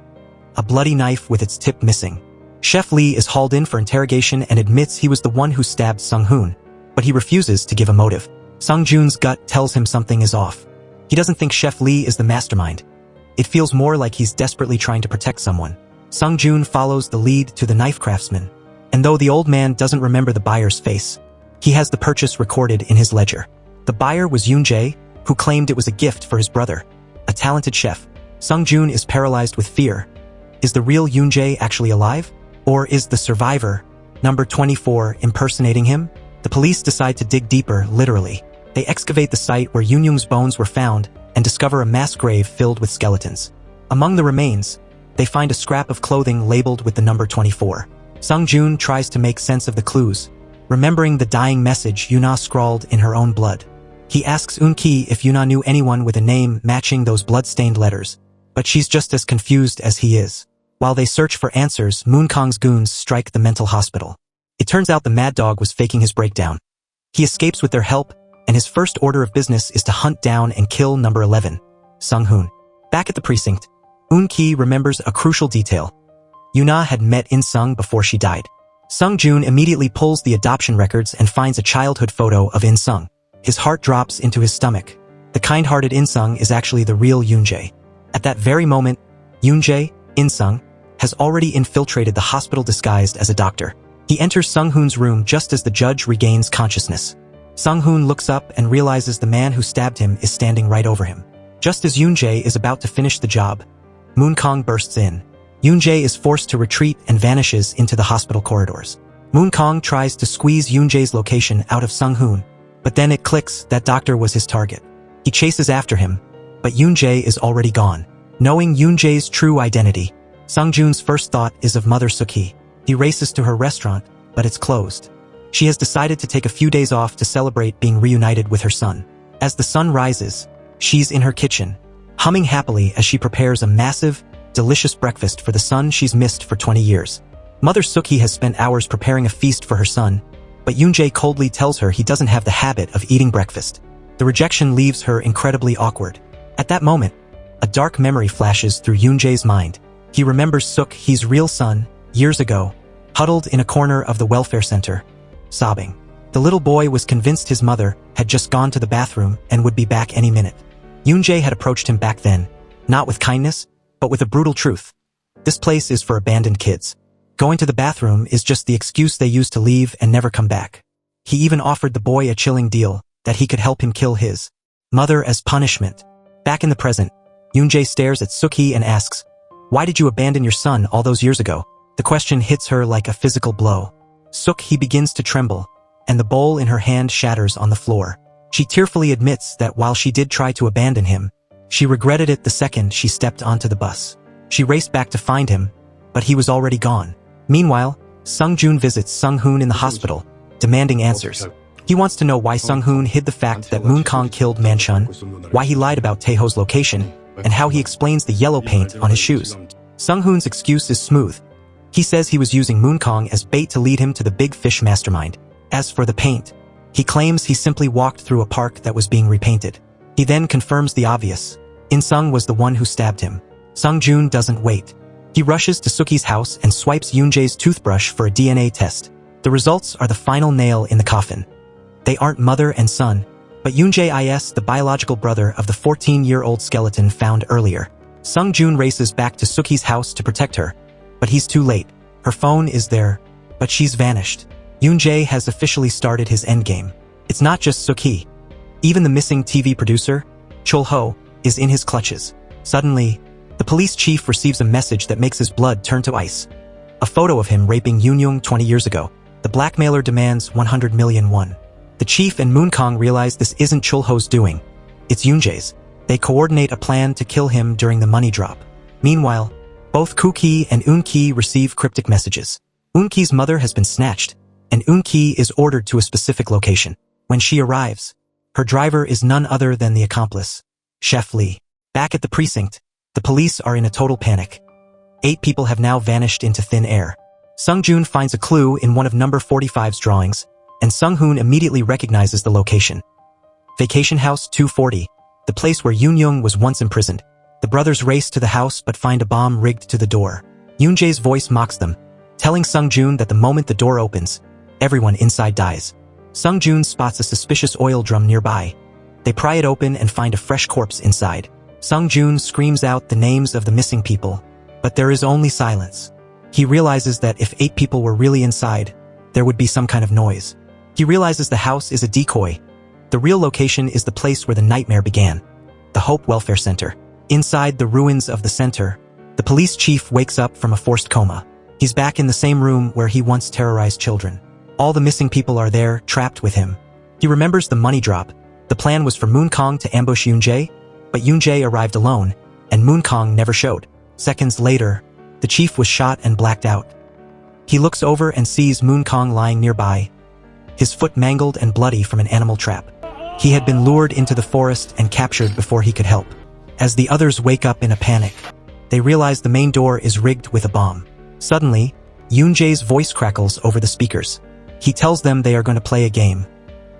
a bloody knife with its tip missing. Chef Lee is hauled in for interrogation and admits he was the one who stabbed Sung-hoon, but he refuses to give a motive. Sung-joon's gut tells him something is off. He doesn't think Chef Lee is the mastermind. It feels more like he's desperately trying to protect someone. Sung-joon follows the lead to the knife craftsman, and though the old man doesn't remember the buyer's face, he has the purchase recorded in his ledger. The buyer was Yoon-jae, who claimed it was a gift for his brother, a talented chef. Sung-joon is paralyzed with fear. Is the real Yoon-jae actually alive? Or is the survivor, number 24, impersonating him? The police decide to dig deeper, literally. They excavate the site where Yoon-young's bones were found and discover a mass grave filled with skeletons. Among the remains, they find a scrap of clothing labeled with the number 24. Sung-joon tries to make sense of the clues, remembering the dying message Yoona scrawled in her own blood. He asks Eun-ki if Yoona knew anyone with a name matching those blood-stained letters, but she's just as confused as he is. While they search for answers, Moon Kong's goons strike the mental hospital. It turns out the mad dog was faking his breakdown. He escapes with their help, and his first order of business is to hunt down and kill number 11, Sung-hoon. Back at the precinct, Eun-ki remembers a crucial detail. Yuna had met In-sung before she died. Sung-joon immediately pulls the adoption records and finds a childhood photo of In-sung. His heart drops into his stomach. The kind-hearted In-sung is actually the real Yoon-jae. At that very moment, Yoon-jae, In-sung, has already infiltrated the hospital disguised as a doctor. He enters Sung-hoon's room just as the judge regains consciousness. Sung-hoon looks up and realizes the man who stabbed him is standing right over him. Just as Yoon-jae is about to finish the job, Moon-kang bursts in. Yoon-jae is forced to retreat and vanishes into the hospital corridors. Moon-kang tries to squeeze Yoon-jae's location out of Sung-hoon, but then it clicks that doctor was his target. He chases after him, but Yoon-jae is already gone. Knowing Yoon-jae's true identity, Sung-joon's first thought is of Mother Suk-hee. He races to her restaurant, but it's closed. She has decided to take a few days off to celebrate being reunited with her son. As the sun rises, she's in her kitchen, humming happily as she prepares a massive, delicious breakfast for the son she's missed for 20 years. Mother Suk-hee has spent hours preparing a feast for her son, but Yoon-jae coldly tells her he doesn't have the habit of eating breakfast. The rejection leaves her incredibly awkward. At that moment, a dark memory flashes through Yoon-jae's mind. He remembers Suk-hee's real son, years ago, huddled in a corner of the welfare center, sobbing. The little boy was convinced his mother had just gone to the bathroom and would be back any minute. Yoon-jae had approached him back then, not with kindness, but with a brutal truth. This place is for abandoned kids. Going to the bathroom is just the excuse they use to leave and never come back. He even offered the boy a chilling deal that he could help him kill his mother as punishment. Back in the present, Yoon-jae stares at Suk-hee and asks, "Why did you abandon your son all those years ago?" The question hits her like a physical blow. Suk-hee begins to tremble, and the bowl in her hand shatters on the floor. She tearfully admits that while she did try to abandon him, she regretted it the second she stepped onto the bus. She raced back to find him, but he was already gone. Meanwhile, Sung-joon visits Sung-hoon in the hospital, demanding answers. He wants to know why Sung-hoon hid the fact that Moon-kang killed Manchun, why he lied about Taeho's location, and how he explains the yellow paint on his shoes. Sung-hoon's excuse is smooth. He says he was using Moon-kang as bait to lead him to the big fish mastermind. As for the paint, he claims he simply walked through a park that was being repainted. He then confirms the obvious. In-sung was the one who stabbed him. Sung-joon doesn't wait. He rushes to Suk-hee's house and swipes Yoon-jae's toothbrush for a DNA test. The results are the final nail in the coffin. They aren't mother and son, but Yoon-jae is the biological brother of the 14-year-old skeleton found earlier. Sung-joon races back to Suk-hee's house to protect her, but he's too late. Her phone is there, but she's vanished. Yoon-jae has officially started his endgame. It's not just Suk-hee. Even the missing TV producer, Chol-ho, is in his clutches. Suddenly, the police chief receives a message that makes his blood turn to ice. A photo of him raping Yoon-young 20 years ago. The blackmailer demands 100 million won. The chief and Moon-kang realize this isn't Chol-ho's doing. It's Yoon-jae's. They coordinate a plan to kill him during the money drop. Meanwhile, both Koo-ki and Eun-ki receive cryptic messages. Eun-ki's mother has been snatched, and Eun-ki is ordered to a specific location. When she arrives, her driver is none other than the accomplice, Chef Lee. Back at the precinct, the police are in a total panic. 8 people have now vanished into thin air. Sung-joon finds a clue in one of number 45's drawings, and Sung-hoon immediately recognizes the location. Vacation House 240, the place where Yoon-young was once imprisoned. The brothers race to the house but find a bomb rigged to the door. Yoon-jae's voice mocks them, telling Sung-joon that the moment the door opens, everyone inside dies. Sung-joon spots a suspicious oil drum nearby. They pry it open and find a fresh corpse inside. Sung-joon screams out the names of the missing people, but there is only silence. He realizes that if 8 people were really inside, there would be some kind of noise. He realizes the house is a decoy. The real location is the place where the nightmare began, the Hope Welfare Center. Inside the ruins of the center, the police chief wakes up from a forced coma. He's back in the same room where he once terrorized children. All the missing people are there, trapped with him. He remembers the money drop. The plan was for Moon-kang to ambush Yoon-jae, but Yoon-jae arrived alone, and Moon-kang never showed. Seconds later, the chief was shot and blacked out. He looks over and sees Moon-kang lying nearby, his foot mangled and bloody from an animal trap. He had been lured into the forest and captured before he could help. As the others wake up in a panic, they realize the main door is rigged with a bomb. Suddenly, Yoon-jae's voice crackles over the speakers. He tells them they are going to play a game.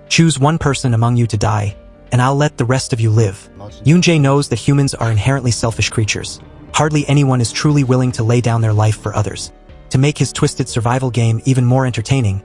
Choose one person among you to die, and I'll let the rest of you live. Yoon-jae knows that humans are inherently selfish creatures. Hardly anyone is truly willing to lay down their life for others. To make his twisted survival game even more entertaining,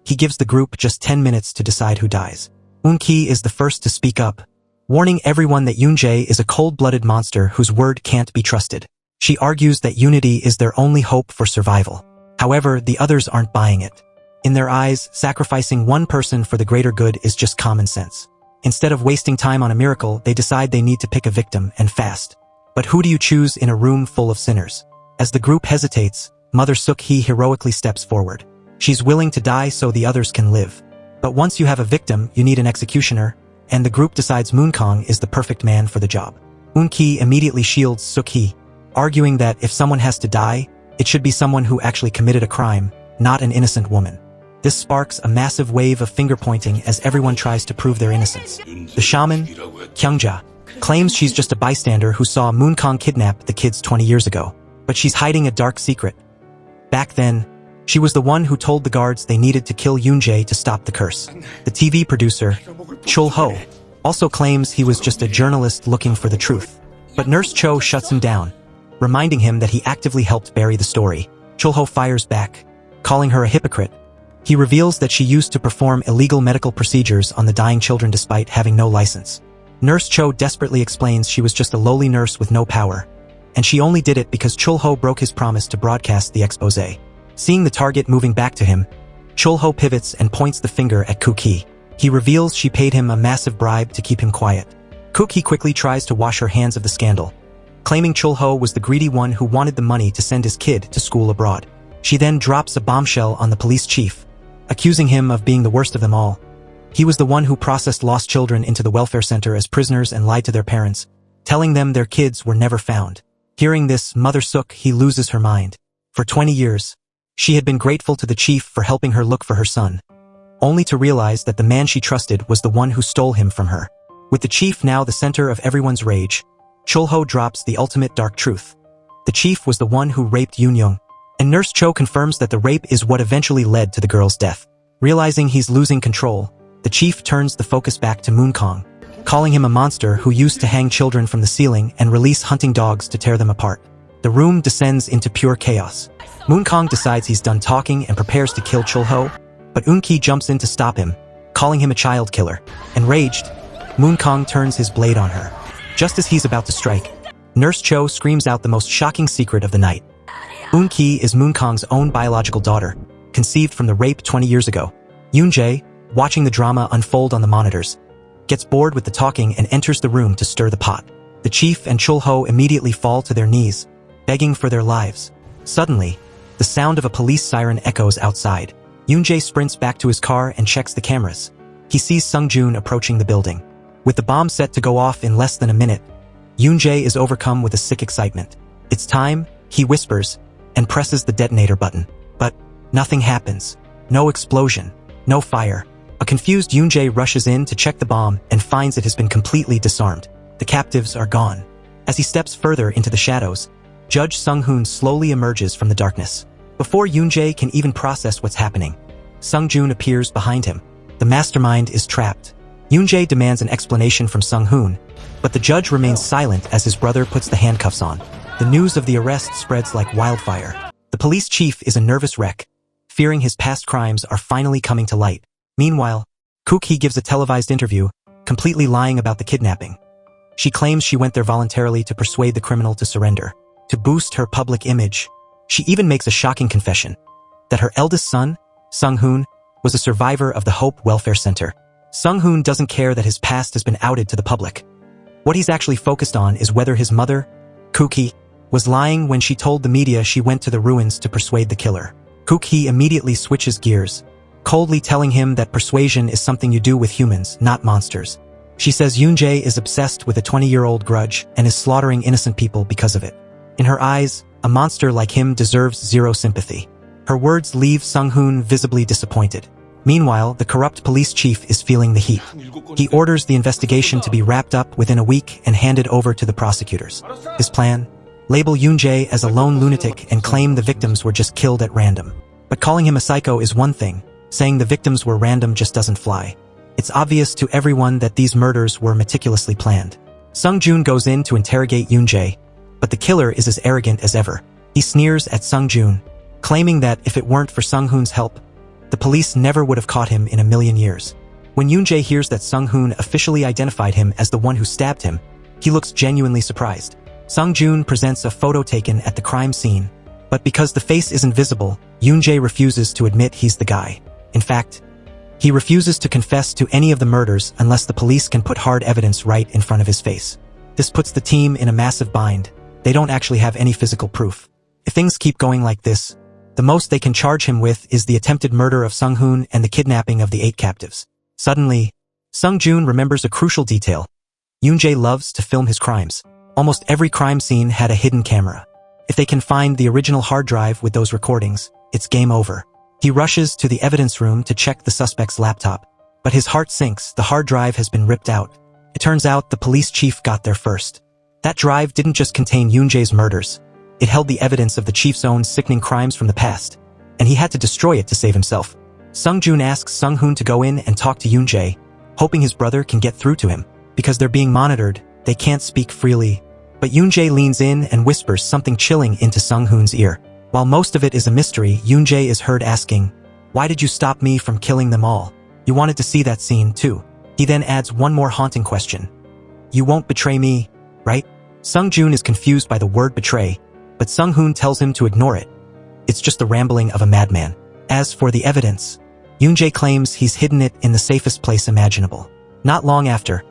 he gives the group just 10 minutes to decide who dies. Eun-ki is the first to speak up, warning everyone that Yoon-jae is a cold-blooded monster whose word can't be trusted. She argues that unity is their only hope for survival. However, the others aren't buying it. In their eyes, sacrificing one person for the greater good is just common sense. Instead of wasting time on a miracle, they decide they need to pick a victim and fast. But who do you choose in a room full of sinners? As the group hesitates, Mother Suk-hee heroically steps forward. She's willing to die so the others can live. But once you have a victim, you need an executioner, and the group decides Moon-kang is the perfect man for the job. Eun-ki immediately shields Suk-hee, arguing that if someone has to die, it should be someone who actually committed a crime, not an innocent woman. This sparks a massive wave of finger-pointing as everyone tries to prove their innocence. The shaman, Kyungja, claims she's just a bystander who saw Moon-kang kidnap the kids 20 years ago, but she's hiding a dark secret. Back then, she was the one who told the guards they needed to kill Yoon-jae to stop the curse. The TV producer, Chul-ho, also claims he was just a journalist looking for the truth. But Nurse Cho shuts him down, reminding him that he actively helped bury the story. Chul-ho fires back, calling her a hypocrite. He reveals that she used to perform illegal medical procedures on the dying children despite having no license. Nurse Cho desperately explains she was just a lowly nurse with no power, and she only did it because Chul-ho broke his promise to broadcast the exposé. Seeing the target moving back to him, Chul-ho pivots and points the finger at Kuk-hee. He reveals she paid him a massive bribe to keep him quiet. Kuk-hee quickly tries to wash her hands of the scandal, claiming Chul-ho was the greedy one who wanted the money to send his kid to school abroad. She then drops a bombshell on the police chief, accusing him of being the worst of them all. He was the one who processed lost children into the welfare center as prisoners and lied to their parents, telling them their kids were never found. Hearing this, Mother Suk-hee loses her mind. For 20 years, she had been grateful to the chief for helping her look for her son, only to realize that the man she trusted was the one who stole him from her. With the chief now the center of everyone's rage, Chul-ho drops the ultimate dark truth. The chief was the one who raped Yoon-young, and Nurse Cho confirms that the rape is what eventually led to the girl's death. Realizing he's losing control, the chief turns the focus back to Moon-kang, calling him a monster who used to hang children from the ceiling and release hunting dogs to tear them apart. The room descends into pure chaos. Moon-kang decides he's done talking and prepares to kill Chul-ho, but Eun-ki jumps in to stop him, calling him a child killer. Enraged, Moon-kang turns his blade on her. Just as he's about to strike, Nurse Cho screams out the most shocking secret of the night. Eun-ki is Moon-kang's own biological daughter, conceived from the rape 20 years ago. Yoon-jae, watching the drama unfold on the monitors, gets bored with the talking and enters the room to stir the pot. The chief and Chul-ho immediately fall to their knees, begging for their lives. Suddenly, the sound of a police siren echoes outside. Yoon-jae sprints back to his car and checks the cameras. He sees Sung-joon approaching the building. With the bomb set to go off in less than a minute, Yoon-jae is overcome with a sick excitement. It's time, he whispers, and presses the detonator button. But nothing happens. No explosion. No fire. A confused Yoon-jae rushes in to check the bomb and finds it has been completely disarmed. The captives are gone. As he steps further into the shadows, Judge Sung-hoon slowly emerges from the darkness. Before Yoon-jae can even process what's happening, Sung-joon appears behind him. The mastermind is trapped. Yoon-jae demands an explanation from Sung-hoon, but the judge remains silent as his brother puts the handcuffs on. The news of the arrest spreads like wildfire. The police chief is a nervous wreck, fearing his past crimes are finally coming to light. Meanwhile, Kuk-hee gives a televised interview, completely lying about the kidnapping. She claims she went there voluntarily to persuade the criminal to surrender, to boost her public image. She even makes a shocking confession, that her eldest son, Sung-hoon, was a survivor of the Hope Welfare Center. Sung-hoon doesn't care that his past has been outed to the public. What he's actually focused on is whether his mother, Kuk-hee, was lying when she told the media she went to the ruins to persuade the killer. Kuk-hee immediately switches gears, coldly telling him that persuasion is something you do with humans, not monsters. She says Yoon-jae is obsessed with a 20-year-old grudge and is slaughtering innocent people because of it. In her eyes, a monster like him deserves zero sympathy. Her words leave Sung-hoon visibly disappointed. Meanwhile, the corrupt police chief is feeling the heat. He orders the investigation to be wrapped up within a week and handed over to the prosecutors. His plan? Label Yoon-jae as a lone lunatic and claim the victims were just killed at random. But calling him a psycho is one thing, saying the victims were random just doesn't fly. It's obvious to everyone that these murders were meticulously planned. Sung-joon goes in to interrogate Yoon-jae, But the killer is as arrogant as ever. He sneers at Sung-joon, claiming that if it weren't for Sung-hoon's help, the police never would have caught him in a million years. When Yoon-jae hears that Sung-hoon officially identified him as the one who stabbed him, he looks genuinely surprised. Sung-joon presents a photo taken at the crime scene, but because the face isn't visible, Yoon-jae refuses to admit he's the guy. In fact, he refuses to confess to any of the murders unless the police can put hard evidence right in front of his face. This puts the team in a massive bind. They don't actually have any physical proof. If things keep going like this, the most they can charge him with is the attempted murder of Sung-hoon and the kidnapping of the 8 captives. Suddenly, Sung-joon remembers a crucial detail. Yoon-jae loves to film his crimes. Almost every crime scene had a hidden camera. If they can find the original hard drive with those recordings, it's game over. He rushes to the evidence room to check the suspect's laptop, but his heart sinks. The hard drive has been ripped out. It turns out the police chief got there first. That drive didn't just contain Yoon-jae's murders. It held the evidence of the chief's own sickening crimes from the past, and he had to destroy it to save himself. Sung-joon asks Sung-hoon to go in and talk to Yoon-jae, hoping his brother can get through to him. Because they're being monitored, they can't speak freely. But Yoon-jae leans in and whispers something chilling into Sung-hoon's ear. While most of it is a mystery, Yoon-jae is heard asking, "Why did you stop me from killing them all? You wanted to see that scene, too." He then adds one more haunting question. "You won't betray me, right?" Sung-joon is confused by the word betray, but Sung-hoon tells him to ignore it. It's just the rambling of a madman. As for the evidence, Yoon-jae claims he's hidden it in the safest place imaginable. Not long after,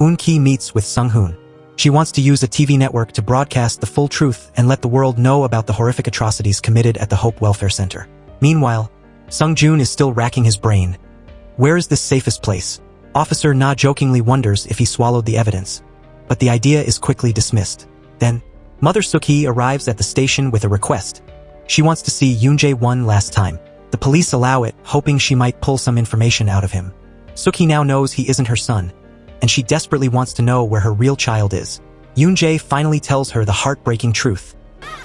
Eun-ki meets with Sung-hoon. She wants to use a TV network to broadcast the full truth and let the world know about the horrific atrocities committed at the Hope Welfare Center. Meanwhile, Sung-joon is still racking his brain. Where is this safest place? Officer Na jokingly wonders if he swallowed the evidence, but the idea is quickly dismissed. Then, Mother Suk-hee arrives at the station with a request. She wants to see Yoon-jae one last time. The police allow it, hoping she might pull some information out of him. Suk-hee now knows he isn't her son, and she desperately wants to know where her real child is. Yoon-jae finally tells her the heartbreaking truth.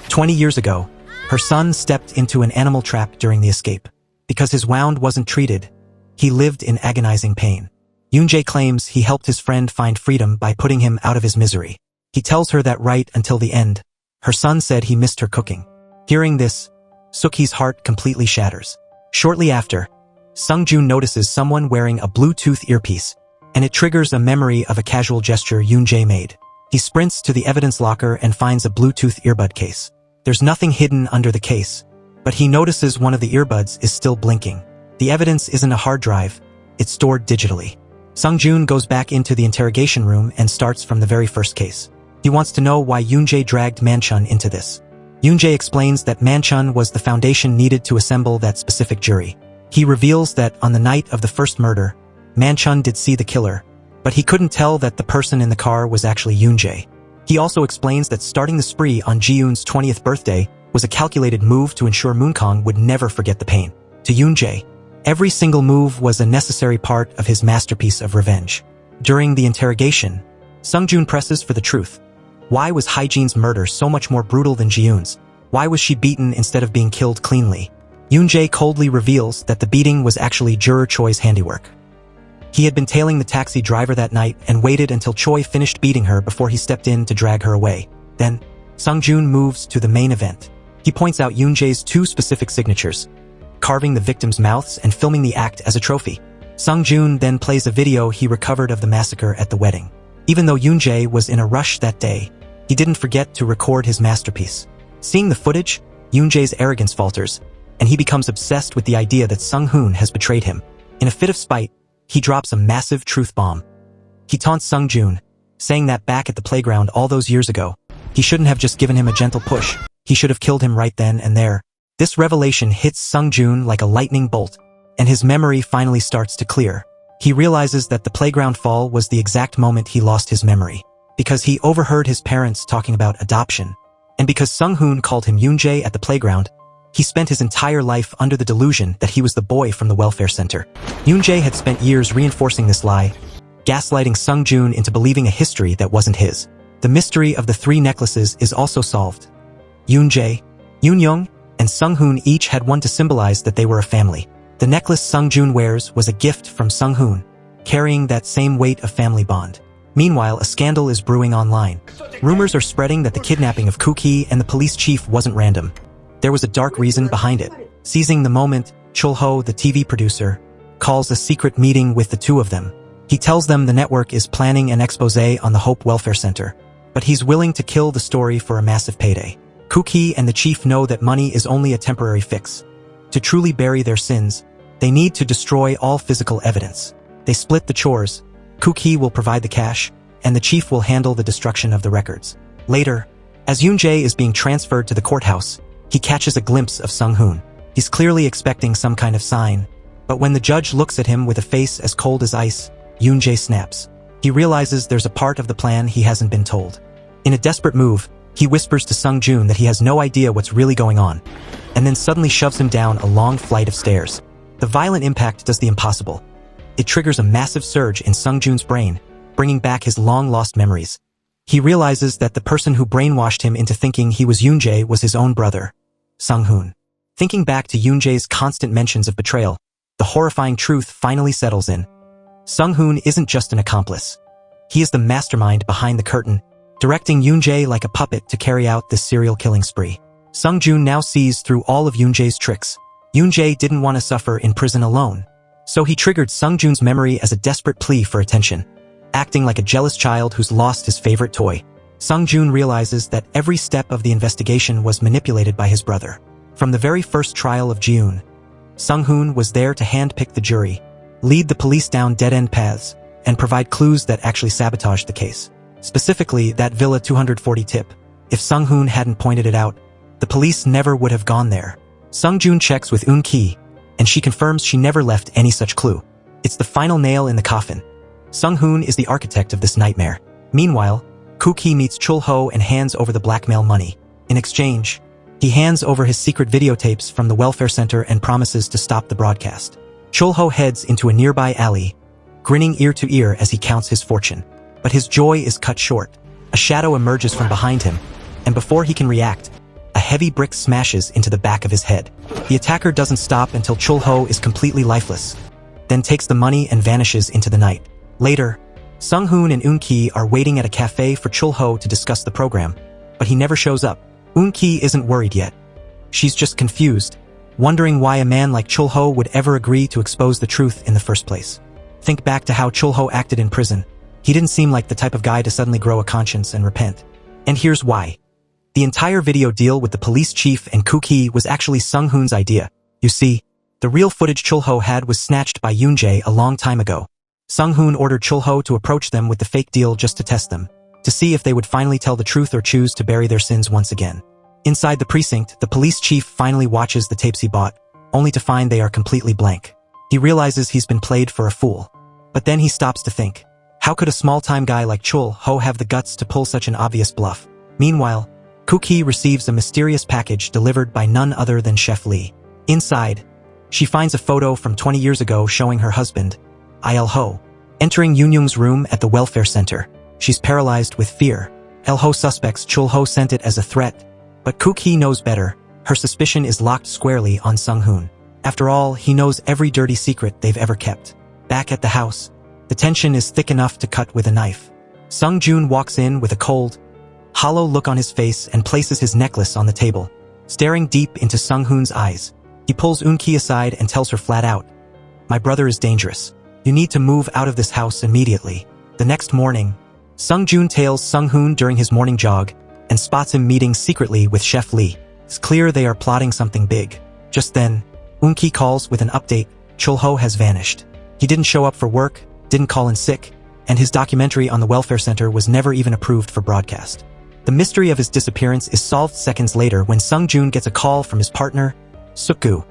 20 years ago, her son stepped into an animal trap during the escape. Because his wound wasn't treated, he lived in agonizing pain. Yoon-jae claims he helped his friend find freedom by putting him out of his misery. He tells her that right until the end, her son said he missed her cooking. Hearing this, Suk-hee's heart completely shatters. Shortly after, Sung-joon notices someone wearing a Bluetooth earpiece, and it triggers a memory of a casual gesture Yoon-jae made. He sprints to the evidence locker and finds a Bluetooth earbud case. There's nothing hidden under the case, but he notices one of the earbuds is still blinking. The evidence isn't a hard drive, it's stored digitally. Sung-joon goes back into the interrogation room and starts from the very first case. He wants to know why Yoon-jae dragged Manchun into this. Yoon-jae explains that Manchun was the foundation needed to assemble that specific jury. He reveals that on the night of the first murder, Manchun did see the killer, but he couldn't tell that the person in the car was actually Yoon-jae. He also explains that starting the spree on Ji-yoon's 20th birthday was a calculated move to ensure Moonkong would never forget the pain. To Yoon-jae, every single move was a necessary part of his masterpiece of revenge. During the interrogation, Sung-joon presses for the truth. Why was Hye-jin's murder so much more brutal than Ji-yoon's? Why was she beaten instead of being killed cleanly? Yoon-jae coldly reveals that the beating was actually Juror Choi's handiwork. He had been tailing the taxi driver that night and waited until Choi finished beating her before he stepped in to drag her away. Then, Sung-joon moves to the main event. He points out Yoon-jae's 2 specific signatures, carving the victims' mouths and filming the act as a trophy. Sung-joon then plays a video he recovered of the massacre at the wedding. Even though Yoon-jae was in a rush that day, he didn't forget to record his masterpiece. Seeing the footage, Yoon-jae's arrogance falters, and he becomes obsessed with the idea that Sung-hoon has betrayed him. In a fit of spite, he drops a massive truth bomb. He taunts Sung-joon, saying that back at the playground all those years ago, he shouldn't have just given him a gentle push, he should have killed him right then and there. This revelation hits Sung-joon like a lightning bolt, and his memory finally starts to clear. He realizes that the playground fall was the exact moment he lost his memory, because he overheard his parents talking about adoption, and because Sung-hoon called him Yoon-jae at the playground, he spent his entire life under the delusion that he was the boy from the welfare center. Yoon-jae had spent years reinforcing this lie, gaslighting Sung-joon into believing a history that wasn't his. The mystery of the 3 necklaces is also solved. Yoon-jae, Yoon-young, and Sung-hoon each had one to symbolize that they were a family. The necklace Sung-joon wears was a gift from Sung-hoon, carrying that same weight of family bond. Meanwhile, a scandal is brewing online. Rumors are spreading that the kidnapping of Kuki and the police chief wasn't random. There was a dark reason behind it. Seizing the moment, Chul-ho, the TV producer, calls a secret meeting with the two of them. He tells them the network is planning an expose on the Hope Welfare Center, but he's willing to kill the story for a massive payday. Kuki and the chief know that money is only a temporary fix. To truly bury their sins, they need to destroy all physical evidence. They split the chores. Kuki will provide the cash, and the chief will handle the destruction of the records. Later, as Yoon-jae is being transferred to the courthouse, he catches a glimpse of Sung-hoon. He's clearly expecting some kind of sign, but when the judge looks at him with a face as cold as ice, Yoon-jae snaps. He realizes there's a part of the plan he hasn't been told. In a desperate move, he whispers to Sung-joon that he has no idea what's really going on, and then suddenly shoves him down a long flight of stairs. The violent impact does the impossible. It triggers a massive surge in Sung-joon's brain, bringing back his long-lost memories. He realizes that the person who brainwashed him into thinking he was Yoon-jae was his own brother, Sung-hoon. Thinking back to Yoon-jae's constant mentions of betrayal, the horrifying truth finally settles in. Sung-hoon isn't just an accomplice. He is the mastermind behind the curtain, directing Yoon-jae like a puppet to carry out this serial killing spree. Sung-joon now sees through all of Yoon-jae's tricks. Yoon-jae didn't want to suffer in prison alone, so he triggered Sung-joon's memory as a desperate plea for attention. Acting like a jealous child who's lost his favorite toy, Sung-joon realizes that every step of the investigation was manipulated by his brother. From the very first trial of Jiun, Sung-hoon was there to handpick the jury, lead the police down dead-end paths, and provide clues that actually sabotaged the case. Specifically, that Villa 240 tip. If Sung-hoon hadn't pointed it out, the police never would have gone there. Sung-joon checks with Eun-ki, and she confirms she never left any such clue. It's the final nail in the coffin. Sung-hoon is the architect of this nightmare. Meanwhile, Kuki meets Chul-ho and hands over the blackmail money. In exchange, he hands over his secret videotapes from the welfare center and promises to stop the broadcast. Chul-ho heads into a nearby alley, grinning ear to ear as he counts his fortune. But his joy is cut short. A shadow emerges from behind him, and before he can react, a heavy brick smashes into the back of his head. The attacker doesn't stop until Chul-ho is completely lifeless, then takes the money and vanishes into the night. Later, Sung-hoon and Eun-ki are waiting at a cafe for Chul-ho to discuss the program, but he never shows up. Eun-ki isn't worried yet. She's just confused, wondering why a man like Chul-ho would ever agree to expose the truth in the first place. Think back to how Chul-ho acted in prison. He didn't seem like the type of guy to suddenly grow a conscience and repent. And here's why. The entire video deal with the police chief and Kuki was actually Sung-hoon's idea. You see, the real footage Chul-ho had was snatched by Yoon-jae a long time ago. Sung-hoon ordered Chul-ho to approach them with the fake deal just to test them, to see if they would finally tell the truth or choose to bury their sins once again. Inside the precinct, the police chief finally watches the tapes he bought, only to find they are completely blank. He realizes he's been played for a fool. But then he stops to think, how could a small-time guy like Chul-ho have the guts to pull such an obvious bluff? Meanwhile, Kuki receives a mysterious package delivered by none other than Chef Lee. Inside, she finds a photo from 20 years ago showing her husband, Il-ho, entering Yoon-young's room at the welfare center. She's paralyzed with fear. Il-ho suspects Chul-ho sent it as a threat, but Kuki knows better. Her suspicion is locked squarely on Sung-hoon. After all, he knows every dirty secret they've ever kept. Back at the house, the tension is thick enough to cut with a knife. Sung-joon walks in with a cold, hollow look on his face and places his necklace on the table. Staring deep into Sung-hoon's eyes, he pulls Eun-ki aside and tells her flat out, "My brother is dangerous. You need to move out of this house immediately." The next morning, Sung-joon tails Sung-hoon during his morning jog and spots him meeting secretly with Chef Lee. It's clear they are plotting something big. Just then, Eun-ki calls with an update. Chul-ho has vanished. He didn't show up for work, didn't call in sick, and his documentary on the welfare center was never even approved for broadcast. The mystery of his disappearance is solved seconds later when Sung-joon gets a call from his partner, Suk-gu.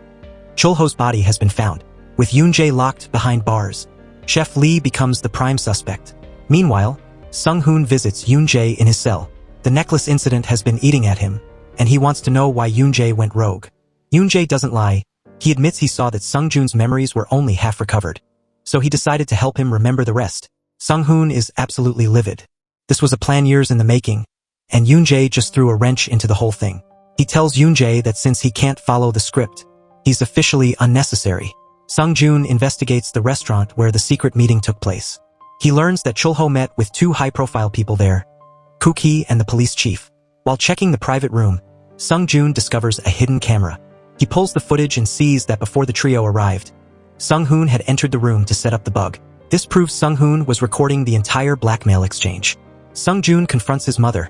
Chul-ho's body has been found, with Yoon-jae locked behind bars. Chef Lee becomes the prime suspect. Meanwhile, Sung-hoon visits Yoon-jae in his cell. The necklace incident has been eating at him, and he wants to know why Yoon-jae went rogue. Yoon-jae doesn't lie. He admits he saw that Sung-joon's memories were only half recovered, so he decided to help him remember the rest. Sung-hoon is absolutely livid. This was a plan years in the making, and Yoon-jae just threw a wrench into the whole thing. He tells Yoon-jae that since he can't follow the script, he's officially unnecessary. Sung-joon investigates the restaurant where the secret meeting took place. He learns that Chulho met with two high-profile people there, Kuki and the police chief. While checking the private room, Sung-Joon discovers a hidden camera. He pulls the footage and sees that before the trio arrived, Sung-Hoon had entered the room to set up the bug. This proves Sung-Hoon was recording the entire blackmail exchange. Sung-Joon confronts his mother,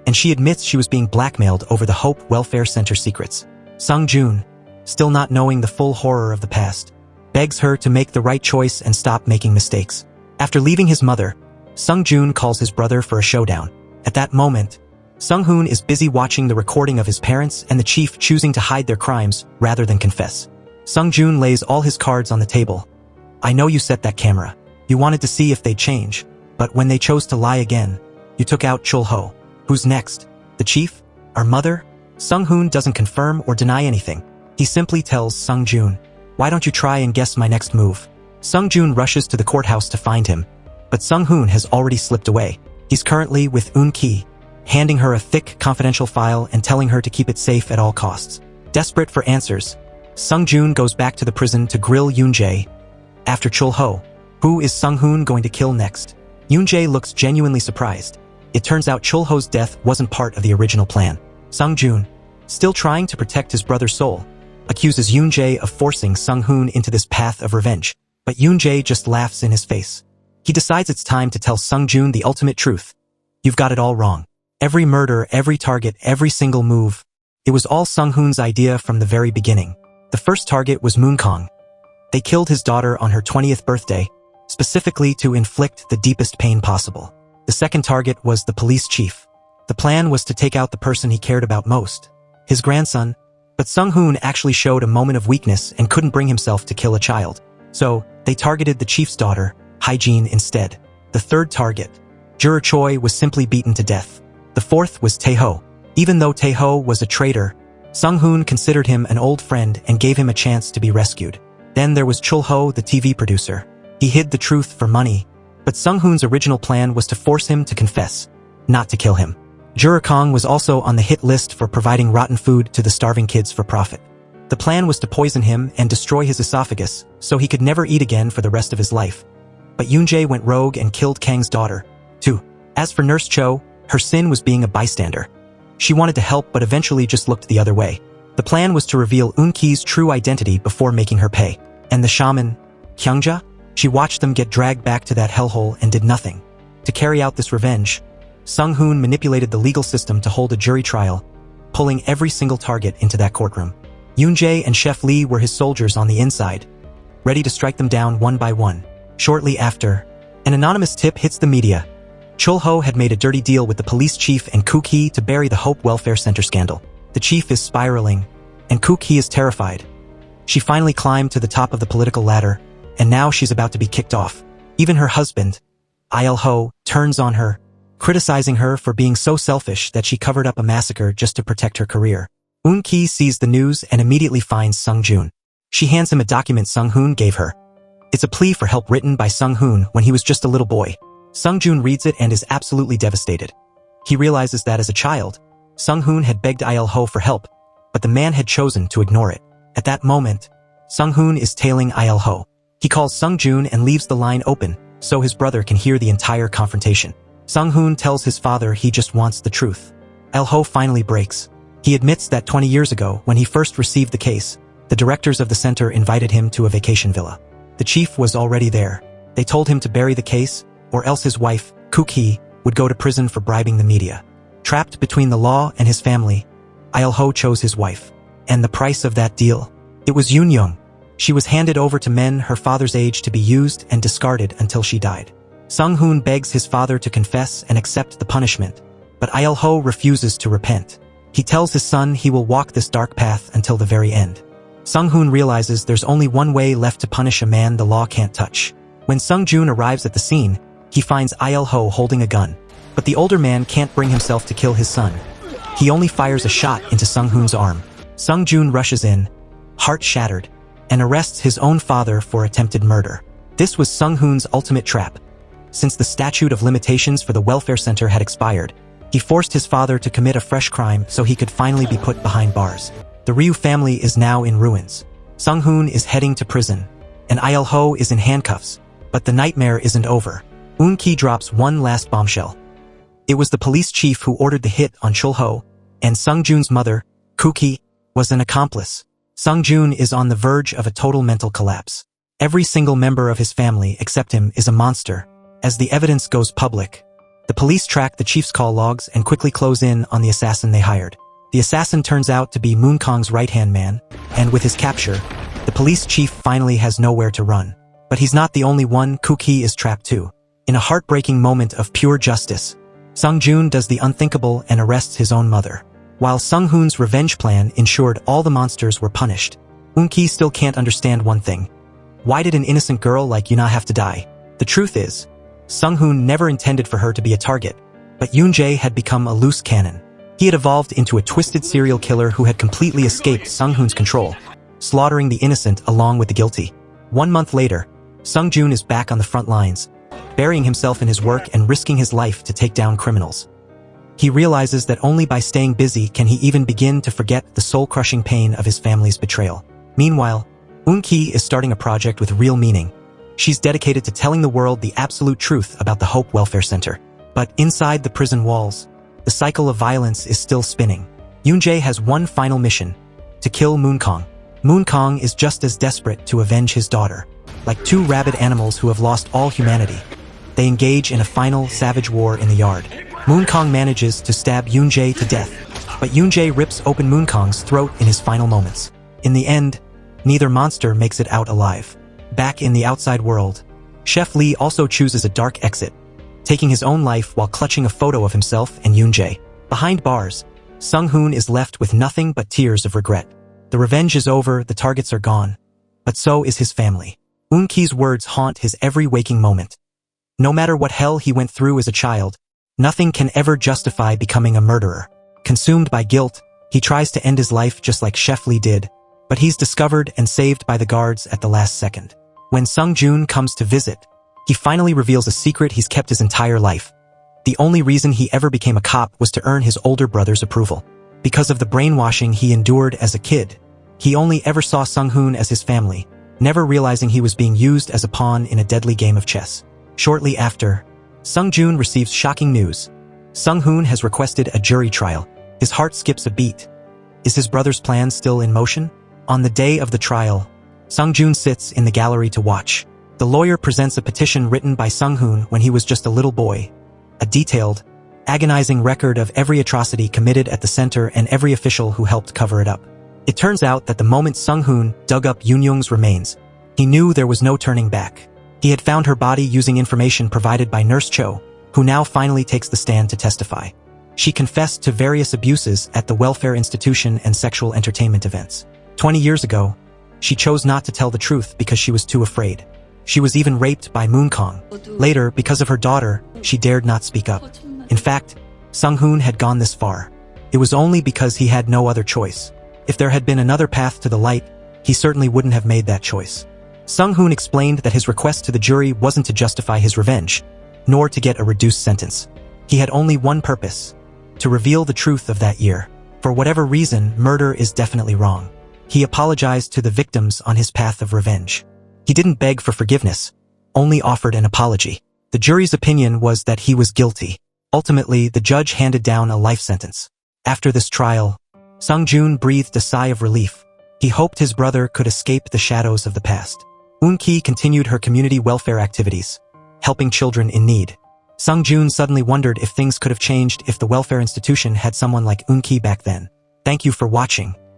and she admits she was being blackmailed over the Hope Welfare Center secrets. Sung-Joon, still not knowing the full horror of the past, begs her to make the right choice and stop making mistakes. After leaving his mother, Sung-Joon calls his brother for a showdown. At that moment, Sung-Hoon is busy watching the recording of his parents and the chief choosing to hide their crimes rather than confess. Sung-Joon lays all his cards on the table. I know you set that camera. You wanted to see if they'd change, but when they chose to lie again, you took out Chulho. Who's next? The chief? Our mother? Sung-Hoon doesn't confirm or deny anything. He simply tells Sung-Joon, why don't you try and guess my next move? Sung-Joon rushes to the courthouse to find him, but Sung-Hoon has already slipped away. He's currently with Eun-Ki, handing her a thick, confidential file and telling her to keep it safe at all costs. Desperate for answers, Sung-Joon goes back to the prison to grill Yoon-jae. After Chulho, who is Sung-Hoon going to kill next? Yoon-jae looks genuinely surprised. It turns out Chulho's death wasn't part of the original plan. Sung-Joon, still trying to protect his brother's soul, accuses Yoon-jae of forcing Sung-Hoon into this path of revenge. But Yoon-jae just laughs in his face. He decides it's time to tell Sung-Joon the ultimate truth. You've got it all wrong. Every murder, every target, every single move. It was all Sung-Hoon's idea from the very beginning. The first target was Moon-Kong. They killed his daughter on her 20th birthday, specifically to inflict the deepest pain possible. The second target was the police chief. The plan was to take out the person he cared about most, his grandson, but Sung-Hoon actually showed a moment of weakness and couldn't bring himself to kill a child. So, they targeted the chief's daughter, Hyejin, instead. The third target, Juror Choi, was simply beaten to death. The fourth was Taeho. Even though Taeho was a traitor, Sung-Hoon considered him an old friend and gave him a chance to be rescued. Then there was Chulho, the TV producer. He hid the truth for money, but Sung-Hoon's original plan was to force him to confess, not to kill him. Juror Kong was also on the hit list for providing rotten food to the starving kids for profit. The plan was to poison him and destroy his esophagus so he could never eat again for the rest of his life. But Yoon-jae went rogue and killed Kang's daughter, too. As for Nurse Cho, her sin was being a bystander. She wanted to help but eventually just looked the other way. The plan was to reveal Eun-Ki's true identity before making her pay. And the shaman, Kyungja? She watched them get dragged back to that hellhole and did nothing. To carry out this revenge, Sung-Hoon manipulated the legal system to hold a jury trial, pulling every single target into that courtroom. Yoon-jae and Chef Lee were his soldiers on the inside, ready to strike them down one by one. Shortly after, an anonymous tip hits the media. Chulho had made a dirty deal with the police chief and Kuki to bury the Hope Welfare Center scandal. The chief is spiraling, and Kuki is terrified. She finally climbed to the top of the political ladder, and now she's about to be kicked off. Even her husband, Il-ho, turns on her, criticizing her for being so selfish that she covered up a massacre just to protect her career. Eun-Ki sees the news and immediately finds Sung-Joon. She hands him a document Sung-Hoon gave her. It's a plea for help written by Sung-Hoon when he was just a little boy. Sung-Joon reads it and is absolutely devastated. He realizes that as a child, Sung-Hoon had begged Il-ho for help, but the man had chosen to ignore it. At that moment, Sung-Hoon is tailing Il-ho. He calls Sung-Joon and leaves the line open so his brother can hear the entire confrontation. Sung-Hoon tells his father he just wants the truth. Il-ho finally breaks. He admits that 20 years ago, when he first received the case, the directors of the center invited him to a vacation villa. The chief was already there. They told him to bury the case, or else his wife, Kuki, would go to prison for bribing the media. Trapped between the law and his family, Il-ho chose his wife. And the price of that deal? It was Yoon-young. She was handed over to men her father's age to be used and discarded until she died. Sung-Hoon begs his father to confess and accept the punishment, but Il-ho refuses to repent. He tells his son he will walk this dark path until the very end. Sung-Hoon realizes there's only one way left to punish a man the law can't touch. When Sung-Joon arrives at the scene, he finds Il-ho holding a gun. But the older man can't bring himself to kill his son. He only fires a shot into Sung-Hoon's arm. Sung-Joon rushes in, heart shattered, and arrests his own father for attempted murder. This was Sung-Hoon's ultimate trap. Since the statute of limitations for the welfare center had expired, he forced his father to commit a fresh crime so he could finally be put behind bars. The Ryu family is now in ruins. Sung-Hoon is heading to prison, and Il-ho is in handcuffs. But the nightmare isn't over. Eun-ki drops one last bombshell. It was the police chief who ordered the hit on Chul-ho, and Sung-jun's mother, Koo-ki, was an accomplice. Sung-jun is on the verge of a total mental collapse. Every single member of his family except him is a monster. As the evidence goes public, the police track the chief's call logs and quickly close in on the assassin they hired. The assassin turns out to be Moon Kong's right-hand man, and with his capture, the police chief finally has nowhere to run. But he's not the only one. Koo-ki is trapped too. In a heartbreaking moment of pure justice, Sung-jun does the unthinkable and arrests his own mother. While Sung-hoon's revenge plan ensured all the monsters were punished, Eun-ki still can't understand one thing. Why did an innocent girl like Yuna have to die? The truth is, Sung-hoon never intended for her to be a target, but Yoon-jae had become a loose cannon. He had evolved into a twisted serial killer who had completely escaped Sung-hoon's control, slaughtering the innocent along with the guilty. 1 month later, Sung-jun is back on the front lines, burying himself in his work and risking his life to take down criminals. He realizes that only by staying busy can he even begin to forget the soul-crushing pain of his family's betrayal. Meanwhile, Eun-ki is starting a project with real meaning. She's dedicated to telling the world the absolute truth about the Hope Welfare Center. But inside the prison walls, the cycle of violence is still spinning. Yoon-jae has one final mission: to kill Moon Kong. Moon Kong is just as desperate to avenge his daughter. Like two rabid animals who have lost all humanity, they engage in a final savage war in the yard. Moon Kong manages to stab Yoon-jae to death, but Yoon-jae rips open Moon Kong's throat in his final moments. In the end, neither monster makes it out alive. Back in the outside world, Chef Lee also chooses a dark exit, taking his own life while clutching a photo of himself and Yoon-jae. Behind bars, Sung-hoon is left with nothing but tears of regret. The revenge is over, the targets are gone. But so is his family. Eun-ki's words haunt his every waking moment. No matter what hell he went through as a child, nothing can ever justify becoming a murderer. Consumed by guilt, he tries to end his life just like Chef Lee did, but he's discovered and saved by the guards at the last second. When Sung-jun comes to visit, he finally reveals a secret he's kept his entire life. The only reason he ever became a cop was to earn his older brother's approval. Because of the brainwashing he endured as a kid, he only ever saw Sung-hoon as his family, never realizing he was being used as a pawn in a deadly game of chess. Shortly after, Sung-jun receives shocking news. Sung-hoon has requested a jury trial. His heart skips a beat. Is his brother's plan still in motion? On the day of the trial, Sung-jun sits in the gallery to watch. The lawyer presents a petition written by Sung-hoon when he was just a little boy. A detailed, agonizing record of every atrocity committed at the center and every official who helped cover it up. It turns out that the moment Sung-hoon dug up Yoon-young's remains, he knew there was no turning back. He had found her body using information provided by Nurse Cho, who now finally takes the stand to testify. She confessed to various abuses at the welfare institution and sexual entertainment events. 20 years ago, she chose not to tell the truth because she was too afraid. She was even raped by Moon Kong. Later, because of her daughter, she dared not speak up. In fact, Sung-hoon had gone this far. It was only because he had no other choice. If there had been another path to the light, he certainly wouldn't have made that choice. Sung-hoon explained that his request to the jury wasn't to justify his revenge, nor to get a reduced sentence. He had only one purpose: to reveal the truth of that year. For whatever reason, murder is definitely wrong. He apologized to the victims on his path of revenge. He didn't beg for forgiveness, only offered an apology. The jury's opinion was that he was guilty. Ultimately, the judge handed down a life sentence. After this trial, Sung-jun breathed a sigh of relief. He hoped his brother could escape the shadows of the past. Eun-ki continued her community welfare activities, helping children in need. Sung-jun suddenly wondered if things could have changed if the welfare institution had someone like Eun-ki back then. Thank you for watching.